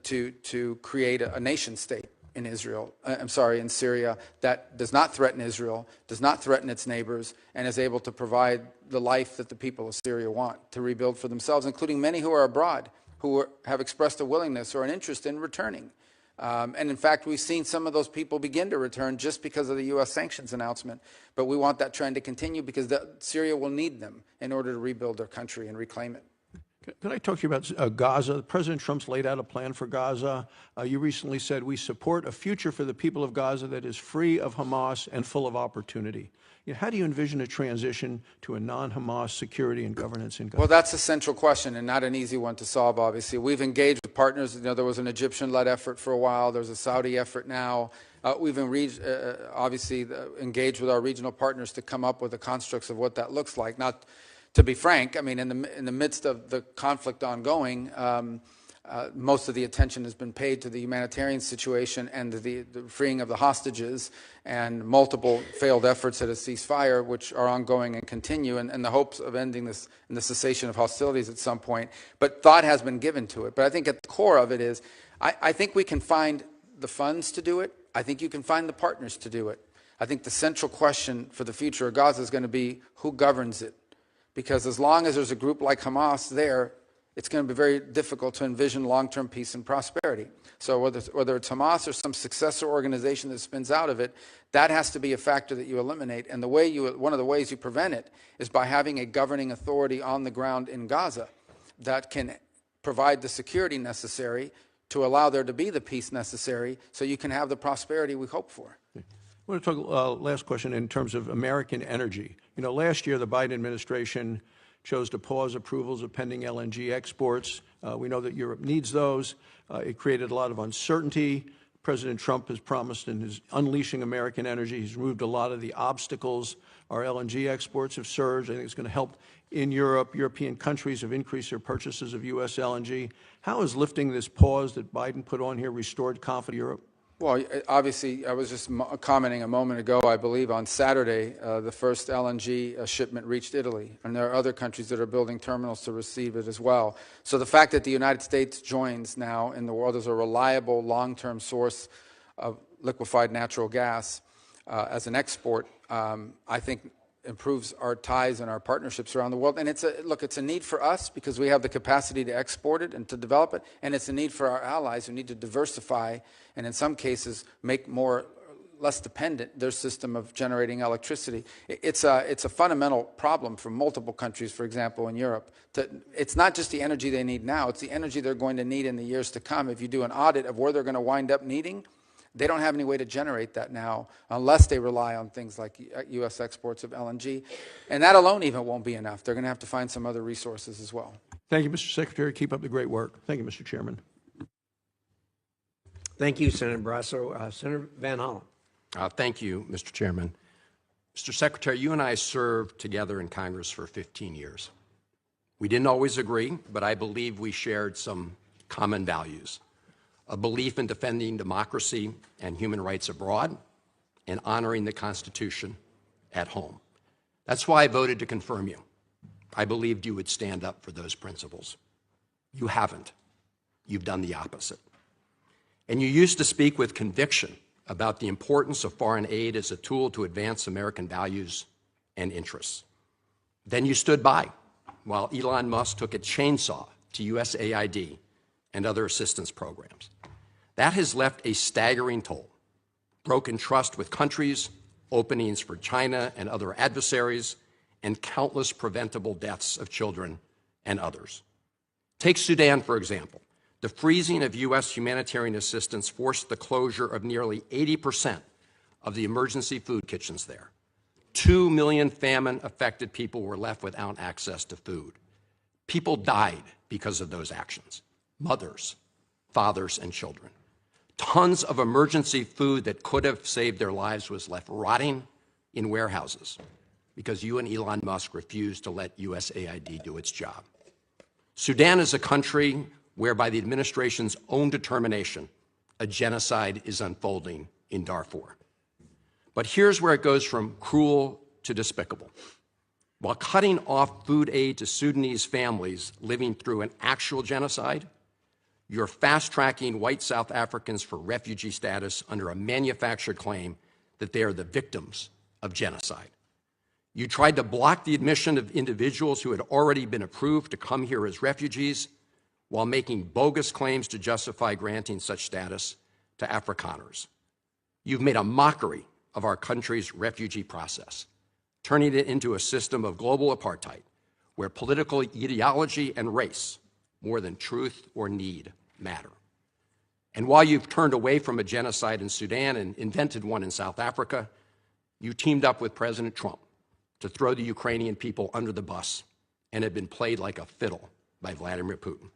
C: to create a nation state in in Syria that does not threaten Israel, does not threaten its neighbors, and is able to provide the life that the people of Syria want to rebuild for themselves, including many who are abroad, who have expressed a willingness or an interest in returning. And in fact, we've seen some of those people begin to return just because of the U.S. sanctions announcement. But we want that trend to continue because Syria will need them in order to rebuild their country and reclaim it.
M: Can I talk to you about Gaza? President Trump's laid out a plan for Gaza. You recently said we support a future for the people of Gaza that is free of Hamas and full of opportunity. How do you envision a transition to a non-Hamas security and governance in Gaza?
C: Well, that's a central question and not an easy one to solve, obviously. We've engaged with partners. There was an Egyptian-led effort for a while. There's a Saudi effort now. We've obviously engaged with our regional partners to come up with the constructs of what that looks like. Not to be frank, I mean, in the midst of the conflict ongoing, most of the attention has been paid to the humanitarian situation and the freeing of the hostages and multiple failed efforts at a ceasefire, which are ongoing and continue, and the hopes of ending this and the cessation of hostilities at some point. But thought has been given to it. But I think at the core of it is, I think we can find the funds to do it. I think you can find the partners to do it. I think the central question for the future of Gaza is going to be who governs it. Because as long as there's a group like Hamas there, it's going to be very difficult to envision long-term peace and prosperity. So whether it's Hamas or some successor organization that spins out of it, that has to be a factor that you eliminate. And one of the ways you prevent it is by having a governing authority on the ground in Gaza that can provide the security necessary to allow there to be the peace necessary so you can have the prosperity we hope for.
M: I want to talk, last question, in terms of American energy. Last year the Biden administration chose to pause approvals of pending LNG exports. We know that Europe needs those. It created a lot of uncertainty. President Trump has promised in his unleashing American energy, he's removed a lot of the obstacles. Our LNG exports have surged. I think it's going to help in Europe. European countries have increased their purchases of U.S. LNG. How has lifting this pause that Biden put on here restored confidence in Europe?
C: Well, obviously, I was just commenting a moment ago, I believe on Saturday, the first LNG shipment reached Italy. And there are other countries that are building terminals to receive it as well. So the fact that the United States joins now in the world as a reliable long-term source of liquefied natural gas as an export, I think improves our ties and our partnerships around the world. And it's a need for us because we have the capacity to export it and to develop it. And it's a need for our allies who need to diversify and in some cases make less dependent their system of generating electricity. It's a fundamental problem for multiple countries, for example, in Europe. It's not just the energy they need now, it's the energy they're going to need in the years to come. If you do an audit of where they're going to wind up needing, they don't have any way to generate that now unless they rely on things like U.S. exports of LNG. And that alone even won't be enough. They're going to have to find some other resources as well.
M: Thank you, Mr. Secretary. Keep up the great work. Thank you, Mr. Chairman.
A: Thank you, Senator Barrasso. Senator Van Hollen.
N: Thank you, Mr. Chairman. Mr. Secretary, you and I served together in Congress for 15 years. We didn't always agree, but I believe we shared some common values. a belief in defending democracy and human rights abroad, and honoring the Constitution at home. That's why I voted to confirm you. I believed you would stand up for those principles. You haven't. You've done the opposite. And you used to speak with conviction about the importance of foreign aid as a tool to advance American values and interests. Then you stood by while Elon Musk took a chainsaw to USAID and other assistance programs. That has left a staggering toll: broken trust with countries, openings for China and other adversaries, and countless preventable deaths of children and others. Take Sudan, for example. The freezing of U.S. humanitarian assistance forced the closure of nearly 80% of the emergency food kitchens there. 2 million famine-affected people were left without access to food. People died because of those actions: mothers, fathers, and children. Tons of emergency food that could have saved their lives was left rotting in warehouses because you and Elon Musk refused to let USAID do its job. Sudan is a country where, by the administration's own determination, a genocide is unfolding in Darfur. But here's where it goes from cruel to despicable. While cutting off food aid to Sudanese families living through an actual genocide, you're fast-tracking white South Africans for refugee status under a manufactured claim that they are the victims of genocide. You tried to block the admission of individuals who had already been approved to come here as refugees while making bogus claims to justify granting such status to Afrikaners. You've made a mockery of our country's refugee process, turning it into a system of global apartheid where political ideology and race, more than truth or need, matter. And while you've turned away from a genocide in Sudan and invented one in South Africa, you teamed up with President Trump to throw the Ukrainian people under the bus and have been played like a fiddle by Vladimir Putin.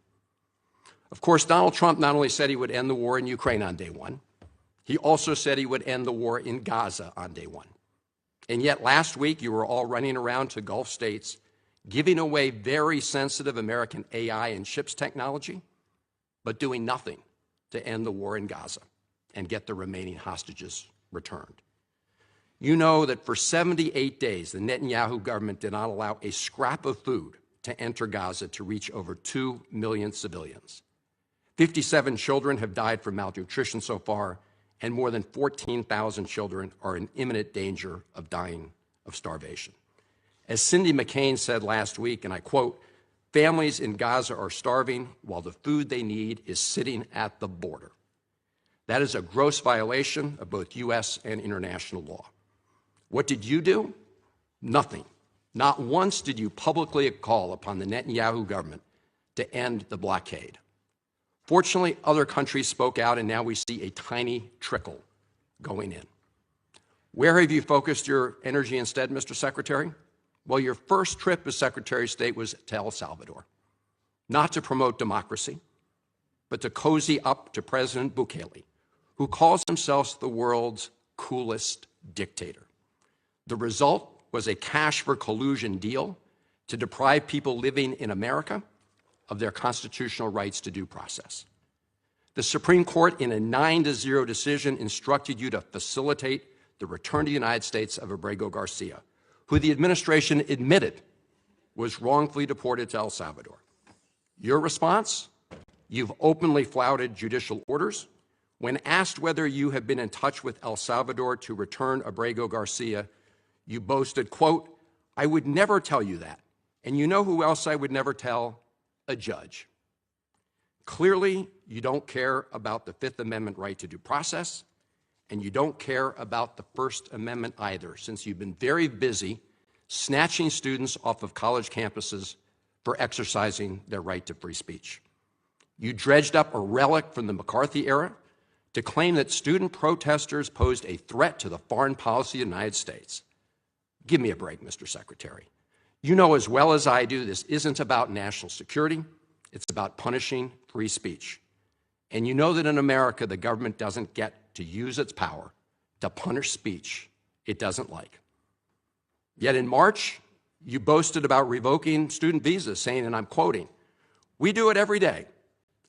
N: Of course, Donald Trump not only said he would end the war in Ukraine on day one, he also said he would end the war in Gaza on day one. And yet last week you were all running around to Gulf states giving away very sensitive American AI and chips technology, but doing nothing to end the war in Gaza and get the remaining hostages returned. You know that for 78 days, the Netanyahu government did not allow a scrap of food to enter Gaza to reach over 2 million civilians. 57 children have died from malnutrition so far, and more than 14,000 children are in imminent danger of dying of starvation. As Cindy McCain said last week, and I quote, "Families in Gaza are starving while the food they need is sitting at the border." That is a gross violation of both U.S. and international law. What did you do? Nothing. Not once did you publicly call upon the Netanyahu government to end the blockade. Fortunately, other countries spoke out, and now we see a tiny trickle going in. Where have you focused your energy instead, Mr. Secretary? Well, your first trip as Secretary of State was to El Salvador, not to promote democracy, but to cozy up to President Bukele, who calls himself the world's coolest dictator. The result was a cash for collusion deal to deprive people living in America of their constitutional rights to due process. The Supreme Court, in a 9-0 decision, instructed you to facilitate the return to the United States of Abrego Garcia, who the administration admitted was wrongfully deported to El Salvador. Your response? You've openly flouted judicial orders. When asked whether you have been in touch with El Salvador to return Abrego Garcia, you boasted, quote, "I would never tell you that. And you know who else I would never tell? A judge." Clearly, you don't care about the Fifth Amendment right to due process, and you don't care about the First Amendment either, since you've been very busy snatching students off of college campuses for exercising their right to free speech. You dredged up a relic from the McCarthy era to claim that student protesters posed a threat to the foreign policy of the United States. Give me a break, Mr. Secretary. You know as well as I do this isn't about national security. It's about punishing free speech. And you know that in America, the government doesn't get to use its power to punish speech it doesn't like. Yet in March, you boasted about revoking student visas, saying, and I'm quoting, "We do it every day,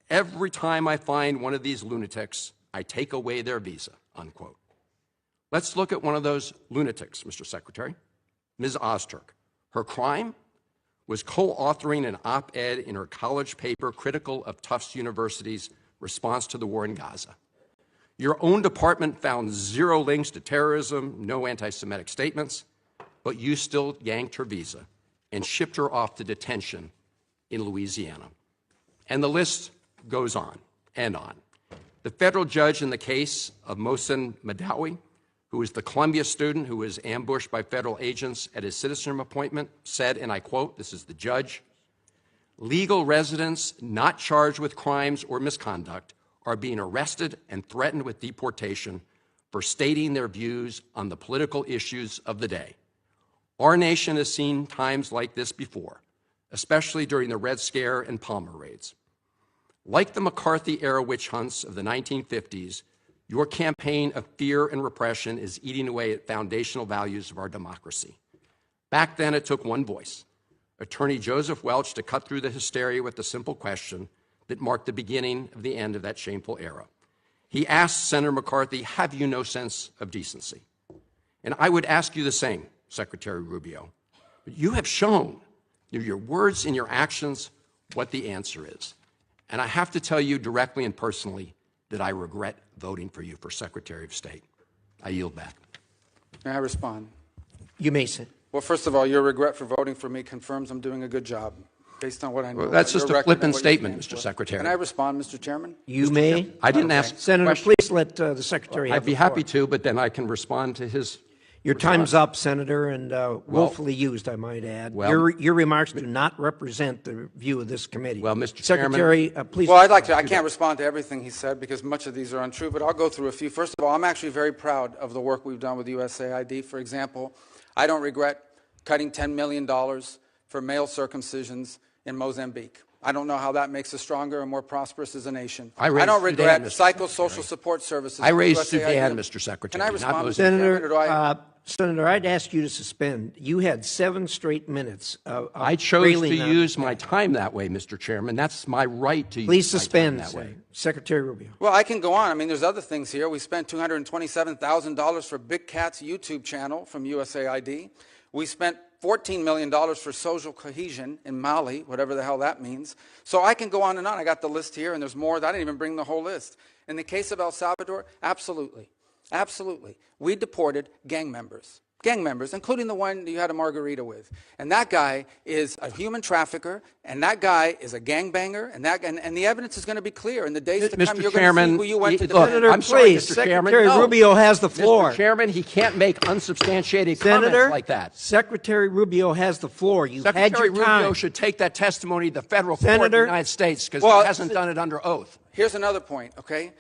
N: Every time I find one of these lunatics, I take away their visa, unquote. Let's look at one of those lunatics, Mr. Secretary, Ms. Ozturk. Her crime was co-authoring an op-ed in her college paper critical of Tufts University's response to the war in Gaza. Your own department found zero links to terrorism, no anti-Semitic statements, but you still yanked her visa and shipped her off to detention in Louisiana. And the list goes on and on. The federal judge in the case of Mohsen Madawi, who is the Columbia student who was ambushed by federal agents at his citizenship appointment, said, and I quote, this is the judge, "Legal residents not charged with crimes or misconduct are being arrested and threatened with deportation for stating their views on the political issues of the day. Our nation has seen times like this before, especially during the Red Scare and Palmer raids. Like the McCarthy-era witch hunts of the 1950s, your campaign of fear and repression is eating away at foundational values of our democracy. Back then, it took one voice, Attorney Joseph Welch, to cut through the hysteria with the simple question that marked the beginning of the end of that shameful era. He asked Senator McCarthy, have you no sense of decency? And I would ask you the same, Secretary Rubio. But you have shown through your words and your actions what the answer is. And I have to tell you directly and personally that I regret voting for you for Secretary of State. I yield back.
C: May I respond?
A: You may sit.
C: Well, first of all, your regret for voting for me confirms I'm doing a good job, based on what I know.
N: Well, that's just
C: your
N: a
C: record and
N: flippant
C: what you
N: statement,
C: stand
N: Mr.
C: for.
N: Secretary.
C: Can I respond, Mr. Chairman?
A: You may.
N: I didn't ask.
A: Senator, please let the Secretary have
N: I'd be
A: the floor.
N: happy to, but then I can respond to his.
A: Your time's up, Senator, and willfully used, I might add. Your remarks do not represent the view of this committee.
N: Well, Mr.
A: Secretary, please.
C: Well, I'd like to. I can't respond to everything he said because much of these are untrue, but I'll go through a few. First of all, I'm actually very proud of the work we've done with USAID. For example, I don't regret cutting $10 million for male circumcisions in Mozambique. I don't know how that makes us stronger and more prosperous as a nation. I don't regret psychosocial support services.
N: I raised Sudan, Mr. Secretary.
C: Can I respond,
A: Senator, I'd ask you to suspend. You had 7 straight minutes of
N: I chose to use my time that way, Mr. Chairman. That's my right to
A: Please
N: use my
A: suspend
N: time that way.
A: Secretary Rubio.
C: Well, I can go on. I mean, there's other things here. We spent $227,000 for Big Cat's YouTube channel from USAID. We spent $14 million for social cohesion in Mali, whatever the hell that means. So I can go on and on. I got the list here, and there's more. I didn't even bring the whole list. In the case of El Salvador, absolutely. Absolutely. We deported gang members, including the one you had a margarita with. And that guy is a human trafficker, and that guy is a gangbanger, and the evidence is going to be clear. In the days to come, you're going to see who you went to defend.
A: Senator,
N: I'm sorry,
A: please,
N: Mr. Chairman.
A: Secretary
N: No.
A: Rubio has the floor.
N: Mr. Chairman, he can't make unsubstantiated
A: Senator,
N: comments like that.
A: Secretary Rubio has the floor. You've
N: Secretary
A: had your time.
N: Rubio should take that testimony to the federal court of the United States because he hasn't done it under oath.
C: Here's another point, okay?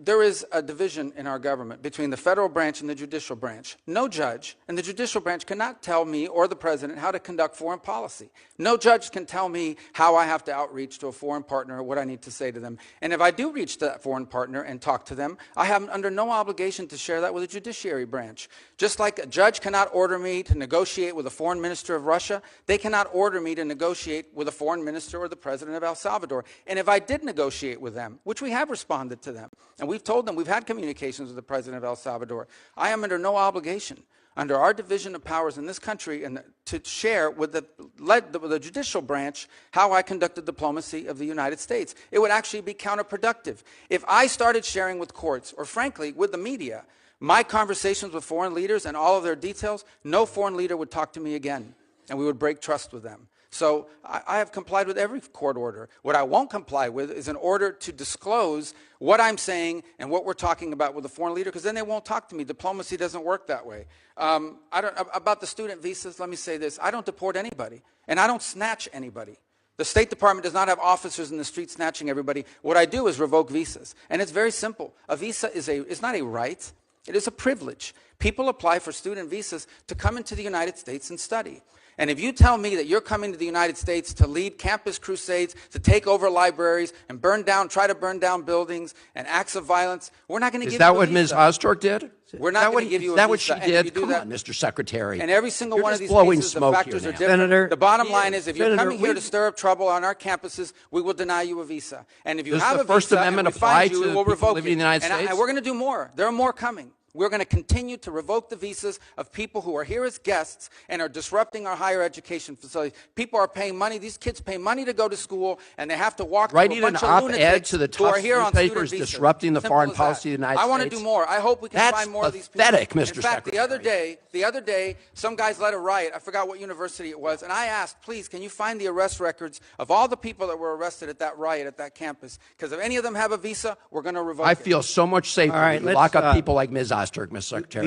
C: There is a division in our government between the federal branch and the judicial branch. No judge in the judicial branch cannot tell me or the president how to conduct foreign policy. No judge can tell me how I have to outreach to a foreign partner or what I need to say to them. And if I do reach to that foreign partner and talk to them, I have under no obligation to share that with the judiciary branch. Just like a judge cannot order me to negotiate with a foreign minister of Russia, they cannot order me to negotiate with a foreign minister or the president of El Salvador. And if I did negotiate with them, which we have responded to them, and we've told them we've had communications with the president of El Salvador, I am under no obligation under our division of powers in this country and to share with the judicial branch how I conducted diplomacy of the United States. It would actually be counterproductive. If I started sharing with courts, or frankly, with the media, my conversations with foreign leaders and all of their details, no foreign leader would talk to me again, and we would break trust with them. So I have complied with every court order. What I won't comply with is an order to disclose what I'm saying and what we're talking about with a foreign leader, because then they won't talk to me. Diplomacy doesn't work that way. About the student visas, let me say this. I don't deport anybody, and I don't snatch anybody. The State Department does not have officers in the street snatching everybody. What I do is revoke visas, and it's very simple. A visa is not a right. It is a privilege. People apply for student visas to come into the United States and study. And if you tell me that you're coming to the United States to lead campus crusades, to take over libraries and try to burn down buildings and acts of violence, we're not going to give you a visa.
N: Is that what Ms. Ozturk did?
C: We're not going to give you a visa.
N: Is that what she
C: And if
N: did?
C: you do
N: Come
C: that,
N: on, Mr. Secretary.
C: and every single
N: You're
C: one of
N: just
C: these
N: blowing
C: cases, the
N: smoke
C: factors
N: here
C: are
N: now.
C: different.
A: Senator,
C: the bottom line is if you're
A: Senator,
C: coming here to stir up trouble on our campuses, we will deny you a visa. And if you
N: Does
C: have
N: the
C: a
N: First
C: visa
N: Amendment
C: and we find
N: apply
C: you,
N: to
C: we will
N: people
C: revoke
N: living in the
C: it.
N: United
C: And
N: States?
C: we're going to do more. There are more coming. We're going to continue to revoke the visas of people who are here as guests and are disrupting our higher education facilities. People are paying money. These kids pay money to go to school, and they have to walk through a
N: Writing an
C: bunch of
N: op-ed
C: lunatics
N: to the
C: who are
N: tough
C: here on student
N: newspapers
C: visas.
N: disrupting the
C: Simple
N: foreign
C: as
N: policy of the United
C: I want to
N: States.
C: do more. I hope we can
N: That's
C: find more of these people.
N: pathetic, Mr.
C: In fact,
N: Secretary.
C: the other day, some guys led a riot. I forgot what university it was, and I asked, please, can you find the arrest records of all the people that were arrested at that riot at that campus? Because if any of them have a visa, we're going to revoke it.
N: I feel so much safer
A: All right,
N: when you
A: let's,
N: lock up people like Ms. Ozturk, Mr. Secretary.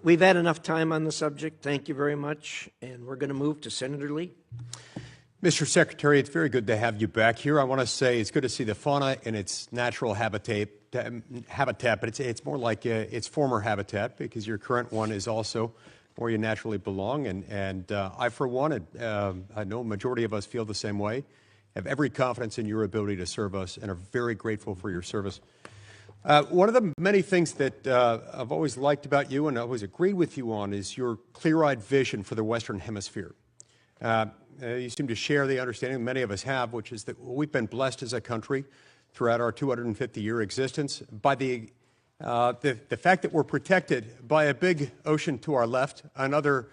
A: We've had enough time on the subject. Thank you very much. And we're going to move to Senator Lee.
O: Mr. Secretary, it's very good to have you back here. I want to say it's good to see the fauna in its natural habitat, but it's more like its former habitat, because your current one is also where you naturally belong. And I, for one, I know a majority of us feel the same way, have every confidence in your ability to serve us, and are very grateful for your service. One of the many things that I've always liked about you and always agreed with you on is your clear-eyed vision for the Western Hemisphere. You seem to share the understanding many of us have, which is that we've been blessed as a country throughout our 250-year existence by the fact that we're protected by a big ocean to our left, another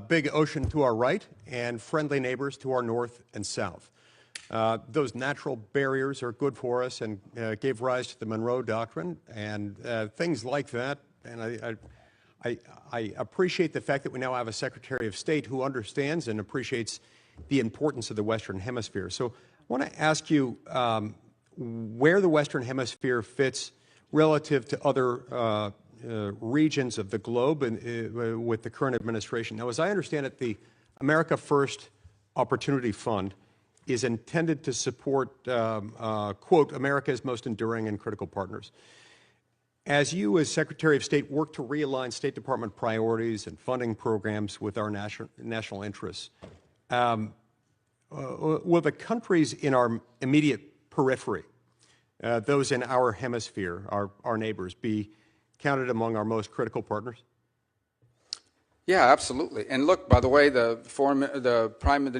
O: big ocean to our right, and friendly neighbors to our north and south. Those natural barriers are good for us and gave rise to the Monroe Doctrine and things like that. And I appreciate the fact that we now have a Secretary of State who understands and appreciates the importance of the Western Hemisphere. So I want to ask you where the Western Hemisphere fits relative to other regions of the globe and, with the current administration. Now, as I understand it, the America First Opportunity Fund is intended to support, quote, America's most enduring and critical partners. As you, as Secretary of State, work to realign State Department priorities and funding programs with our national interests, will the countries in our immediate periphery, those in our hemisphere, our neighbors, be counted among our most critical partners?
C: Yeah, absolutely. And look, by the way, the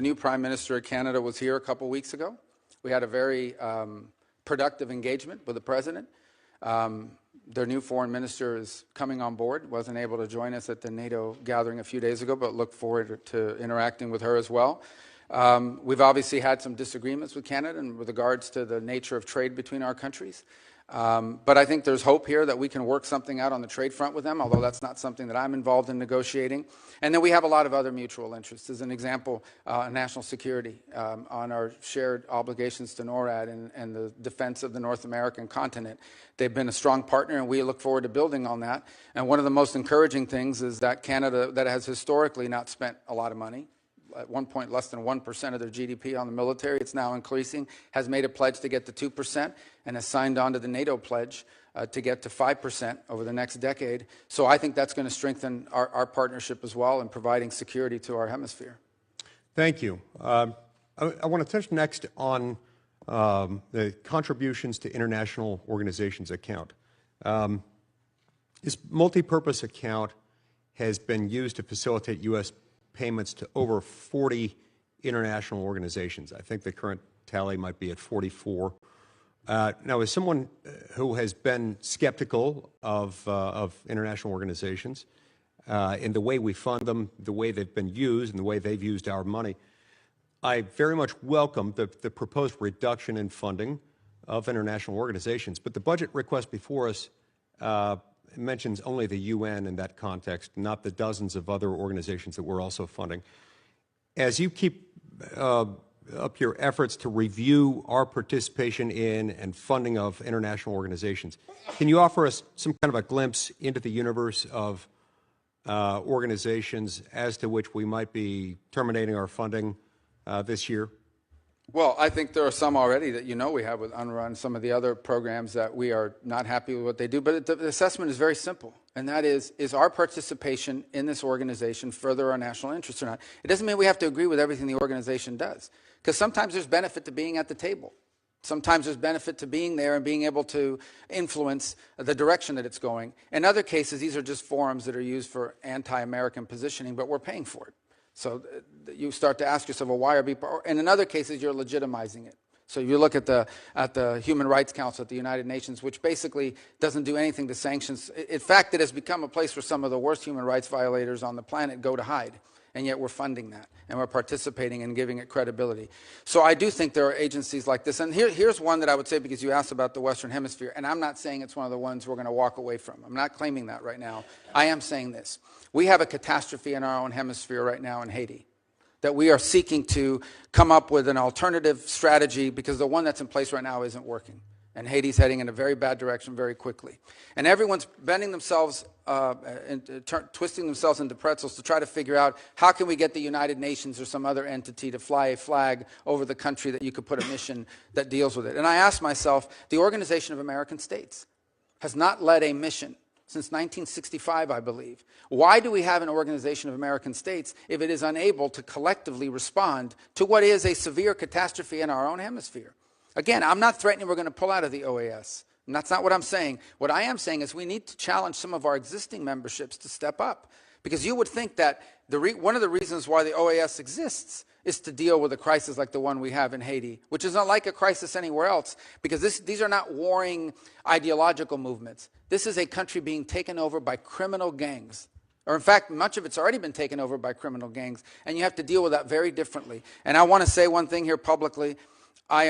C: new Prime Minister of Canada was here a couple weeks ago. We had a very productive engagement with the President. Their new foreign minister is coming on board, wasn't able to join us at the NATO gathering a few days ago, but look forward to interacting with her as well. We've obviously had some disagreements with Canada with regards to the nature of trade between our countries. But I think there's hope here that we can work something out on the trade front with them, although that's not something that I'm involved in negotiating. And then we have a lot of other mutual interests. As an example, national security, on our shared obligations to NORAD and the defense of the North American continent. They've been a strong partner, and we look forward to building on that. And one of the most encouraging things is that Canada, that has historically not spent a lot of money, at one point less than 1% of their GDP on the military, it's now increasing, has made a pledge to get to 2% and has signed on to the NATO pledge to get to 5% over the next decade. So I think that's going to strengthen our partnership as well in providing security to our hemisphere. Thank you.
O: I want to touch next on the contributions to international organizations account. This multi-purpose account has been used to facilitate U.S. payments to over 40 international organizations. I think the current tally might be at 44. Now, as someone who has been skeptical of international organizations in the way we fund them, the way they've been used, and the way they've used our money, I very much welcome the proposed reduction in funding of international organizations. But the budget request before us mentions only the UN in that context, not the dozens of other organizations that we're also funding. As you keep up your efforts to review our participation in and funding of international organizations, can you offer us some kind of a glimpse into the universe of organizations as to which we might be terminating our funding this year?
C: Well, I think there are some already that we have with UNRWA and some of the other programs that we are not happy with what they do. But the assessment is very simple, and that is our participation in this organization further our national interests or not? It doesn't mean we have to agree with everything the organization does, because sometimes there's benefit to being at the table. Sometimes there's benefit to being there and being able to influence the direction that it's going. In other cases, these are just forums that are used for anti-American positioning, but we're paying for it. So you start to ask yourself, well, why are people? And in other cases, you're legitimizing it. So you look at the Human Rights Council at the United Nations, which basically doesn't do anything to sanctions. In fact, it has become a place where some of the worst human rights violators on the planet go to hide. And yet we're funding that, and we're participating and giving it credibility. So I do think there are agencies like this. And here's one that I would say, because you asked about the Western Hemisphere, and I'm not saying it's one of the ones we're going to walk away from. I'm not claiming that right now. I am saying this. We have a catastrophe in our own hemisphere right now in Haiti that we are seeking to come up with an alternative strategy, because the one that's in place right now isn't working. And Haiti's heading in a very bad direction very quickly. And everyone's bending themselves, twisting themselves into pretzels to try to figure out how can we get the United Nations or some other entity to fly a flag over the country that you could put a mission that deals with it. And I asked myself, the Organization of American States has not led a mission since 1965, I believe. Why do we have an Organization of American States if it is unable to collectively respond to what is a severe catastrophe in our own hemisphere? Again, I'm not threatening we're going to pull out of the OAS. And that's not what I'm saying. What I am saying is we need to challenge some of our existing memberships to step up. Because you would think that one of the reasons why the OAS exists is to deal with a crisis like the one we have in Haiti, which is not like a crisis anywhere else, because these are not warring ideological movements. This is a country being taken over by criminal gangs. Or in fact, much of it's already been taken over by criminal gangs, and you have to deal with that very differently. And I want to say one thing here publicly.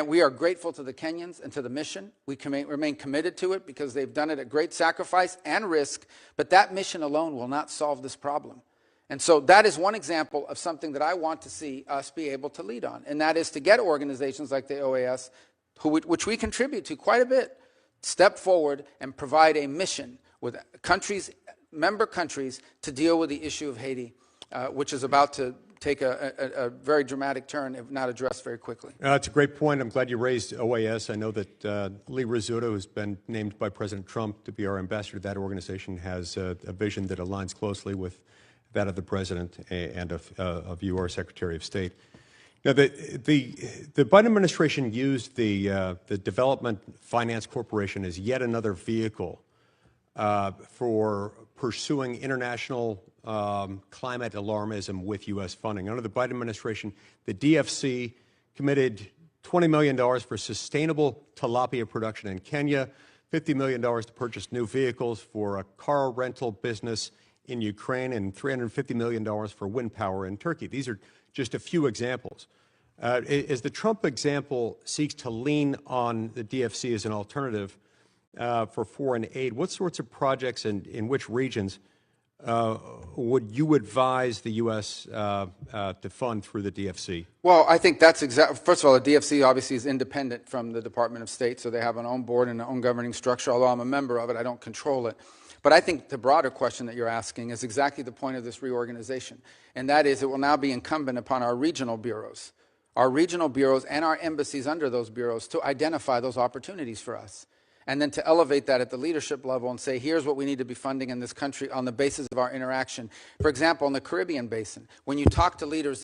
C: We are grateful to the Kenyans and to the mission. We remain committed to it because they've done it at great sacrifice and risk, but that mission alone will not solve this problem. And so that is one example of something that I want to see us be able to lead on, and that is to get organizations like the OAS, which we contribute to quite a bit, step forward and provide a mission with countries, member countries, to deal with the issue of Haiti, which is about to take a very dramatic turn if not addressed very quickly.
O: It's a great point. I'm glad you raised OAS. I know that Lee Rizzuto, who's been named by President Trump to be our ambassador to that organization, has a vision that aligns closely with that of the President and of you, our Secretary of State. Now, the Biden administration used the Development Finance Corporation as yet another vehicle for pursuing international climate alarmism with U.S. funding. Under the Biden administration, the DFC committed $20 million for sustainable tilapia production in Kenya, $50 million to purchase new vehicles for a car rental business in Ukraine, and $350 million for wind power in Turkey. These are just a few examples. As the Trump example seeks to lean on the DFC as an alternative for foreign aid, what sorts of projects and in which regions would you advise the U.S. To fund through the DFC?
C: Well, I think that's first of all, the DFC obviously is independent from the Department of State, so they have an own board and an own governing structure. Although I'm a member of it, I don't control it. But I think the broader question that you're asking is exactly the point of this reorganization, and that is it will now be incumbent upon our regional bureaus and our embassies under those bureaus to identify those opportunities for us, and then to elevate that at the leadership level and say, here's what we need to be funding in this country on the basis of our interaction. For example, in the Caribbean basin, when you talk to leaders